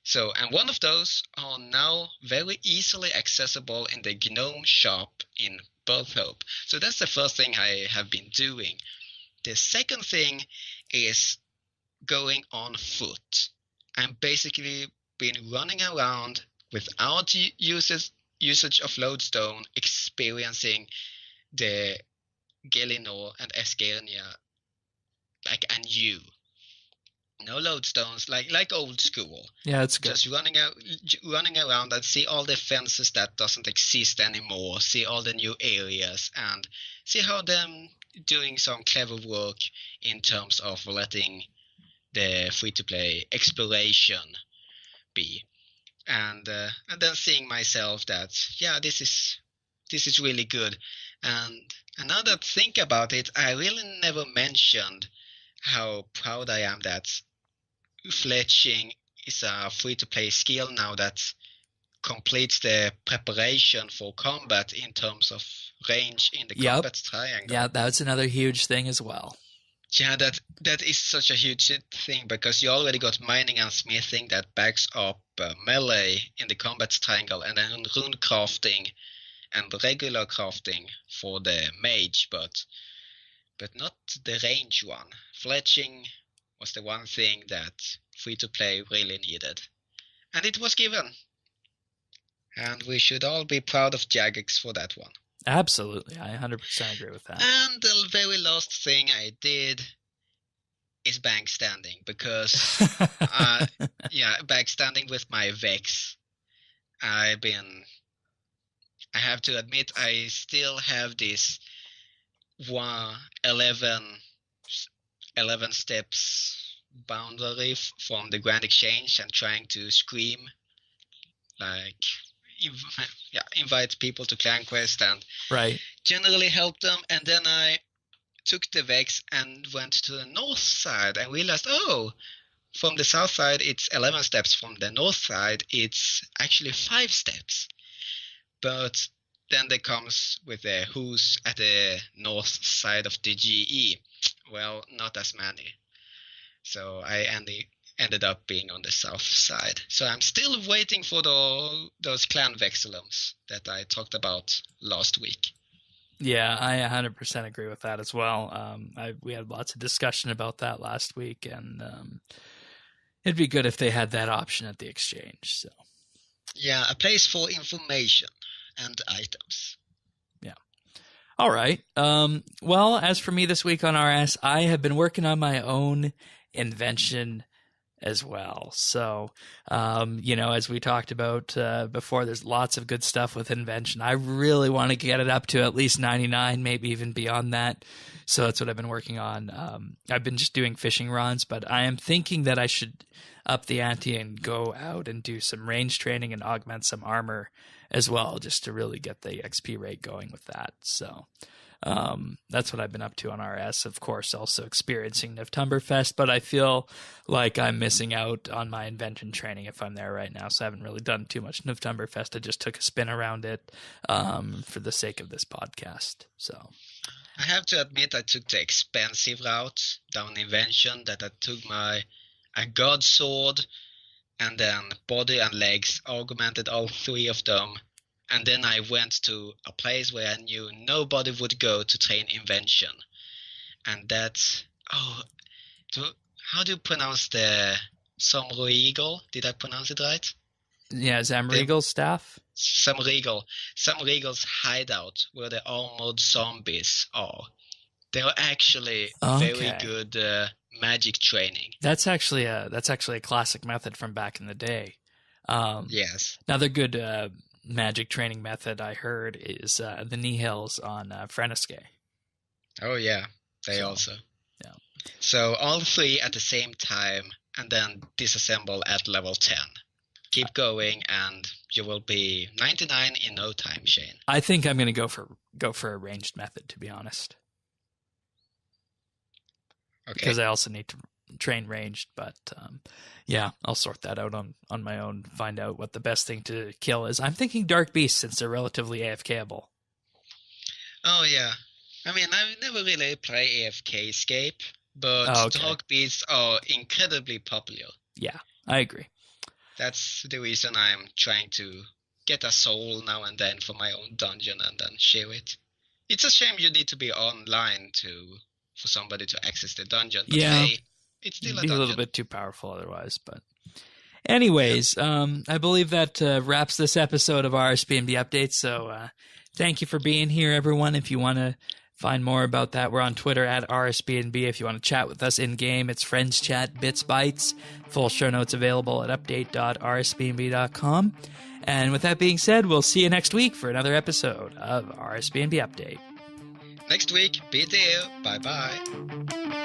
So, and one of those are now very easily accessible in the GNOME shop in Berthope. So that's the first thing I have been doing. The second thing is going on foot. I'm basically been running around without usage of lodestone, experiencing the Gelinor and Esgernia like anew. No lodestones, like old school. Yeah, it's good. Just running around and see all the fences that doesn't exist anymore, see all the new areas, and see how them doing some clever work in terms of letting the free-to-play exploration be. And then seeing myself that, yeah, this is really good. And now that I think about it, I really never mentioned how proud I am that Fletching is a free-to-play skill now that completes the preparation for combat in terms of range in the combat triangle. Yeah, that's another huge thing as well. Yeah, that is such a huge thing, because you already got mining and smithing that backs up melee in the combat triangle, and then rune crafting and regular crafting for the mage, but not the range one. Fletching was the one thing that free-to-play really needed. And it was given. And we should all be proud of Jagex for that one. Absolutely. I 100% agree with that. And the very last thing I did is bank standing, because, bank standing with my Vex. I have to admit, I still have this 11 steps boundary from the Grand Exchange, and trying to scream, like, invite people to Clan Quest and generally help them. And then I took the Vex and went to the north side and realized, from the south side it's 11 steps, from the north side it's actually 5 steps. But then there comes with the who's at the north side of the GE. Well, not as many. So I ended up being on the south side. So I'm still waiting for those clan vexillums that I talked about last week. Yeah, I 100% agree with that as well. We had lots of discussion about that last week, and it'd be good if they had that option at the exchange. So, yeah, a place for information and items. Yeah. All right. Well, as for me this week on RS, I have been working on my own invention as well. So, as we talked about before, there's lots of good stuff with invention. I really want to get it up to at least 99, maybe even beyond that. So that's what I've been working on. I've been just doing fishing rods, but I am thinking that I should up the ante and go out and do some range training and augment some armor as well, just to really get the XP rate going with that. So that's what I've been up to on RS. Of course, also experiencing NovtumberFest, but I feel like I'm missing out on my invention training if I'm there right now. So I haven't really done too much NovtumberFest. I just took a spin around it for the sake of this podcast. So I have to admit, I took the expensive route down invention, that I took a god sword and then body and legs, augmented all 3 of them. And then I went to a place where I knew nobody would go to train invention. And that's, how do you pronounce the Samregal? Did I pronounce it right? Yeah, Samregal's staff? Samregal's hideout, where the armored zombies are. They're actually very good magic training. That's actually a classic method from back in the day. Yes. Another good magic training method I heard is the Nihils on Freshens. Oh yeah, they also. Yeah. So all 3 at the same time, and then disassemble at level 10. Keep going, and you will be 99 in no time, Shane. I think I'm going to go for a ranged method, to be honest. Okay. Because I also need to train ranged, but I'll sort that out on my own, find out what the best thing to kill is. I'm thinking Dark Beasts, since they're relatively AFKable. Oh yeah, I mean, I never really play AFK Escape, but Oh, okay. dog beats are incredibly popular. Yeah, I agree. That's the reason I'm trying to get a soul now and then for my own dungeon and then share it. It's a shame you need to be online for somebody to access the dungeon, but Yeah. hey, it's still It'd a be dungeon. a little bit too powerful otherwise, but anyways, I believe that wraps this episode of RSBANDB Update. So thank you for being here, everyone. If you want to find more about that, we're on Twitter at RSBANDB. If you want to chat with us in-game, it's Friends Chat Bits Bytes. Full show notes available at update.rsbnb.com. And with that being said, we'll see you next week for another episode of RSBANDB Update. Next week, be there. Bye-bye.